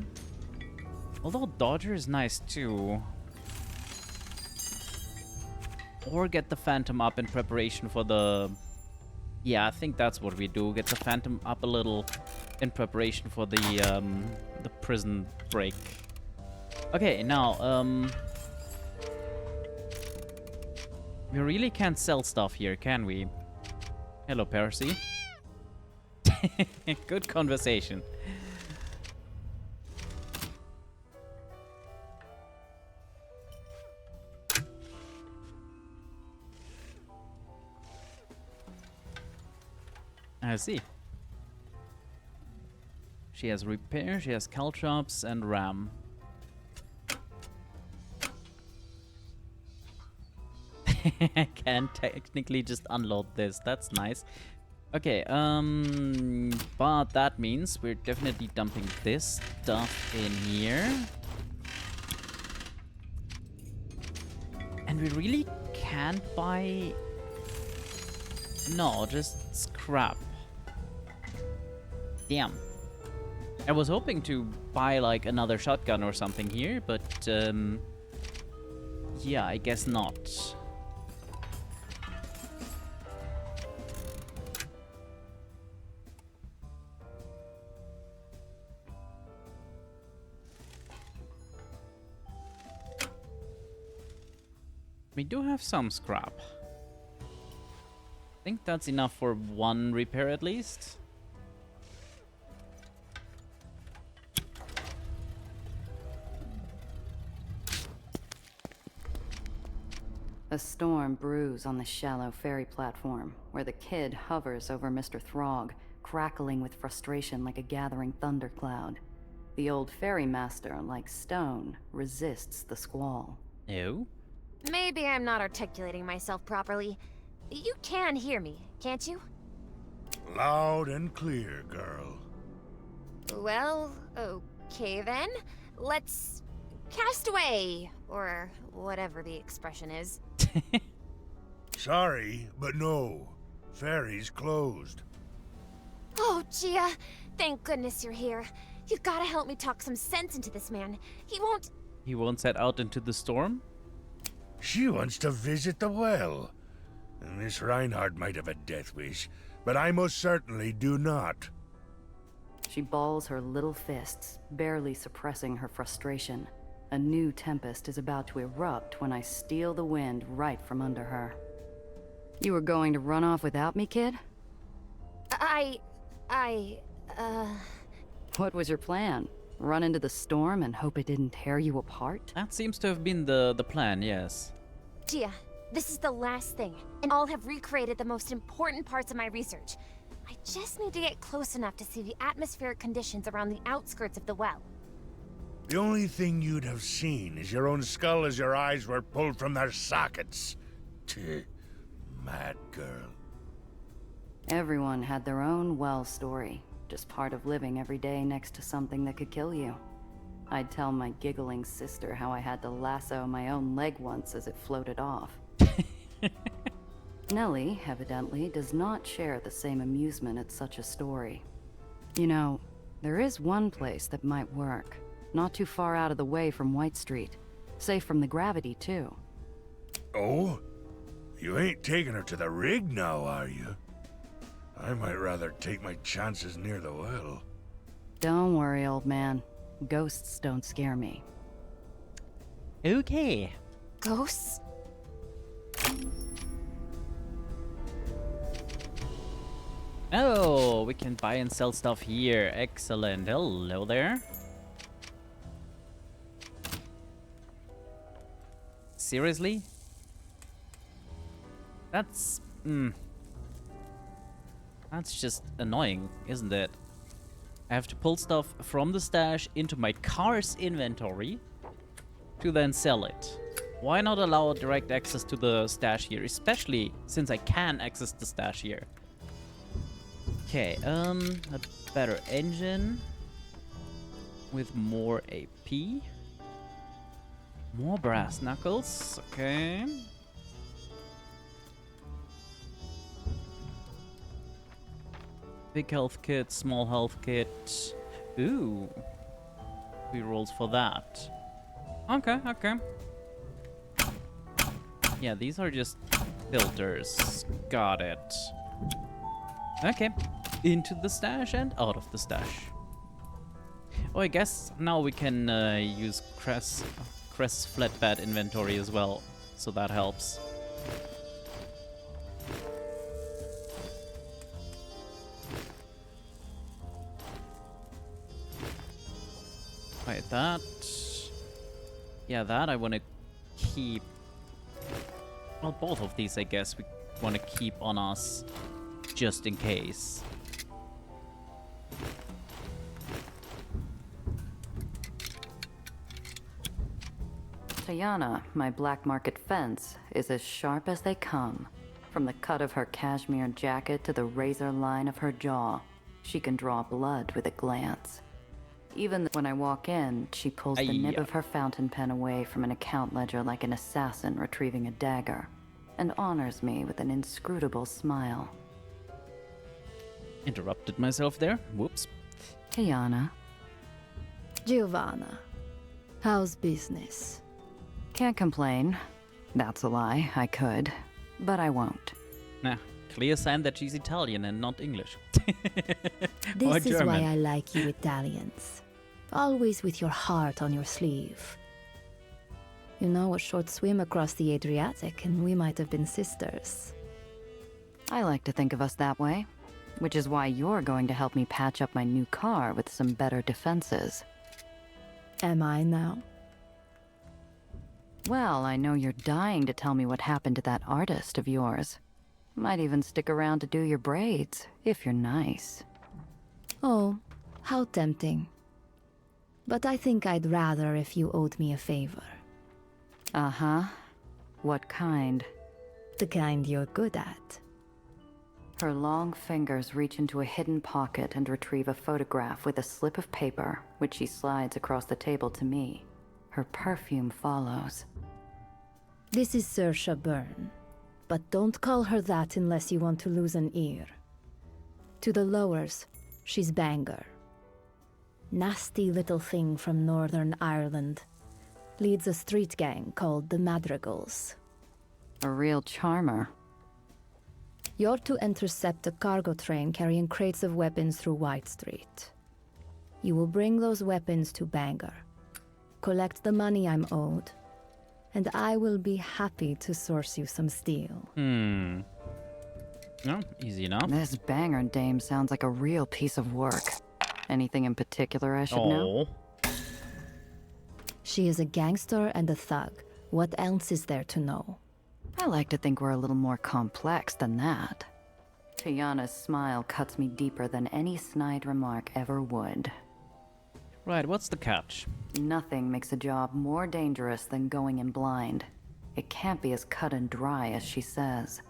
Speaker 1: Although Dodger is nice too. Or get the Phantom up in preparation for the... Yeah, I think that's what we do. Get the Phantom up a little in preparation for the prison break. Okay, now, we really can't sell stuff here, can we? Hello, Percy. Good conversation. I see. She has repair, she has caltrops and ram. I can technically just unload this. That's nice. Okay, but that means we're definitely dumping this stuff in here. And we really can't buy... No, just scrap. Damn. I was hoping to buy like another shotgun or something here, but yeah, I guess not. We do have some scrap. I think that's enough for one repair at least.
Speaker 2: A storm brews on the shallow ferry platform, where the kid hovers over Mr. Throg, crackling with frustration like a gathering thundercloud. The old ferrymaster, like stone, resists the squall.
Speaker 1: Ew.
Speaker 3: Maybe I'm not articulating myself properly. You can hear me, can't you?
Speaker 16: Loud and clear, girl.
Speaker 3: Well, okay then. Let's cast away, or whatever the expression is.
Speaker 16: Sorry, but no. Ferry's closed.
Speaker 3: Oh, Gia, thank goodness you're here. You've gotta help me talk some sense into this man. He won't
Speaker 1: set out into the storm?
Speaker 16: She wants to visit the well. Miss Reinhardt might have a death wish, but I most certainly do not.
Speaker 2: She balls her little fists, barely suppressing her frustration. A new tempest is about to erupt when I steal the wind right from under her. You were going to run off without me, kid? What was your plan? Run into the storm and hope it didn't tear you apart?
Speaker 1: That seems to have been the plan, yes.
Speaker 3: Gia, this is the last thing, and I'll have recreated the most important parts of my research. I just need to get close enough to see the atmospheric conditions around the outskirts of the well.
Speaker 16: The only thing you'd have seen is your own skull as your eyes were pulled from their sockets. Mad girl.
Speaker 2: Everyone had their own well story. Just part of living every day next to something that could kill you. I'd tell my giggling sister how I had to lasso my own leg once as it floated off. Nellie, evidently, does not share the same amusement at such a story. You know, there is one place that might work. Not too far out of the way from White Street. Safe from the gravity, too.
Speaker 7: Oh? You ain't taking her to the rig now, are you? I might rather take my chances near the well.
Speaker 2: Don't worry, old man. Ghosts don't scare me.
Speaker 1: Okay.
Speaker 3: Ghosts?
Speaker 1: Oh, we can buy and sell stuff here. Excellent. Hello there. Seriously? That's just annoying, isn't it? I have to pull stuff from the stash into my car's inventory to then sell it. Why not allow direct access to the stash here, especially since I can access the stash here? Okay, a better engine with more AP. More brass knuckles, okay. Big health kit, small health kit. Ooh. 3 rolls for that. Okay, okay. Yeah, these are just filters. Got it. Okay. Into the stash and out of the stash. Oh, I guess now we can use Cress's flatbed inventory as well. So that helps. Wait, that... Yeah, that I want to keep... Well, both of these, I guess, we want to keep on us, just in case.
Speaker 2: Tiana, my black market fence, is as sharp as they come. From the cut of her cashmere jacket to the razor line of her jaw, she can draw blood with a glance. Even when I walk in, she pulls the nib of her fountain pen away from an account ledger like an assassin retrieving a dagger, and honors me with an inscrutable smile.
Speaker 1: Interrupted myself there. Whoops.
Speaker 2: Tiana.
Speaker 5: Giovanna, how's business?
Speaker 2: Can't complain. That's a lie. I could, but I won't.
Speaker 1: Nah, clear sign that she's Italian and not English.
Speaker 5: This is why I like you Italians. Always with your heart on your sleeve. You know, a short swim across the Adriatic and we might have been sisters.
Speaker 2: I like to think of us that way, which is why you're going to help me patch up my new car with some better defenses.
Speaker 5: Am I now?
Speaker 2: Well, I know you're dying to tell me what happened to that artist of yours. Might even stick around to do your braids, if you're nice.
Speaker 5: Oh, how tempting. But I think I'd rather if you owed me a favor.
Speaker 2: Uh-huh. What kind?
Speaker 5: The kind you're good at.
Speaker 2: Her long fingers reach into a hidden pocket and retrieve a photograph with a slip of paper, which she slides across the table to me. Her perfume follows.
Speaker 5: This is Saoirse Byrne, but don't call her that unless you want to lose an ear. To the lowers, she's Bangor. Nasty little thing from Northern Ireland. Leads a street gang called the Madrigals.
Speaker 2: A real charmer.
Speaker 5: You're to intercept a cargo train carrying crates of weapons through White Street. You will bring those weapons to Bangor. Collect the money I'm owed, and I will be happy to source you some steel.
Speaker 1: No, easy enough.
Speaker 2: This Bangor dame sounds like a real piece of work. Anything in particular I should know?
Speaker 5: She is a gangster and a thug. What else is there to know?
Speaker 2: I like to think we're a little more complex than that. Tiana's smile cuts me deeper than any snide remark ever would.
Speaker 1: Right, what's the catch?
Speaker 2: Nothing makes a job more dangerous than going in blind. It can't be as cut and dry as she says.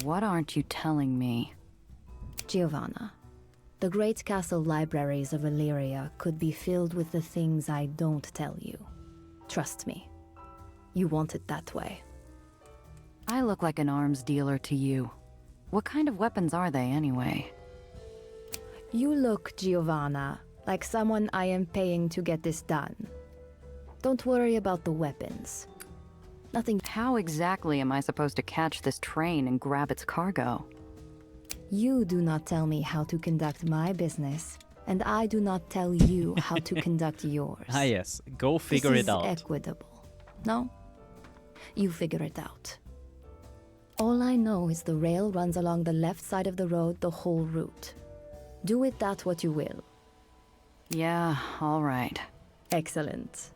Speaker 2: What aren't you telling me?
Speaker 5: Giovanna, the great castle libraries of Illyria could be filled with the things I don't tell you. Trust me. You want it that way.
Speaker 2: I look like an arms dealer to you. What kind of weapons are they, anyway?
Speaker 5: You look, Giovanna, like someone I am paying to get this done. Don't worry about the weapons. Nothing.
Speaker 2: How exactly am I supposed to catch this train and grab its cargo?
Speaker 5: You do not tell me how to conduct my business, and I do not tell you how to conduct yours.
Speaker 1: Ah yes, go figure it out.
Speaker 5: This is equitable. No? You figure it out. All I know is the rail runs along the left side of the road the whole route. Do with that what you will.
Speaker 2: Yeah, all right.
Speaker 5: Excellent.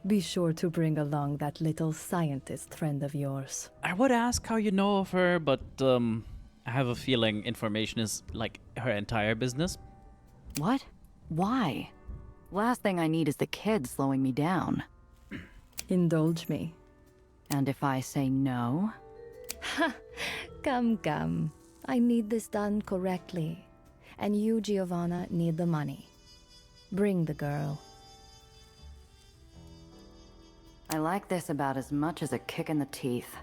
Speaker 5: Be sure to bring along that little scientist friend of yours.
Speaker 1: I would ask how you know of her, but I have a feeling information is like her entire business.
Speaker 2: What? Why? Last thing I need is the kid slowing me down.
Speaker 5: Indulge me.
Speaker 2: And if I say no?
Speaker 5: Ha! Come, come. I need this done correctly. And you, Giovanna, need the money. Bring the girl.
Speaker 2: I like this about as much as a kick in the teeth.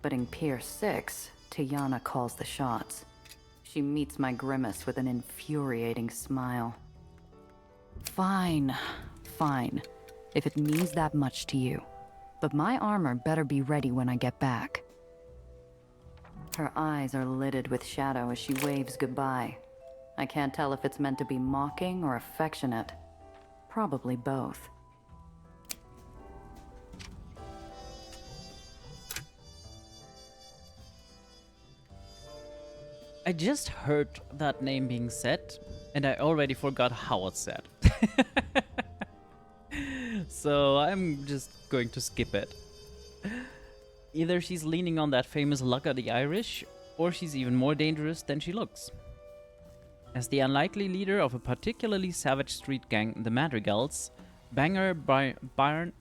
Speaker 2: But in Pier 6, Tiana calls the shots. She meets my grimace with an infuriating smile. Fine, fine, if it means that much to you. But my armor better be ready when I get back. Her eyes are lidded with shadow as she waves goodbye. I can't tell if it's meant to be mocking or affectionate. Probably both.
Speaker 1: I just heard that name being said, and I already forgot how it's said. So I'm just going to skip it. Either she's leaning on that famous Lugger the Irish, or she's even more dangerous than she looks. As the unlikely leader of a particularly savage street gang, the Madrigals, Banger Byron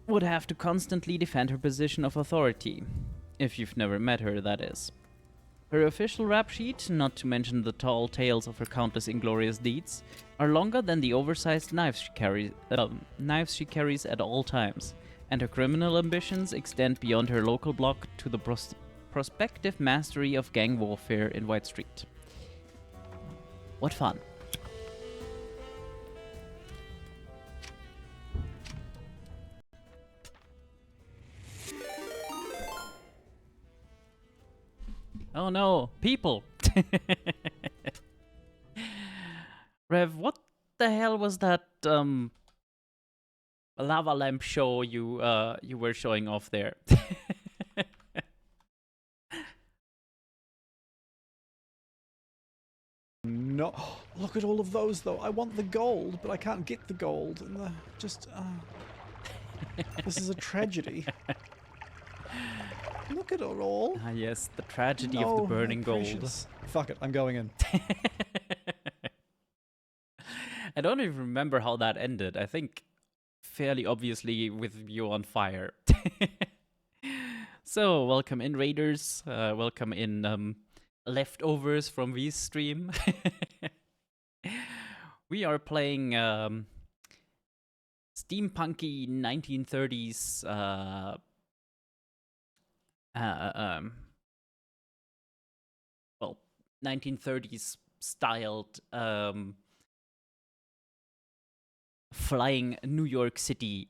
Speaker 1: would have to constantly defend her position of authority. If you've never met her, that is. Her official rap sheet, not to mention the tall tales of her countless inglorious deeds, are longer than the oversized knives she carries at all times, and her criminal ambitions extend beyond her local block to the prospective mastery of gang warfare in White Street. What fun. Oh no, people! Rev, what the hell was that lava lamp show you were showing off there?
Speaker 20: No, look at all of those though. I want the gold, but I can't get the gold, and this is a tragedy. Look at it all.
Speaker 1: Ah yes, the tragedy of the burning gold.
Speaker 20: Fuck it, I'm going in.
Speaker 1: I don't even remember how that ended. I think fairly obviously with you on fire. So, welcome in, Raiders. Welcome in, leftovers from V's stream. We are playing steampunky 1930s well, 1930s styled flying New York City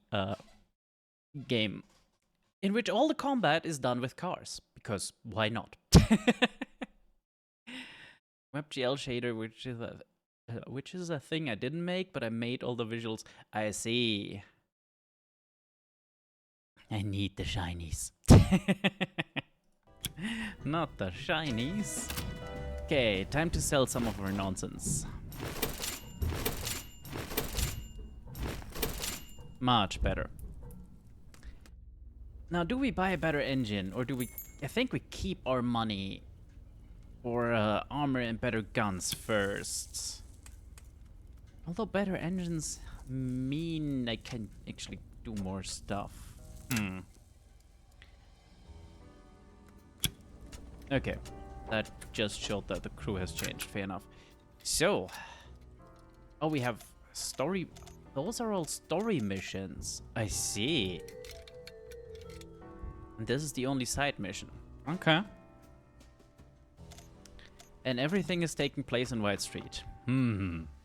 Speaker 1: game in which all the combat is done with cars, because why not? WebGL shader, which is a thing I didn't make, but I made all the visuals. I see. I need the shinies. Not the shinies. Okay, time to sell some of our nonsense. Much better. Now, do we buy a better engine, or do we... I think we keep our money for armor and better guns first. Although better engines mean I can actually do more stuff. Okay. That just showed that the crew has changed. Fair enough. So, oh, we have story. Those are all story missions. I see. And this is the only side mission. Okay. And everything is taking place in White Street.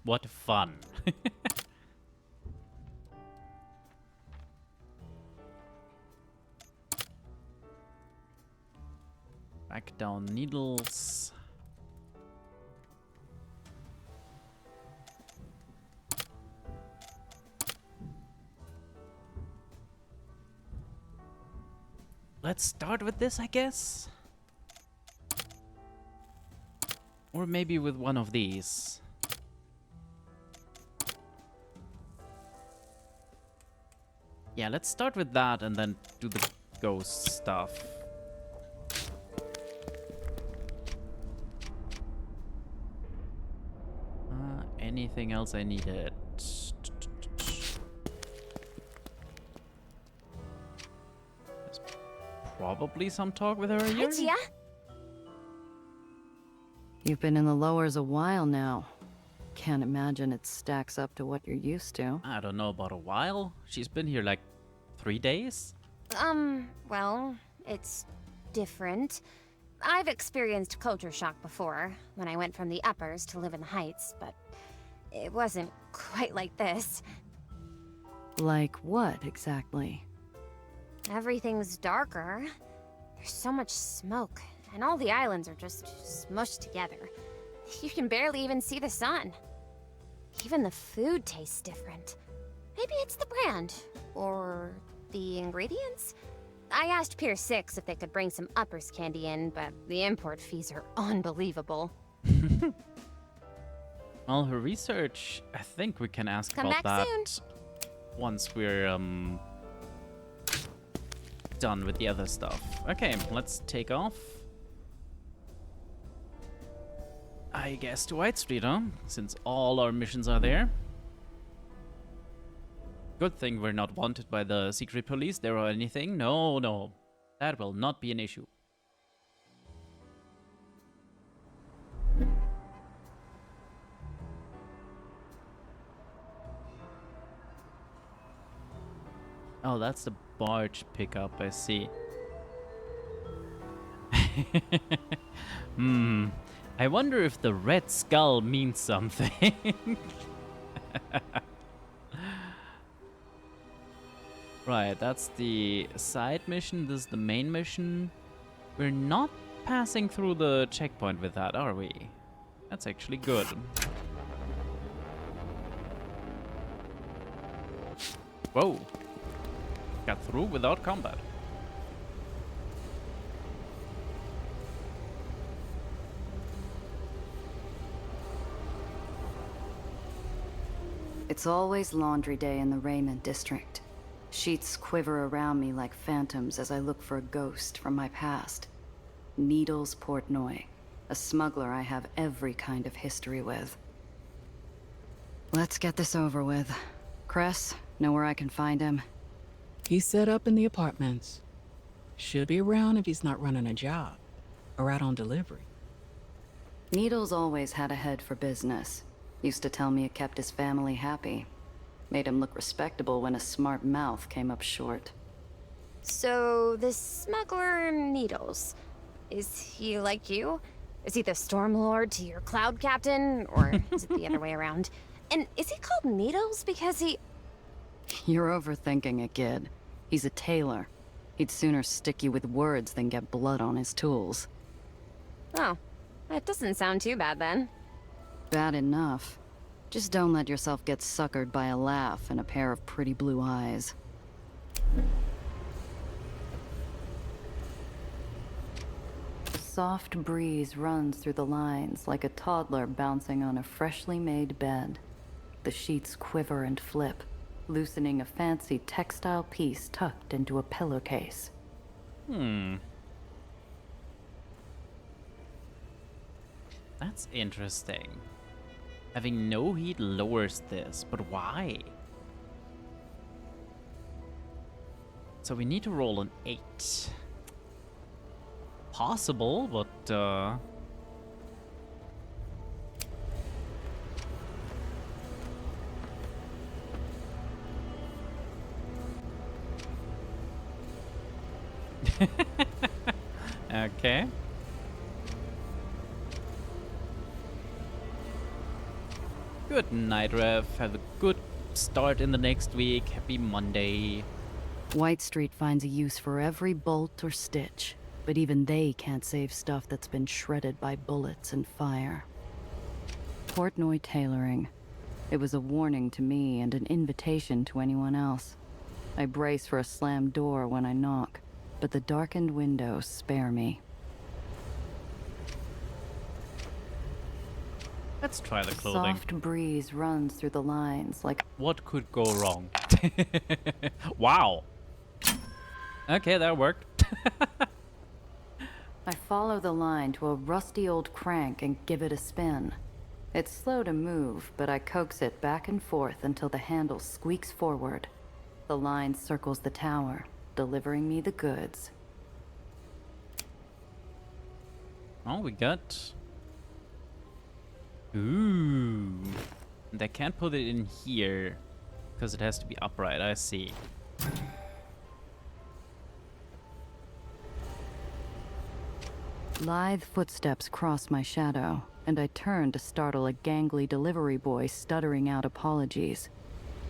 Speaker 1: What fun. Back down needles. Let's start with this, I guess. Or maybe with one of these. Yeah, let's start with that and then do the ghost stuff. Anything else I needed? There's probably some talk with her here.
Speaker 3: Hi, Gia.
Speaker 2: You've been in the lowers a while now. Can't imagine it stacks up to what you're used to.
Speaker 1: I don't know about a while. She's been here like 3 days.
Speaker 3: Well, it's different. I've experienced culture shock before, when I went from the uppers to live in the heights, but it wasn't quite like this.
Speaker 2: Like what, exactly?
Speaker 3: Everything's darker. There's so much smoke, and all the islands are just smushed together. You can barely even see the sun. Even the food tastes different. Maybe it's the brand, or the ingredients? I asked Pier 6 if they could bring some uppers candy in, but the import fees are unbelievable.
Speaker 1: Well, her research, I think we can ask
Speaker 3: Come
Speaker 1: about
Speaker 3: back
Speaker 1: that
Speaker 3: soon.
Speaker 1: once we're done with the other stuff. Okay, let's take off. I guess to White Street, huh? Since all our missions are there. Good thing we're not wanted by the secret police there or anything. No, no. That will not be an issue. Oh, that's the barge pickup, I see. I wonder if the red skull means something. Right, that's the side mission. This is the main mission. We're not passing through the checkpoint with that, are we? That's actually good. Whoa. Got through without combat.
Speaker 2: It's always laundry day in the Raymond district. Sheets quiver around me like phantoms as I look for a ghost from my past. Needles Portnoy, a smuggler I have every kind of history with. Let's get this over with. Cress, know where I can find him?
Speaker 18: He's set up in the apartments. Should be around if he's not running a job or out on delivery.
Speaker 2: Needles always had a head for business. Used to tell me it kept his family happy. Made him look respectable when a smart mouth came up short.
Speaker 3: So, this smuggler Needles, is he like you? Is he the Stormlord to your Cloud Captain? Or is it the other way around? And is he called Needles because he...
Speaker 2: You're overthinking it, kid. He's a tailor. He'd sooner stick you with words than get blood on his tools.
Speaker 3: Oh, that doesn't sound too bad then.
Speaker 2: Bad enough. Just don't let yourself get suckered by a laugh and a pair of pretty blue eyes. A soft breeze runs through the lines like a toddler bouncing on a freshly made bed. The sheets quiver and flip, loosening a fancy textile piece tucked into a pillowcase.
Speaker 1: That's interesting. Having no heat lowers this, but why? So we need to roll an 8. Possible, but Okay. Good night, Rev. Have a good start in the next week. Happy Monday.
Speaker 2: White Street finds a use for every bolt or stitch, but even they can't save stuff that's been shredded by bullets and fire. Portnoy tailoring. It was a warning to me and an invitation to anyone else. I brace for a slammed door when I knock, but the darkened windows spare me.
Speaker 1: Let's try the clothing.
Speaker 2: Soft breeze runs through the lines like...
Speaker 1: What could go wrong? Wow. Okay, that worked.
Speaker 2: I follow the line to a rusty old crank and give it a spin. It's slow to move, but I coax it back and forth until the handle squeaks forward. The line circles the tower, delivering me the goods.
Speaker 1: Oh, we got... Ooh. They can't put it in here, because it has to be upright, I see.
Speaker 2: Lithe footsteps cross my shadow, and I turn to startle a gangly delivery boy stuttering out apologies.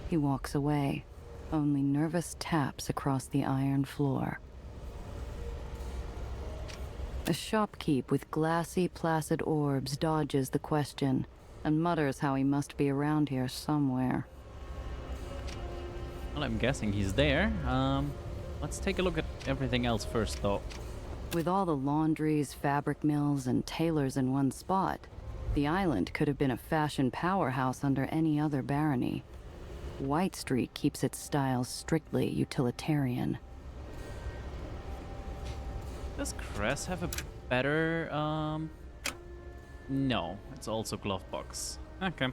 Speaker 2: He walks away, only nervous taps across the iron floor. A shopkeep with glassy, placid orbs dodges the question and mutters how he must be around here somewhere.
Speaker 1: Well, I'm guessing he's there. Let's take a look at everything else first, though.
Speaker 2: With all the laundries, fabric mills, and tailors in one spot, the island could have been a fashion powerhouse under any other barony. White Street keeps its style strictly utilitarian.
Speaker 1: Does Cress have a better, No, it's also glove box. Okay.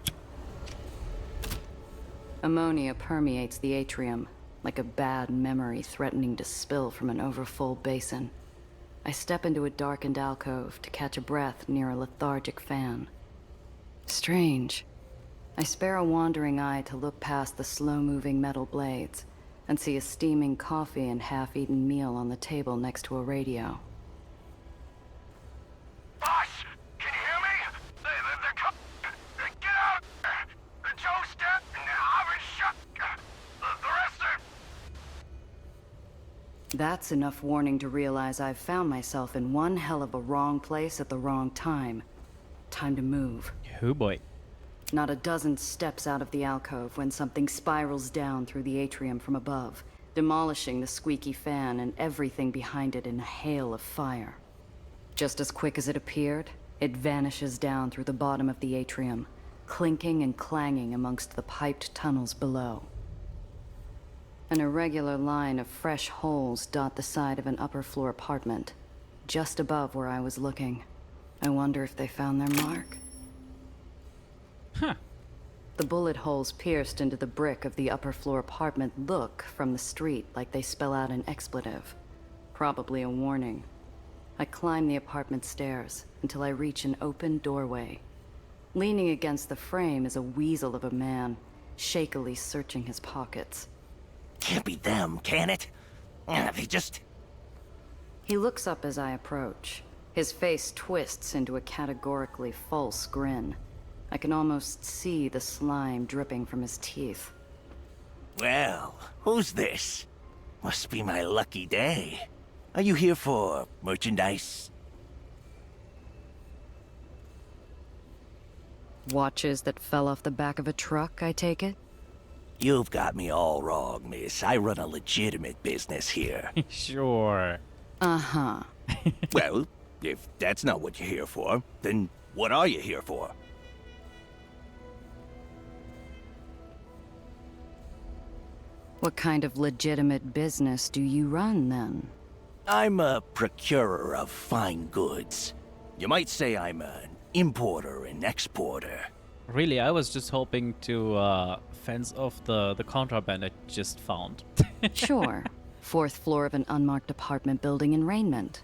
Speaker 2: Ammonia permeates the atrium, like a bad memory threatening to spill from an overfull basin. I step into a darkened alcove to catch a breath near a lethargic fan. Strange. I spare a wandering eye to look past the slow-moving metal blades and see a steaming coffee and half-eaten meal on the table next to a radio.
Speaker 4: Boss, can you hear me? Get out! Joe's dead, and the oven's shut. The rest are...
Speaker 2: That's enough warning to realize I've found myself in one hell of a wrong place at the wrong time. Time to move.
Speaker 1: Oh boy.
Speaker 2: Not a dozen steps out of the alcove when something spirals down through the atrium from above, demolishing the squeaky fan and everything behind it in a hail of fire. Just as quick as it appeared, it vanishes down through the bottom of the atrium, clinking and clanging amongst the piped tunnels below. An irregular line of fresh holes dot the side of an upper-floor apartment, just above where I was looking. I wonder if they found their mark.
Speaker 1: Huh.
Speaker 2: The bullet holes pierced into the brick of the upper-floor apartment look, from the street, like they spell out an expletive. Probably a warning. I climb the apartment stairs until I reach an open doorway. Leaning against the frame is a weasel of a man, shakily searching his pockets.
Speaker 8: Can't be them, can it? They just...
Speaker 2: He looks up as I approach. His face twists into a categorically false grin. I can almost see the slime dripping from his teeth.
Speaker 8: Well, who's this? Must be my lucky day. Are you here for merchandise?
Speaker 2: Watches that fell off the back of a truck, I take it?
Speaker 8: You've got me all wrong, miss. I run a legitimate business here.
Speaker 1: Sure.
Speaker 2: Uh-huh.
Speaker 8: Well, if that's not what you're here for, then what are you here for?
Speaker 2: What kind of legitimate business do you run, then?
Speaker 8: I'm a procurer of fine goods. You might say I'm an importer and exporter.
Speaker 1: Really, I was just hoping to fence off the contraband I just found.
Speaker 2: Sure. 4th floor of an unmarked apartment building in Rainment.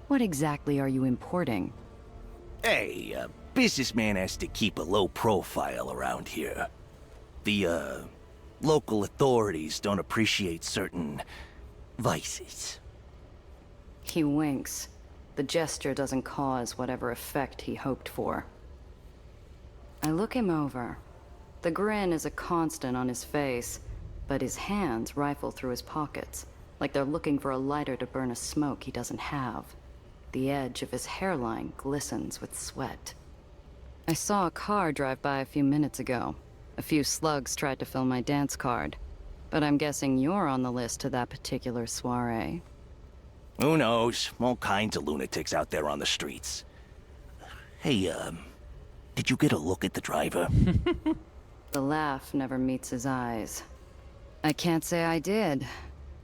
Speaker 2: What exactly are you importing?
Speaker 8: Hey, a businessman has to keep a low profile around here. The, local authorities don't appreciate certain vices.
Speaker 2: He winks. The gesture doesn't cause whatever effect he hoped for. I look him over. The grin is a constant on his face, but his hands rifle through his pockets, like they're looking for a lighter to burn a smoke he doesn't have. The edge of his hairline glistens with sweat. I saw a car drive by a few minutes ago. A few slugs tried to fill my dance card. But I'm guessing you're on the list to that particular soiree.
Speaker 8: Who knows? All kinds of lunatics out there on the streets. Hey, did you get a look at the driver?
Speaker 2: The laugh never meets his eyes. I can't say I did.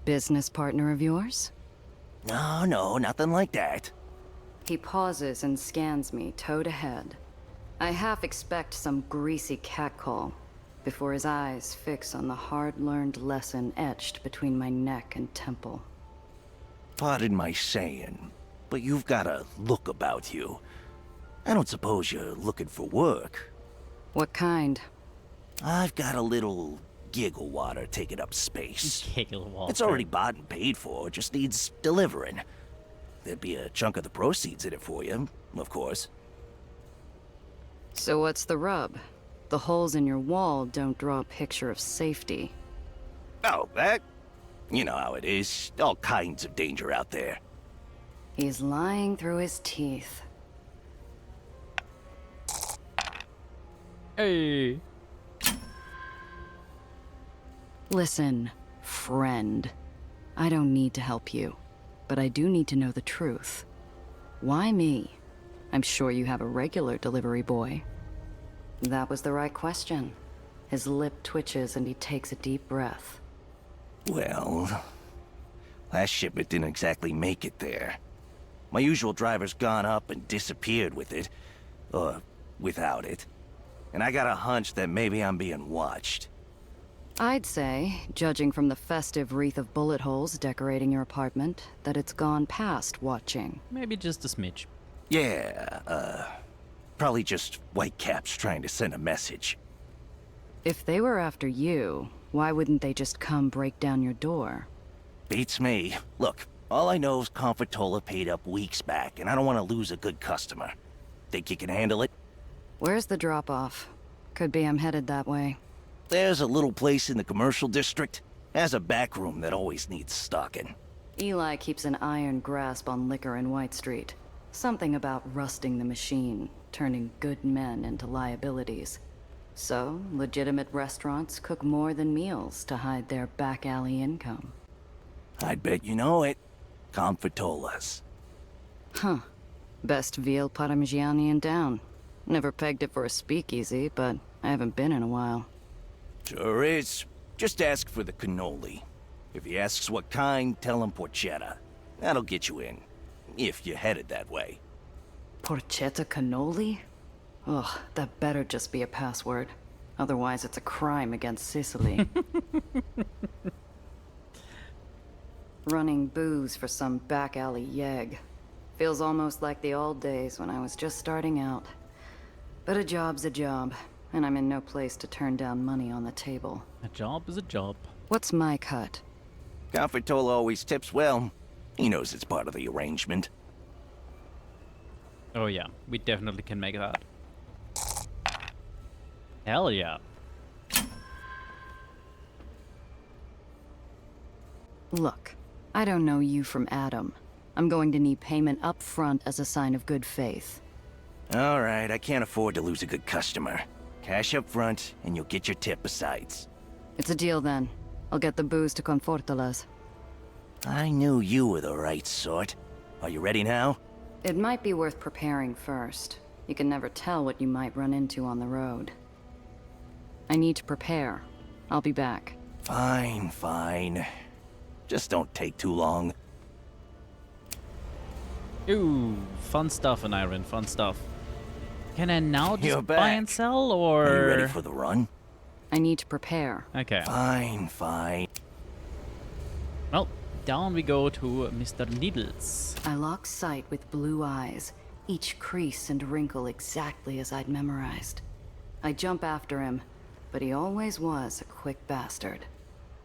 Speaker 2: Business partner of yours?
Speaker 8: No, nothing like that.
Speaker 2: He pauses and scans me toe to head. I half expect some greasy catcall before his eyes fix on the hard-learned lesson etched between my neck and temple.
Speaker 8: Pardon my saying, but you've got a look about you. I don't suppose you're looking for work.
Speaker 2: What kind?
Speaker 8: I've got a little giggle water taking up space.
Speaker 1: Giggle water.
Speaker 8: It's already bought and paid for, just needs delivering. There'd be a chunk of the proceeds in it for you, of course.
Speaker 2: So what's the rub? The holes in your wall don't draw a picture of safety.
Speaker 8: Oh, that? You know how it is. All kinds of danger out there.
Speaker 2: He's lying through his teeth.
Speaker 1: Hey.
Speaker 2: Listen, friend. I don't need to help you, but I do need to know the truth. Why me? I'm sure you have a regular delivery boy. That was the right question. His lip twitches and he takes a deep breath.
Speaker 8: Well, last shipment didn't exactly make it there. My usual driver's gone up and disappeared with it. Or without it. And I got a hunch that maybe I'm being watched.
Speaker 2: I'd say, judging from the festive wreath of bullet holes decorating your apartment, that it's gone past watching.
Speaker 1: Maybe just a smidge.
Speaker 8: Yeah, probably just whitecaps trying to send a message.
Speaker 2: If they were after you, why wouldn't they just come break down your door?
Speaker 8: Beats me. Look, all I know is Comfortola paid up weeks back, and I don't want to lose a good customer. Think you can handle it?
Speaker 2: Where's the drop-off? Could be I'm headed that way.
Speaker 8: There's a little place in the commercial district. Has a back room that always needs stocking.
Speaker 2: Eli keeps an iron grasp on liquor in White Street. Something about rusting the machine, turning good men into liabilities. So, legitimate restaurants cook more than meals to hide their back-alley income.
Speaker 8: I'd bet you know it. Comfortolas.
Speaker 2: Huh. Best veal parmigiani in town. Never pegged it for a speakeasy, but I haven't been in a while.
Speaker 8: Sure is. Just ask for the cannoli. If he asks what kind, tell him porchetta. That'll get you in. If you're headed that way.
Speaker 2: Porchetta cannoli? Ugh, that better just be a password. Otherwise, it's a crime against Sicily. Running booze for some back-alley yegg. Feels almost like the old days when I was just starting out. But a job's a job, and I'm in no place to turn down money on the table.
Speaker 1: A job is a job.
Speaker 2: What's my cut?
Speaker 8: Comfortola always tips well. He knows it's part of the arrangement.
Speaker 1: Oh yeah, we definitely can make that. Hell yeah.
Speaker 2: Look, I don't know you from Adam. I'm going to need payment up front as a sign of good faith.
Speaker 8: All right, I can't afford to lose a good customer. Cash up front, and you'll get your tip besides.
Speaker 2: It's a deal then. I'll get the booze to Confortolas.
Speaker 8: I knew you were the right sort. Are you ready now?
Speaker 2: It might be worth preparing first. You can never tell what you might run into on the road. I need to prepare. I'll be back.
Speaker 8: Fine. Just don't take too long.
Speaker 1: Ooh, fun stuff in Iron, fun stuff. Can I now
Speaker 8: You're
Speaker 1: just
Speaker 8: back.
Speaker 1: buy and sell, or...?
Speaker 8: Are you ready for the run?
Speaker 2: I need to prepare.
Speaker 1: Okay.
Speaker 8: Fine.
Speaker 1: Well, down we go to Mr. Needles.
Speaker 2: I lock sight with blue eyes, each crease and wrinkle exactly as I'd memorized. I jump after him, but he always was a quick bastard.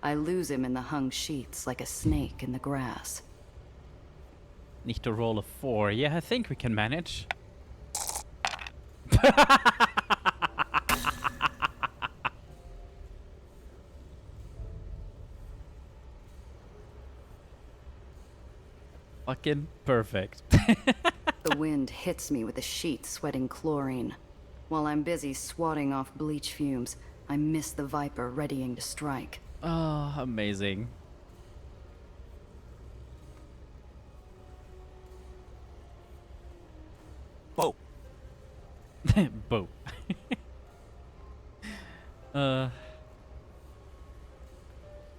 Speaker 2: I lose him in the hung sheets like a snake in the grass.
Speaker 1: Need to roll a 4. Yeah, I think we can manage. Fucking perfect.
Speaker 2: The wind hits me with a sheet sweating chlorine. While I'm busy swatting off bleach fumes, I miss the Viper readying to strike.
Speaker 1: Oh, amazing.
Speaker 8: Bo.
Speaker 1: Bo.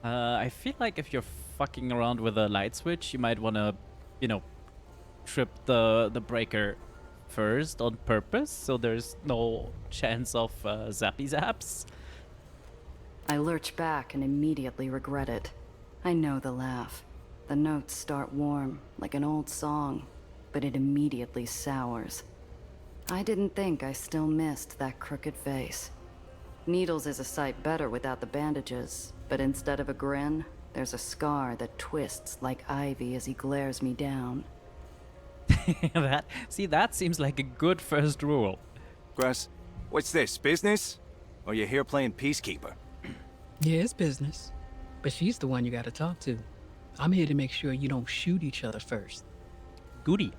Speaker 1: I feel like if you're fucking around with a light switch, you might want to, you know, trip the breaker first on purpose, so there's no chance of zappy zaps.
Speaker 2: I lurch back and immediately regret it. I know the laugh. The notes start warm, like an old song, but it immediately sours. I didn't think I still missed that crooked face. Needles is a sight better without the bandages, but instead of a grin, there's a scar that twists like ivy as he glares me down.
Speaker 1: That seems like a good first rule.
Speaker 8: Grass, what's this, business? Or you here playing peacekeeper?
Speaker 18: Yeah, it's business. But she's the one you gotta talk to. I'm here to make sure you don't shoot each other first.
Speaker 1: Goody.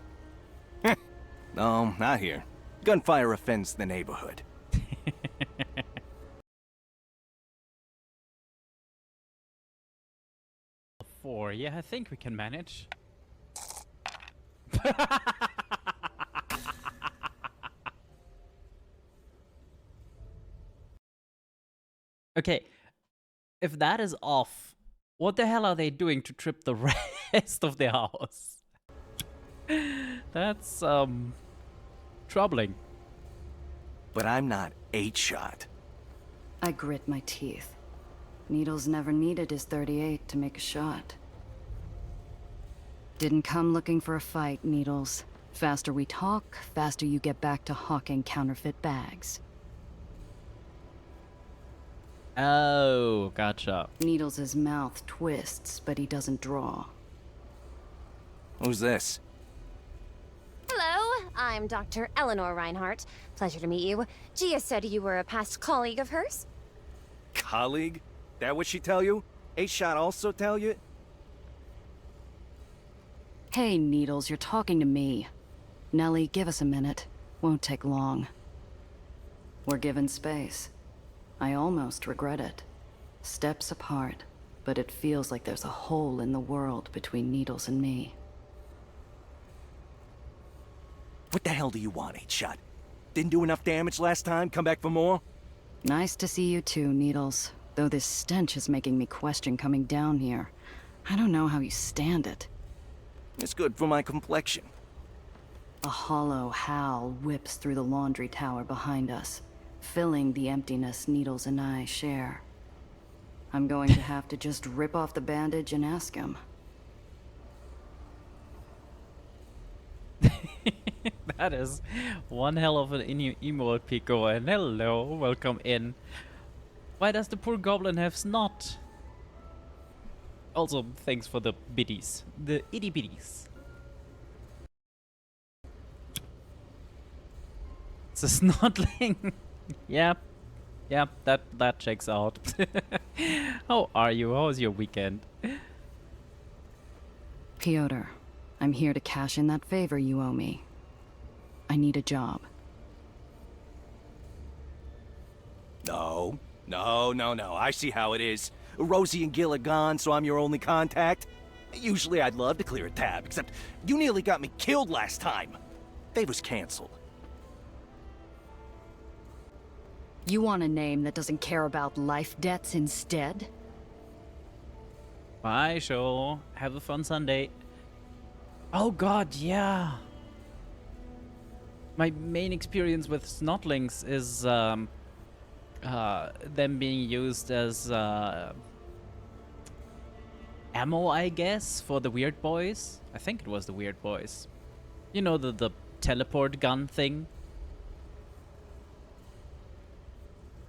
Speaker 8: No, not here. Gunfire offends the neighborhood.
Speaker 1: 4. Yeah, I think we can manage. Okay, if that is off, what the hell are they doing to trip the rest of the house? That's, troubling.
Speaker 8: But I'm not 8-shot.
Speaker 2: I grit my teeth. Needles never needed his 38 to make a shot. Didn't come looking for a fight, Needles. Faster we talk, faster you get back to hawking counterfeit bags.
Speaker 1: Oh, gotcha.
Speaker 2: Needles' mouth twists, but he doesn't draw.
Speaker 8: Who's this?
Speaker 3: Hello, I'm Dr. Eleanor Reinhardt. Pleasure to meet you. Gia said you were a past colleague of hers.
Speaker 8: Colleague? That what she tell you? 8-shot also tell you?
Speaker 2: Hey, Needles, you're talking to me. Nellie, give us a minute. Won't take long. We're given space. I almost regret it. Steps apart, but it feels like there's a hole in the world between Needles and me.
Speaker 8: What the hell do you want, 8-shot? Didn't do enough damage last time? Come back for more?
Speaker 2: Nice to see you too, Needles. Though this stench is making me question coming down here. I don't know how you stand it.
Speaker 8: It's good for my complexion.
Speaker 2: A hollow howl whips through the laundry tower behind us, filling the emptiness Needles and I share. I'm going to have to just rip off the bandage and ask him.
Speaker 1: That is one hell of an emote, Pico, and hello, welcome in. Why does the poor goblin have snot? Also, thanks for the biddies. The itty bitties. It's a snotling. Yep. Yep, that checks out. How are you? How was your weekend?
Speaker 2: Piotr, I'm here to cash in that favor you owe me. I need a job.
Speaker 8: No. I see how it is. Rosie and Gil are gone, so I'm your only contact. Usually I'd love to clear a tab, except you nearly got me killed last time. Favor's canceled.
Speaker 2: You want a name that doesn't care about life debts instead?
Speaker 1: Bye, show. Have a fun Sunday. Oh god, yeah. My main experience with snotlings is them being used as ammo, I guess, for the weird boys. I think it was the weird boys. You know, the teleport gun thing.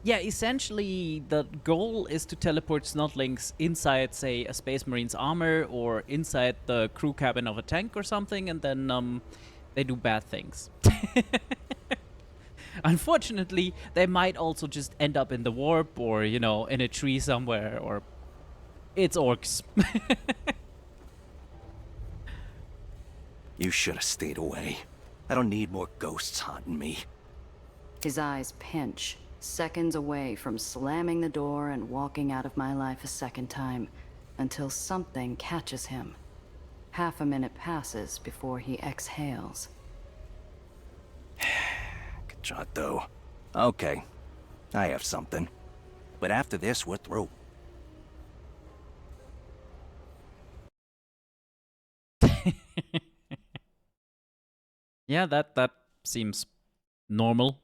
Speaker 1: Yeah, essentially the goal is to teleport Snotlings inside, say, a Space Marine's armor or inside the crew cabin of a tank or something, and then they do bad things. Unfortunately, they might also just end up in the warp or, you know, in a tree somewhere, or it's orcs.
Speaker 8: You should have stayed away. I don't need more ghosts haunting me.
Speaker 2: His eyes pinch, seconds away from slamming the door and walking out of my life a second time, until something catches him. Half a minute passes before he exhales.
Speaker 8: Good shot, though. Okay, I have something. But after this, we're through.
Speaker 1: Yeah, that seems normal.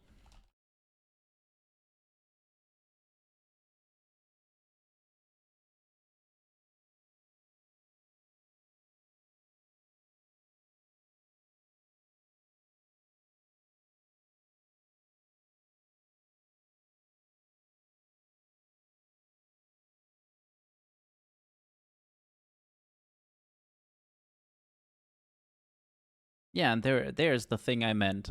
Speaker 1: Yeah, and there's the thing I meant.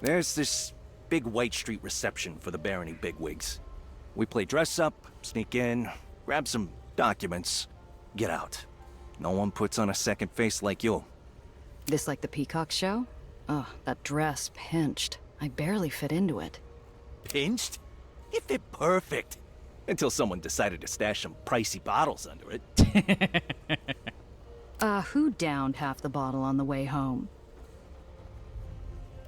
Speaker 8: There's this big White Street reception for the Barony bigwigs. We play dress up, sneak in, grab some documents, get out. No one puts on a second face like you.
Speaker 2: This like the Peacock show? Ugh, that dress pinched. I barely fit into it.
Speaker 8: Pinched? It fit perfect. Until someone decided to stash some pricey bottles under it.
Speaker 2: Who downed half the bottle on the way home?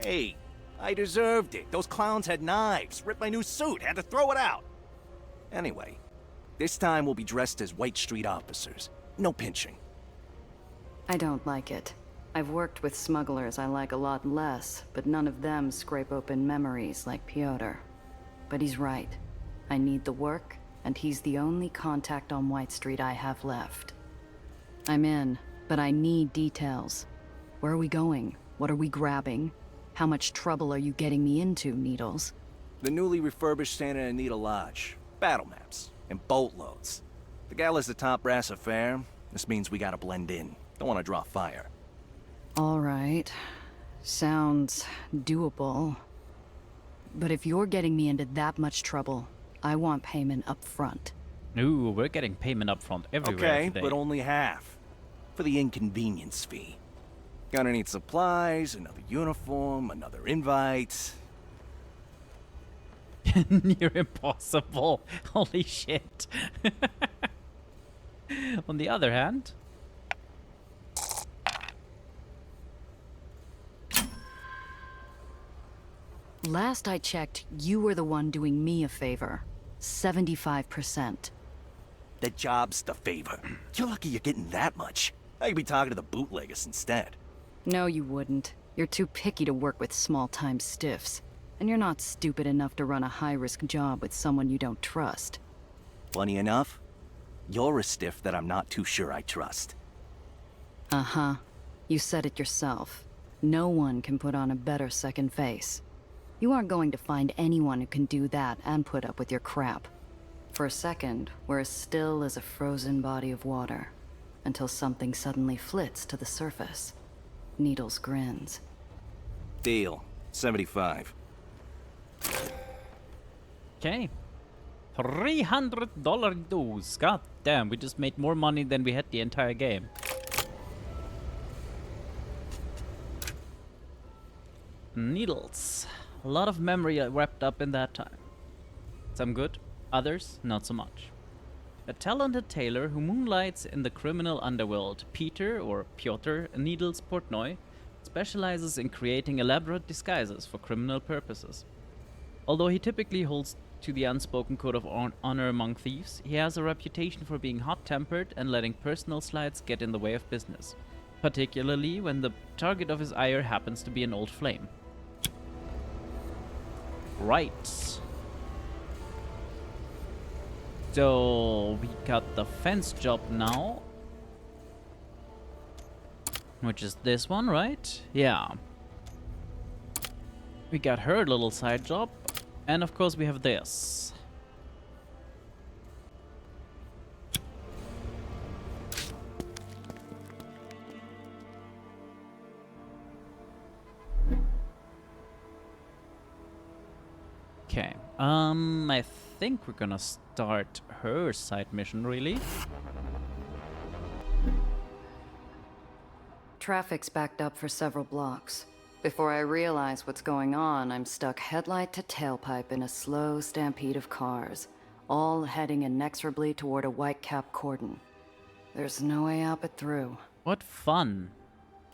Speaker 8: Hey, I deserved it. Those clowns had knives, ripped my new suit, had to throw it out. Anyway, this time we'll be dressed as White Street officers. No pinching.
Speaker 2: I don't like it. I've worked with smugglers I like a lot less, but none of them scrape open memories like Piotr. But he's right. I need the work, and he's the only contact on White Street I have left. I'm in, but I need details. Where are we going? What are we grabbing? How much trouble are you getting me into, Needles?
Speaker 8: The newly refurbished Santa Anita Lodge. Battle maps. And boatloads. The gala's the top brass affair. This means we gotta blend in. Don't wanna draw fire.
Speaker 2: All right. Sounds doable. But if you're getting me into that much trouble, I want payment up front.
Speaker 1: Ooh, we're getting payment up front everywhere
Speaker 8: Okay,
Speaker 1: today.
Speaker 8: but only half. For the inconvenience fee. Gonna need supplies, another uniform, another invite.
Speaker 1: You're impossible. Holy shit. On the other hand...
Speaker 2: Last I checked, you were the one doing me a favor. 75%.
Speaker 8: The job's the favor. You're lucky you're getting that much. I could be talking to the bootleggers instead.
Speaker 2: No, you wouldn't. You're too picky to work with small-time stiffs. And you're not stupid enough to run a high-risk job with someone you don't trust.
Speaker 8: Funny enough, you're a stiff that I'm not too sure I trust.
Speaker 2: Uh-huh. You said it yourself. No one can put on a better second face. You aren't going to find anyone who can do that and put up with your crap. For a second, we're as still as a frozen body of water, until something suddenly flits to the surface. Needles grins.
Speaker 8: Deal. 75.
Speaker 1: Okay. $300 dues. God damn, we just made more money than we had the entire game. Needles. A lot of memory wrapped up in that time. Some good, others not so much. A talented tailor who moonlights in the criminal underworld, Peter, or Piotr Needles Portnoy, specializes in creating elaborate disguises for criminal purposes. Although he typically holds to the unspoken code of honor among thieves, he has a reputation for being hot-tempered and letting personal slights get in the way of business, particularly when the target of his ire happens to be an old flame. Right. So we got the fence job now. Which is this one, right? Yeah. We got her little side job. And of course we have this. Okay. I think we're gonna start her side mission, really.
Speaker 2: Traffic's backed up for several blocks. Before I realize what's going on, I'm stuck headlight to tailpipe in a slow stampede of cars, all heading inexorably toward a white-cap cordon. There's no way out but through.
Speaker 1: What fun.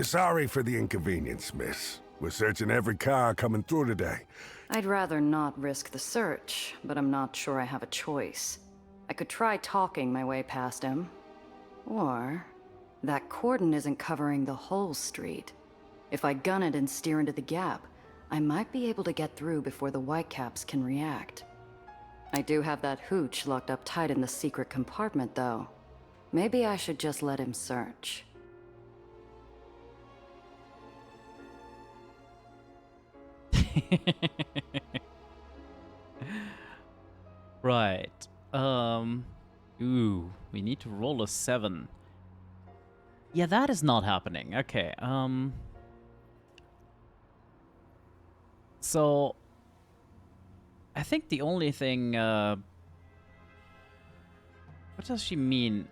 Speaker 7: Sorry for the inconvenience, miss. We're searching every car coming through today.
Speaker 2: I'd rather not risk the search, but I'm not sure I have a choice. I could try talking my way past him. Or that cordon isn't covering the whole street. If I gun it and steer into the gap, I might be able to get through before the Whitecaps can react. I do have that hooch locked up tight in the secret compartment, though. Maybe I should just let him search.
Speaker 1: Right. Ooh, we need to roll a 7. Yeah, that is not happening. Okay, so I think the only thing, what does she mean?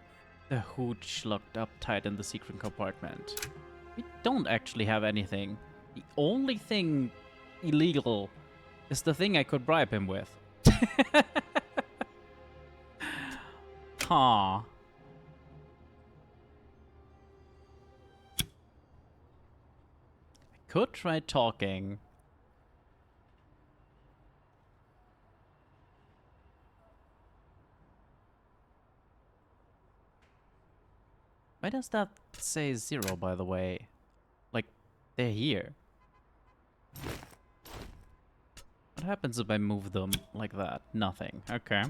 Speaker 1: The hooch locked up tight in the secret compartment. We don't actually have anything. The only thing illegal is the thing I could bribe him with. Huh. I could try talking. Why does that say 0, by the way? Like, they're here. What happens if I move them like that? Nothing. Okay.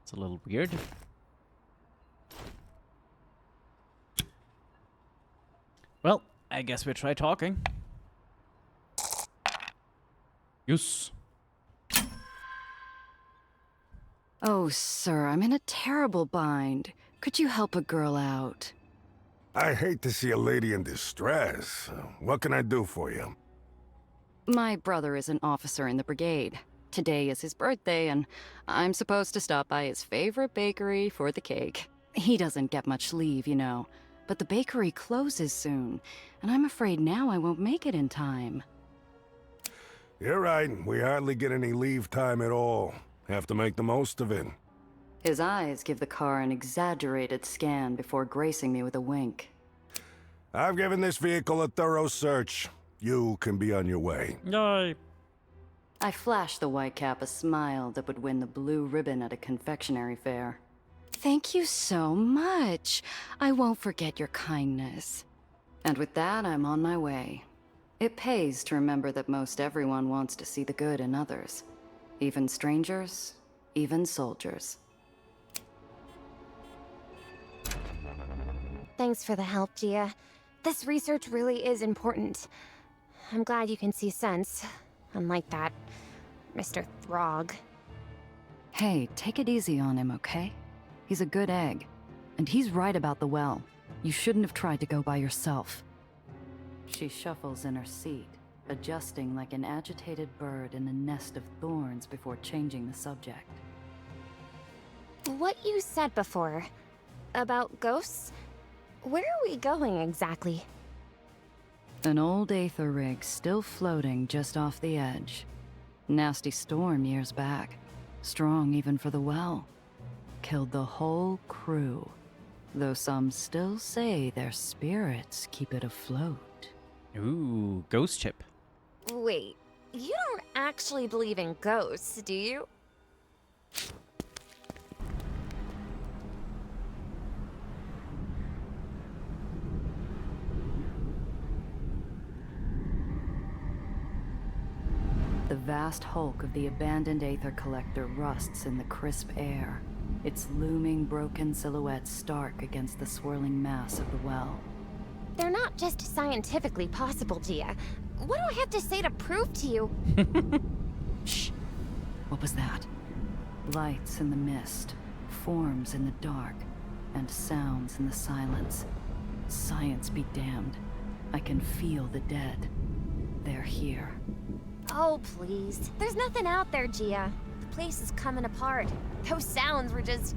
Speaker 1: It's a little weird. Well, I guess we try talking. Yes.
Speaker 2: Oh, sir, I'm in a terrible bind. Could you help a girl out?
Speaker 7: I hate to see a lady in distress. What can I do for you?
Speaker 2: My brother is an officer in the brigade. Today is his birthday, and I'm supposed to stop by his favorite bakery for the cake. He doesn't get much leave, you know, but the bakery closes soon, and I'm afraid now I won't make it in time.
Speaker 7: You're right. We hardly get any leave time at all. Have to make the most of it.
Speaker 2: His eyes give the car an exaggerated scan before gracing me with a wink.
Speaker 7: I've given this vehicle a thorough search. You can be on your way.
Speaker 1: Yay.
Speaker 2: I flashed the Whitecap a smile that would win the blue ribbon at a confectionery fair. Thank you so much. I won't forget your kindness. And with that, I'm on my way. It pays to remember that most everyone wants to see the good in others. Even strangers, even soldiers.
Speaker 3: Thanks for the help, Gia. This research really is important. I'm glad you can see sense. Unlike that, Mr. Throg.
Speaker 2: Hey, take it easy on him, okay? He's a good egg. And he's right about the well. You shouldn't have tried to go by yourself. She shuffles in her seat, adjusting like an agitated bird in a nest of thorns before changing the subject.
Speaker 3: What you said before about ghosts? Where are we going exactly?
Speaker 2: An old Aether rig still floating just off the edge. Nasty storm years back. Strong even for the well. Killed the whole crew. Though some still say their spirits keep it afloat.
Speaker 1: Ooh, ghost ship.
Speaker 3: Wait, you don't actually believe in ghosts, do you?
Speaker 2: The vast hulk of the abandoned Aether collector rusts in the crisp air, its looming broken silhouette stark against the swirling mass of the well.
Speaker 3: They're not just scientifically possible, Gia. What do I have to say to prove to you?
Speaker 2: Shh. What was that? Lights in the mist, forms in the dark, and sounds in the silence. Science be damned. I can feel the dead. They're here.
Speaker 3: Oh, please. There's nothing out there, Gia. The place is coming apart. Those sounds were just...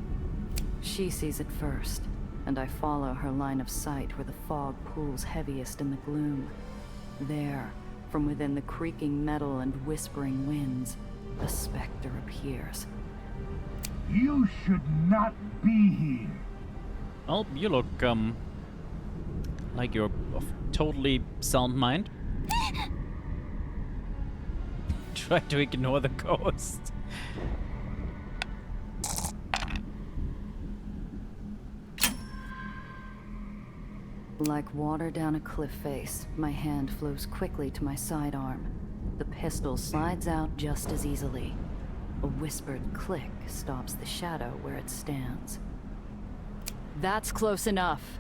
Speaker 2: She sees it first, and I follow her line of sight where the fog pools heaviest in the gloom. There, from within the creaking metal and whispering winds, a specter appears.
Speaker 4: You should not be here.
Speaker 1: Oh, you look, like you're of totally sound mind. Try to ignore the ghost.
Speaker 2: Like water down a cliff face, my hand flows quickly to my sidearm. The pistol slides out just as easily. A whispered click stops the shadow where it stands. That's close enough.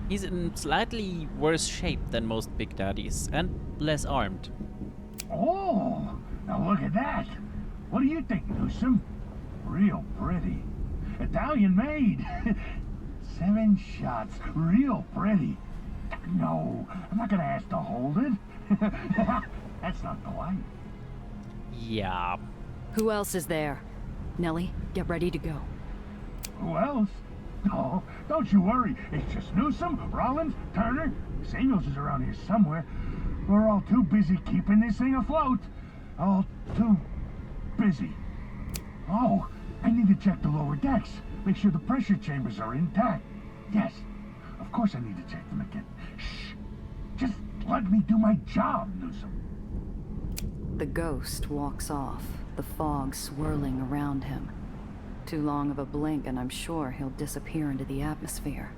Speaker 1: He's in slightly worse shape than most Big Daddies, and less armed.
Speaker 4: Oh, now look at that. What do you think, Newsom? Real pretty. Italian made. 7 shots. Real pretty. No, I'm not gonna ask to hold it. That's not polite.
Speaker 1: Yeah.
Speaker 2: Who else is there? Nellie, get ready to go.
Speaker 4: Who else? Oh, don't you worry. It's just Newsom, Rollins, Turner. Samuels is around here somewhere. We're all too busy keeping this thing afloat. All too busy. Oh, I need to check the lower decks. Make sure the pressure chambers are intact. Yes, of course I need to check them again. Shh. Just let me do my job, Newsom.
Speaker 2: The ghost walks off, the fog swirling around him. Too long of a blink and I'm sure he'll disappear into the atmosphere.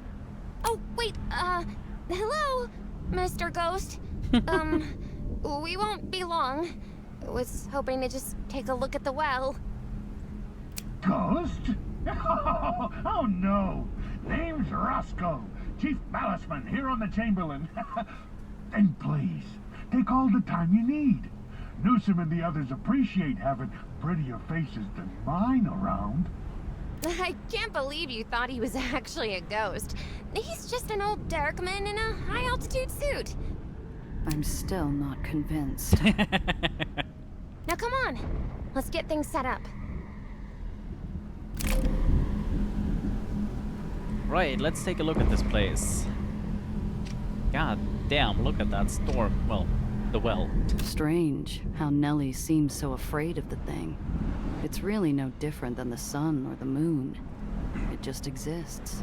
Speaker 3: Oh, wait, hello, Mr. Ghost. We won't be long. Was hoping to just take a look at the well.
Speaker 4: Ghost? Oh no! Name's Roscoe, Chief Maliceman here on the Chamberlain. Then please, take all the time you need. Newsom and the others appreciate having prettier faces than mine around.
Speaker 3: I can't believe you thought he was actually a ghost. He's just an old Darkman in a high-altitude suit.
Speaker 2: I'm still not convinced.
Speaker 3: Now come on, let's get things set up.
Speaker 1: Right, let's take a look at this place. God damn, look at that storm. Well, the well.
Speaker 2: Strange how Nellie seems so afraid of the thing. It's really no different than the sun or the moon. It just exists.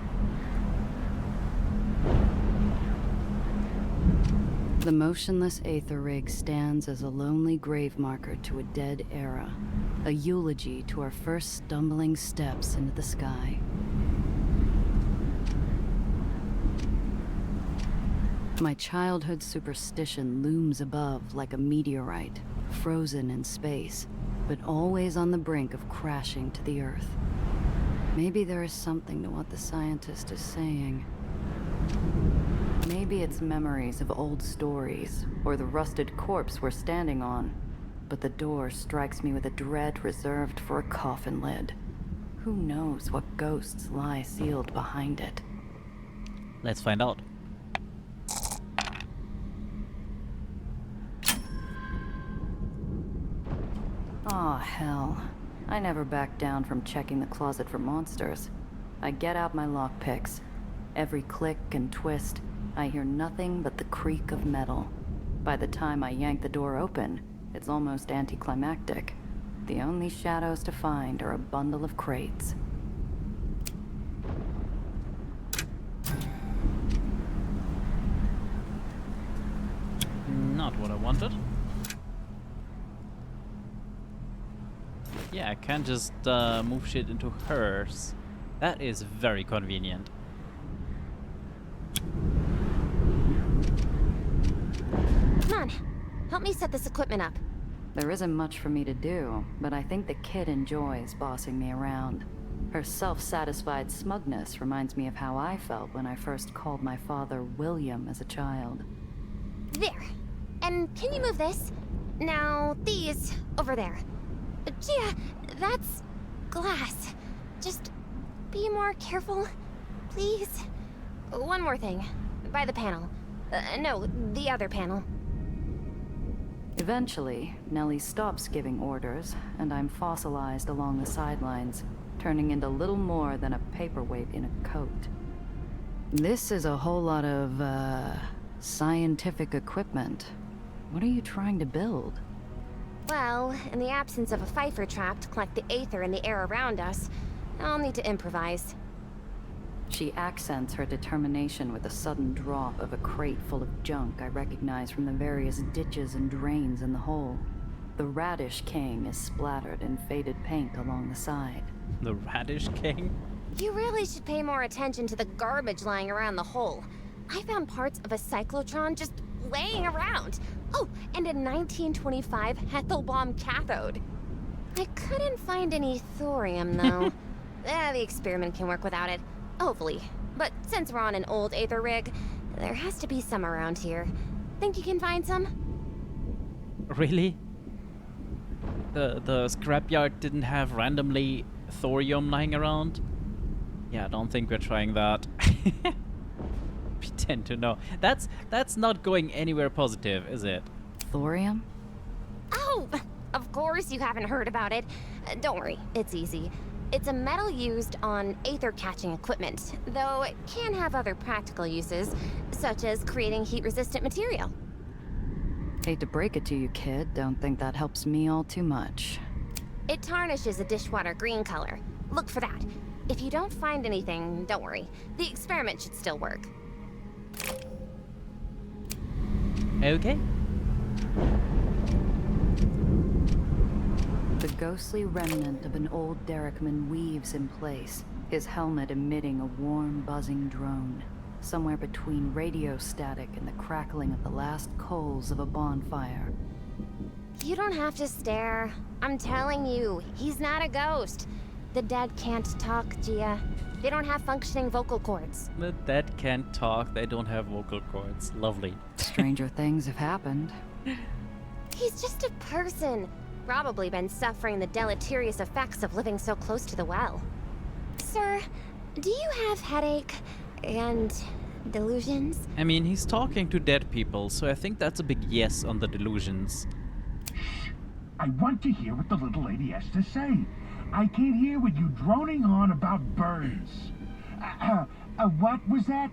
Speaker 2: The motionless Aether rig stands as a lonely grave marker to a dead era, a eulogy to our first stumbling steps into the sky. My childhood superstition looms above like a meteorite, frozen in space, but always on the brink of crashing to the Earth. Maybe there is something to what the scientist is saying. Maybe it's memories of old stories, or the rusted corpse we're standing on. But the door strikes me with a dread reserved for a coffin lid. Who knows what ghosts lie sealed behind it?
Speaker 1: Let's find out.
Speaker 2: Aw, hell. I never back down from checking the closet for monsters. I get out my lockpicks. Every click and twist, I hear nothing but the creak of metal. By the time I yank the door open, it's almost anticlimactic. The only shadows to find are a bundle of crates.
Speaker 1: Not what I wanted. Yeah, I can just move shit into hers. That is very convenient.
Speaker 3: Come on, help me set this equipment up.
Speaker 2: There isn't much for me to do, but I think the kid enjoys bossing me around. Her self-satisfied smugness reminds me of how I felt when I first called my father William as a child.
Speaker 3: There. And can you move this? Now, these over there. Gia, that's glass. Just be more careful, please. One more thing. By the panel. No, the other panel.
Speaker 2: Eventually, Nellie stops giving orders, and I'm fossilized along the sidelines, turning into little more than a paperweight in a coat. This is a whole lot of, scientific equipment. What are you trying to build?
Speaker 3: Well, in the absence of a Pfeiffer trap to collect the Aether in the air around us, I'll need to improvise.
Speaker 2: She accents her determination with a sudden drop of a crate full of junk I recognize from the various ditches and drains in the hole. The Radish King is splattered in faded paint along the side.
Speaker 1: The Radish King?
Speaker 3: You really should pay more attention to the garbage lying around the hole. I found parts of a cyclotron just laying around. Oh, and a 1925 Hethelbaum cathode. I couldn't find any thorium, though. The experiment can work without it. Hopefully. But since we're on an old Aether rig, there has to be some around here. Think you can find some?
Speaker 1: Really? The scrapyard didn't have randomly thorium lying around? Yeah, I don't think we're trying that. Pretend to know. That's not going anywhere positive, is it?
Speaker 2: Thorium?
Speaker 3: Oh, of course you haven't heard about it. Don't worry, it's easy. It's a metal used on Aether catching equipment, though it can have other practical uses, such as creating heat-resistant material.
Speaker 2: Hate to break it to you, kid. Don't think that helps me all too much.
Speaker 3: It tarnishes a dishwater green color. Look for that. If you don't find anything, don't worry. The experiment should still work.
Speaker 1: Okay.
Speaker 2: The ghostly remnant of an old derrickman weaves in place, his helmet emitting a warm, buzzing drone, somewhere between radio static and the crackling of the last coals of a bonfire.
Speaker 3: You don't have to stare. I'm telling you, he's not a ghost. The dead can't talk, Gia. They don't have functioning vocal cords.
Speaker 1: The dead can't talk, they don't have vocal cords. Lovely.
Speaker 2: Stranger things have happened.
Speaker 3: He's just a person. Probably been suffering the deleterious effects of living so close to the well. Sir, do you have headache and delusions?
Speaker 1: I mean, he's talking to dead people, so I think that's a big yes on the delusions.
Speaker 4: Shh! I want to hear what the little lady has to say. I can't hear with you droning on about birds. What was that?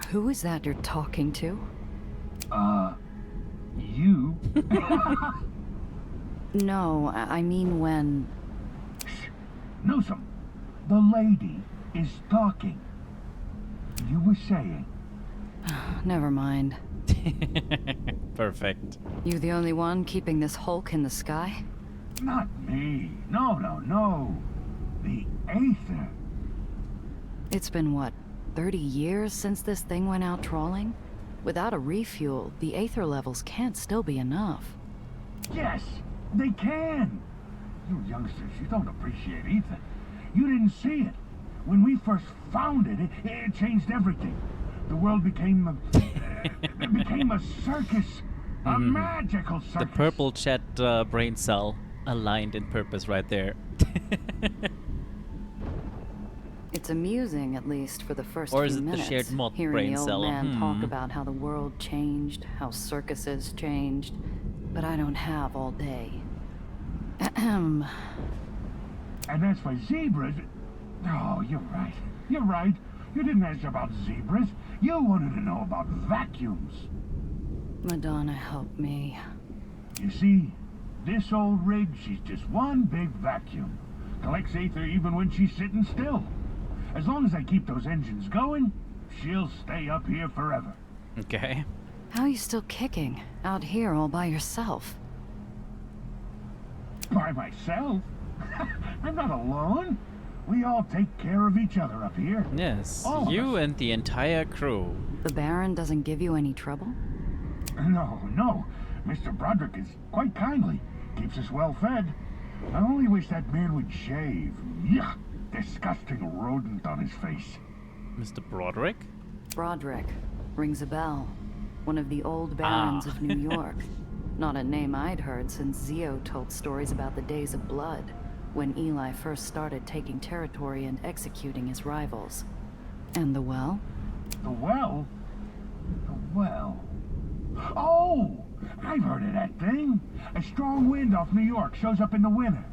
Speaker 2: Who is that you're talking to?
Speaker 4: You?
Speaker 2: No, I mean when...
Speaker 4: Shh! Newsom, the lady is talking. You were saying...
Speaker 2: Never mind.
Speaker 1: Perfect.
Speaker 2: You the only one keeping this hulk in the sky?
Speaker 4: Not me. No. The Aether.
Speaker 2: It's been, what, 30 years since this thing went out trawling? Without a refuel, the Aether levels can't still be enough.
Speaker 4: Yes, they can. You youngsters, you don't appreciate Ether. You didn't see it. When we first found it, it changed everything. The world became a circus. A magical circus.
Speaker 1: The purple chat brain cell aligned in purpose right there.
Speaker 2: It's amusing, at least for the first
Speaker 1: or
Speaker 2: few
Speaker 1: is it
Speaker 2: minutes,
Speaker 1: the shared mod
Speaker 2: hearing
Speaker 1: brain
Speaker 2: the old
Speaker 1: cell?
Speaker 2: man talk about how the world changed, how circuses changed. But I don't have all day.
Speaker 4: And as for zebras... Oh, you're right. You're right. You didn't ask about zebras. You wanted to know about vacuums.
Speaker 2: Madonna, help me.
Speaker 4: You see, this old rig, she's just one big vacuum. Collects Aether even when she's sitting still. As long as I keep those engines going, she'll stay up here forever.
Speaker 1: Okay.
Speaker 2: How are you still kicking? Out here all by yourself?
Speaker 4: By myself? I'm not alone. We all take care of each other up here.
Speaker 1: Yes,
Speaker 4: all
Speaker 1: you and the entire crew.
Speaker 2: The Baron doesn't give you any trouble?
Speaker 4: No. Mr. Broderick is quite kindly. Keeps us well fed. I only wish that man would shave. Yuck! Disgusting rodent on his face.
Speaker 1: Mr. Broderick?
Speaker 2: Broderick. Rings a bell. One of the old barons of New York. Not a name I'd heard since Zio told stories about the days of blood, when Eli first started taking territory and executing his rivals. And the well?
Speaker 4: The well? The well? Oh! I've heard of that thing. A strong wind off New York shows up in the winter.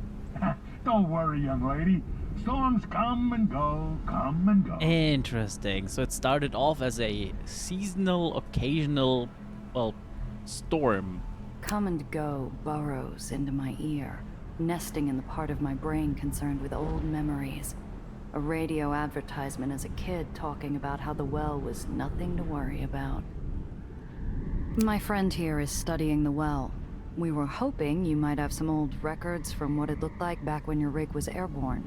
Speaker 4: Don't worry, young lady. Storms come and go, come and go.
Speaker 1: Interesting. So it started off as a seasonal, occasional, well, storm.
Speaker 2: Come and go burrows into my ear, nesting in the part of my brain concerned with old memories. A radio advertisement as a kid talking about how the well was nothing to worry about. My friend here is studying the well. We were hoping you might have some old records from what it looked like back when your rig was airborne.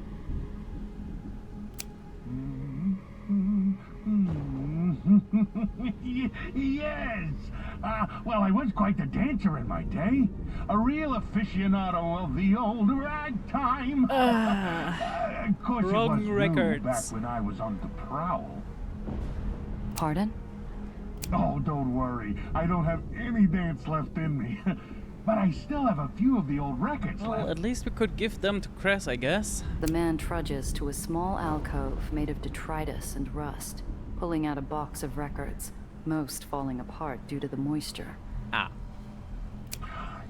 Speaker 4: Yes! Well, I was quite the dancer in my day. A real aficionado of the old ragtime. Of course,
Speaker 1: wrong
Speaker 4: it was
Speaker 1: records.
Speaker 4: back when I was on the prowl.
Speaker 2: Pardon?
Speaker 4: Oh, don't worry. I don't have any dance left in me. But I still have a few of the old records
Speaker 1: Well,
Speaker 4: left.
Speaker 1: at least we could give them to Cress, I guess.
Speaker 2: The man trudges to a small alcove made of detritus and rust, pulling out a box of records, most falling apart due to the moisture.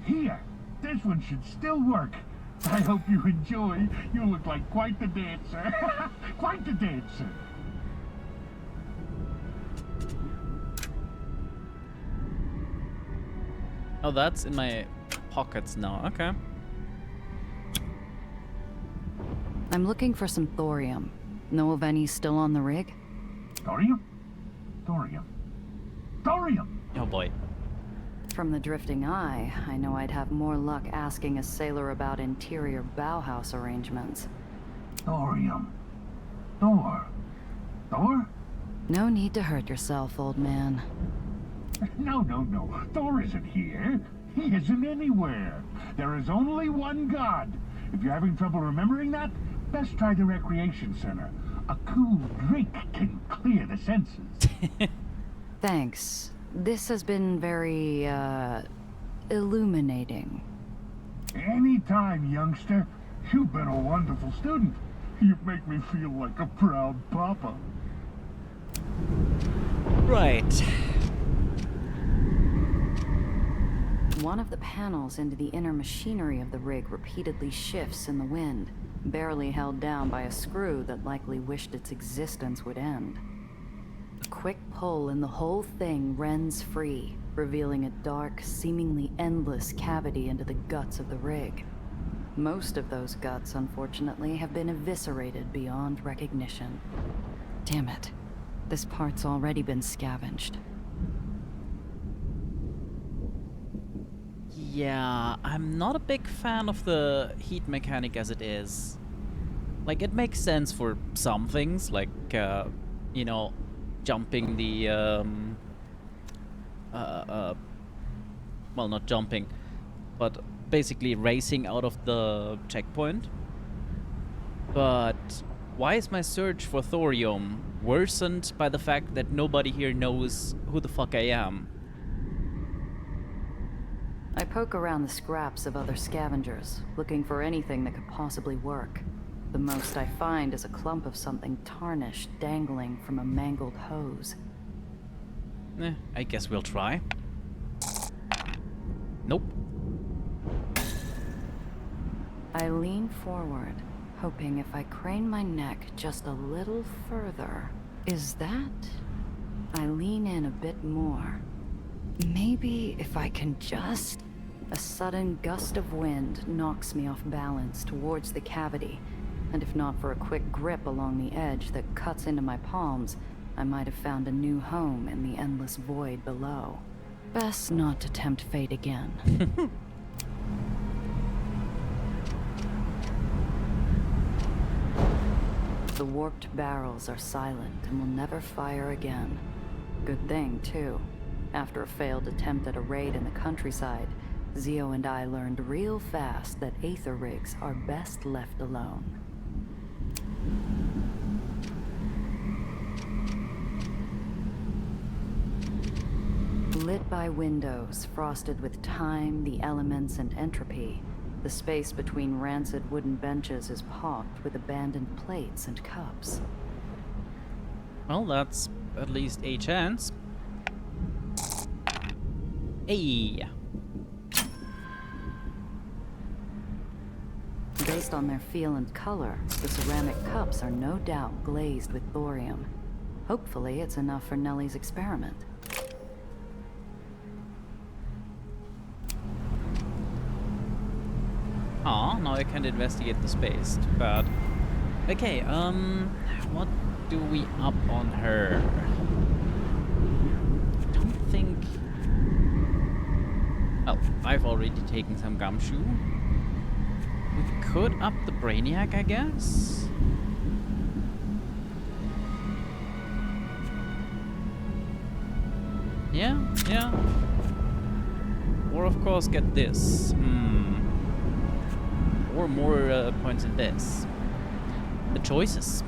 Speaker 4: Here, this one should still work. I hope you enjoy. You look like quite the dancer. Quite the dancer.
Speaker 1: Oh, that's in my pockets now. Okay.
Speaker 2: I'm looking for some thorium. Know of any still on the rig?
Speaker 4: Thorium? Thorium. Thorium!
Speaker 1: Oh boy.
Speaker 2: From the drifting eye, I know I'd have more luck asking a sailor about interior bauhaus arrangements.
Speaker 4: Thorium. Thor. Thor?
Speaker 2: No need to hurt yourself, old man.
Speaker 4: No. Thor isn't here. He isn't anywhere. There is only one God. If you're having trouble remembering that, best try the recreation center. A cool drink can clear the senses.
Speaker 2: Thanks. This has been very, illuminating.
Speaker 4: Anytime, youngster. You've been a wonderful student. You make me feel like a proud papa.
Speaker 1: Right.
Speaker 2: One of the panels into the inner machinery of the rig repeatedly shifts in the wind, barely held down by a screw that likely wished its existence would end. A quick pull and the whole thing rends free, revealing a dark, seemingly endless cavity into the guts of the rig. Most of those guts, unfortunately, have been eviscerated beyond recognition. Damn it. This part's already been scavenged.
Speaker 1: Yeah, I'm not a big fan of the heat mechanic as it is. Like, it makes sense for some things, like, you know, jumping the, well, not jumping, but basically racing out of the checkpoint. But why is my search for thorium worsened by the fact that nobody here knows who the fuck I am?
Speaker 2: I poke around the scraps of other scavengers, looking for anything that could possibly work. The most I find is a clump of something tarnished dangling from a mangled hose.
Speaker 1: I guess we'll try. Nope.
Speaker 2: I lean forward, hoping if I crane my neck just a little further. Is that? I lean in a bit more. Maybe if I can just... A sudden gust of wind knocks me off balance towards the cavity, and if not for a quick grip along the edge that cuts into my palms, I might have found a new home in the endless void below. Best not to tempt fate again. The warped barrels are silent and will never fire again. Good thing, too. After a failed attempt at a raid in the countryside, Zio and I learned real fast that Aether rigs are best left alone. Lit by windows frosted with time, the elements, and entropy, the space between rancid wooden benches is pocked with abandoned plates and cups.
Speaker 1: Well, that's at least a chance. Hey!
Speaker 2: Based on their feel and color, the ceramic cups are no doubt glazed with thorium. Hopefully, it's enough for Nellie's experiment.
Speaker 1: Aw, now I can't investigate the space. Too bad. Okay, what do we up on her? I don't think... Oh, I've already taken some gumshoe. We could up the Brainiac, I guess? Yeah. Or of course get this. Or more points in this. The choices.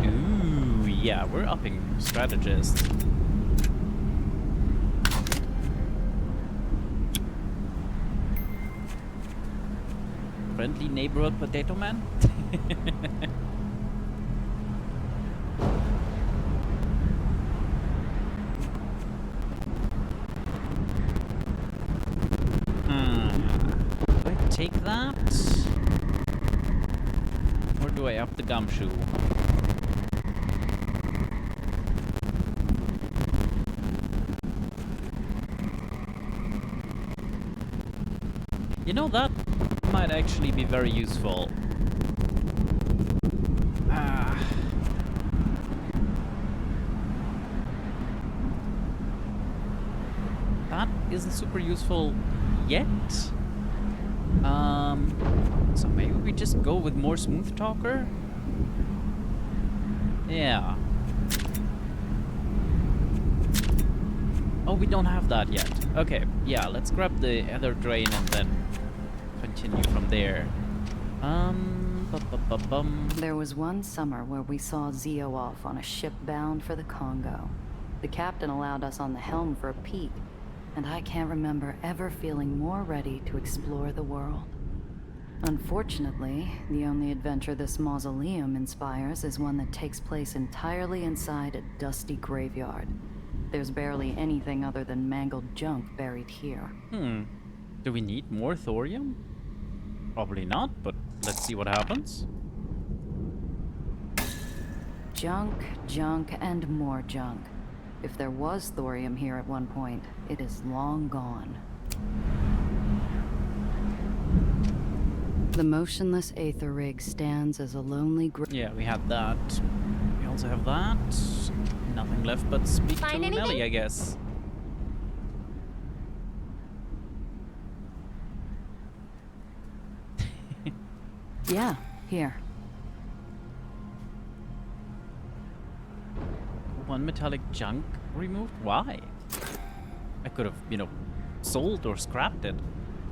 Speaker 1: Ooh, yeah, we're upping strategist. Friendly neighborhood potato man? Do I take that? Or do I up the gumshoe? You know, that might actually be very useful. That isn't super useful yet. So maybe we just go with more smooth talker? Yeah. Oh, we don't have that yet. Okay, yeah, let's grab the other drain and then continue from there.
Speaker 2: There was one summer where we saw Zio off on a ship bound for the Congo. The captain allowed us on the helm for a peek, and I can't remember ever feeling more ready to explore the world. Unfortunately, the only adventure this mausoleum inspires is one that takes place entirely inside a dusty graveyard. There's barely anything other than mangled junk buried here.
Speaker 1: Do we need more thorium? Probably not, but let's see what happens.
Speaker 2: Junk, junk, and more junk. If there was thorium here at one point, it is long gone. The motionless Aether rig stands as a lonely
Speaker 1: yeah, we had that. We also have that. Nothing left but speak to Nellie, I guess.
Speaker 2: Yeah, here.
Speaker 1: One metallic junk removed? Why? I could have, sold or scrapped it.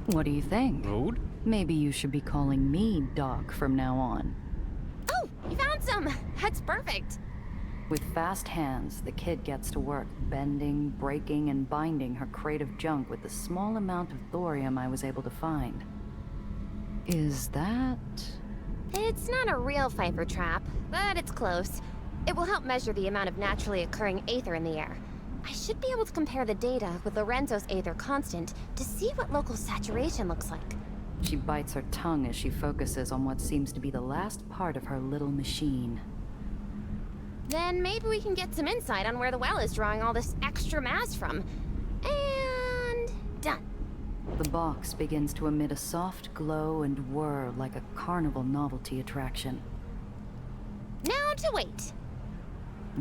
Speaker 2: What do you think?
Speaker 1: Rude?
Speaker 2: Maybe you should be calling me Doc from now on.
Speaker 3: Oh, you found some! That's perfect!
Speaker 2: With fast hands, the kid gets to work bending, breaking, and binding her crate of junk with the small amount of thorium I was able to find. Is that...
Speaker 3: It's not a real Pfeiffer trap, but it's close. It will help measure the amount of naturally occurring Aether in the air. I should be able to compare the data with Lorenzo's Aether constant to see what local saturation looks like.
Speaker 2: She bites her tongue as she focuses on what seems to be the last part of her little machine.
Speaker 3: Then maybe we can get some insight on where the well is drawing all this extra mass from. And... done.
Speaker 2: The box begins to emit a soft glow and whir like a carnival novelty attraction.
Speaker 3: Now to wait.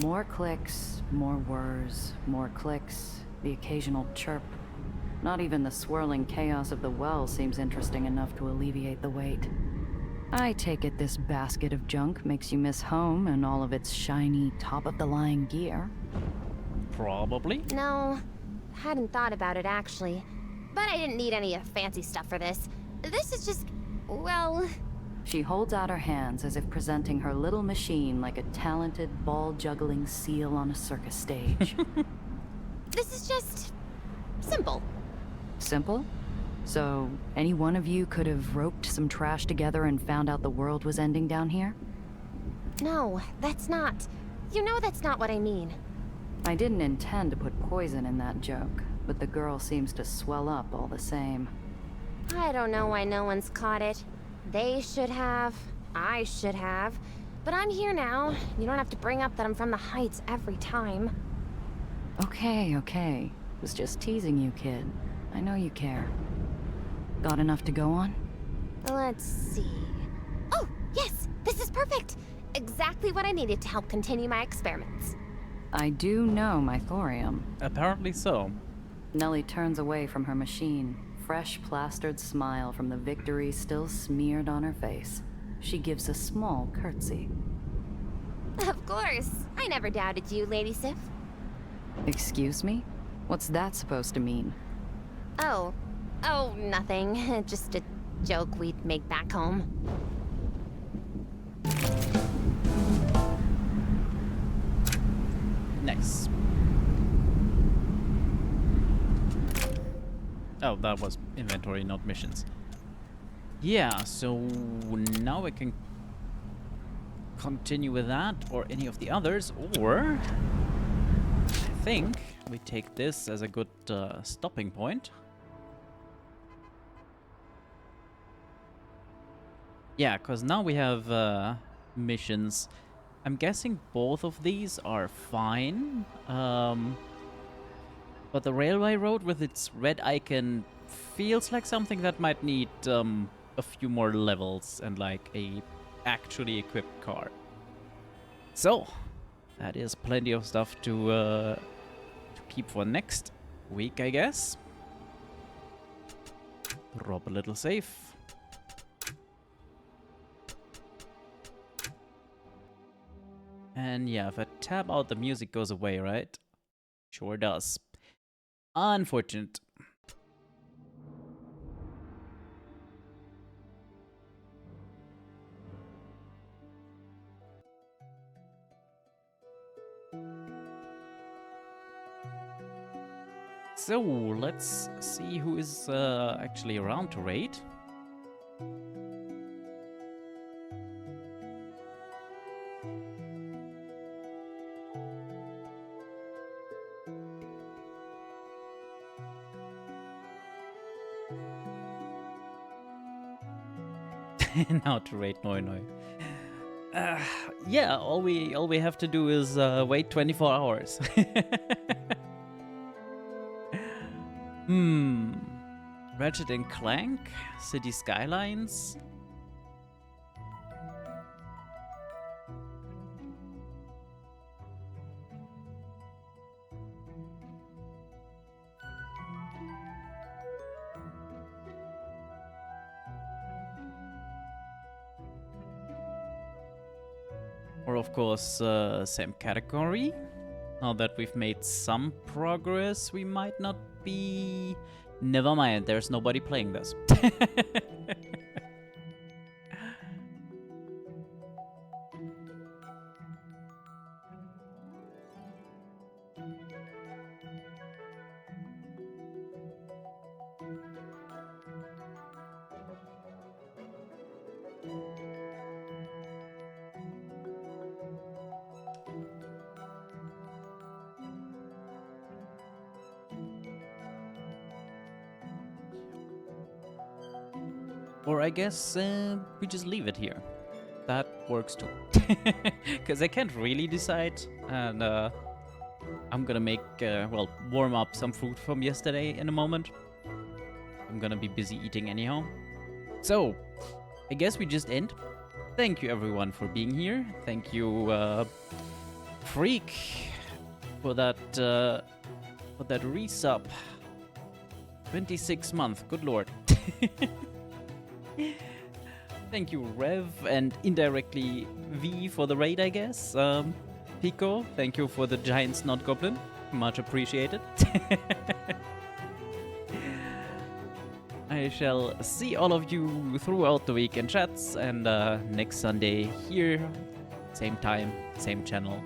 Speaker 2: More clicks, more whirs, more clicks, the occasional chirp. Not even the swirling chaos of the well seems interesting enough to alleviate the weight. I take it this basket of junk makes you miss home and all of its shiny, top-of-the-line gear.
Speaker 1: Probably.
Speaker 3: No, hadn't thought about it actually. But I didn't need any fancy stuff for this. This is just, well...
Speaker 2: She holds out her hands as if presenting her little machine like a talented, ball-juggling seal on a circus stage.
Speaker 3: This is just... simple.
Speaker 2: Simple? So, any one of you could have roped some trash together and found out the world was ending down here?
Speaker 3: No, that's not... You know that's not what I mean.
Speaker 2: I didn't intend to put poison in that joke, but the girl seems to swell up all the same.
Speaker 3: I don't know why no one's caught it. They should have. I should have. But I'm here now. You don't have to bring up that I'm from the Heights every time.
Speaker 2: Okay. Was just teasing you, kid. I know you care. Got enough to go on?
Speaker 3: Let's see... Oh, yes! This is perfect! Exactly what I needed to help continue my experiments.
Speaker 2: I do know my thorium.
Speaker 1: Apparently so.
Speaker 2: Nellie turns away from her machine, fresh plastered smile from the victory still smeared on her face. She gives a small curtsy.
Speaker 3: Of course! I never doubted you, Lady Sif.
Speaker 2: Excuse me? What's that supposed to mean?
Speaker 3: Oh, nothing. Just a joke we'd make back home.
Speaker 1: Nice. Oh, that was inventory, not missions. Yeah, so now we can continue with that or any of the others, or I think we take this as a good stopping point. Yeah, because now we have missions. I'm guessing both of these are fine. But the railway road with its red icon feels like something that might need a few more levels and like a actually equipped car. So, that is plenty of stuff to keep for next week, I guess. Drop a little safe. And yeah, if I tab out, the music goes away, right? Sure does. Unfortunate. So, let's see who is actually around to raid. Now to raid Noi Noi. Yeah, all we have to do is wait 24 hours. Ratchet and Clank, City Skylines. Or of course, same category. Now that we've made some progress, we might not be... Never mind, there's nobody playing this. Or I guess we just leave it here. That works too. Because I can't really decide. And I'm gonna make, well, warm up some food from yesterday in a moment. I'm gonna be busy eating anyhow. So, I guess we just end. Thank you everyone for being here. Thank you, Freak, for that resub. 26 month, good lord. Thank you, Rev, and indirectly V for the raid, I guess. Pico, thank you for the giant snot goblin. Much appreciated. I shall see all of you throughout the weekend chats, and next Sunday here, same time, same channel.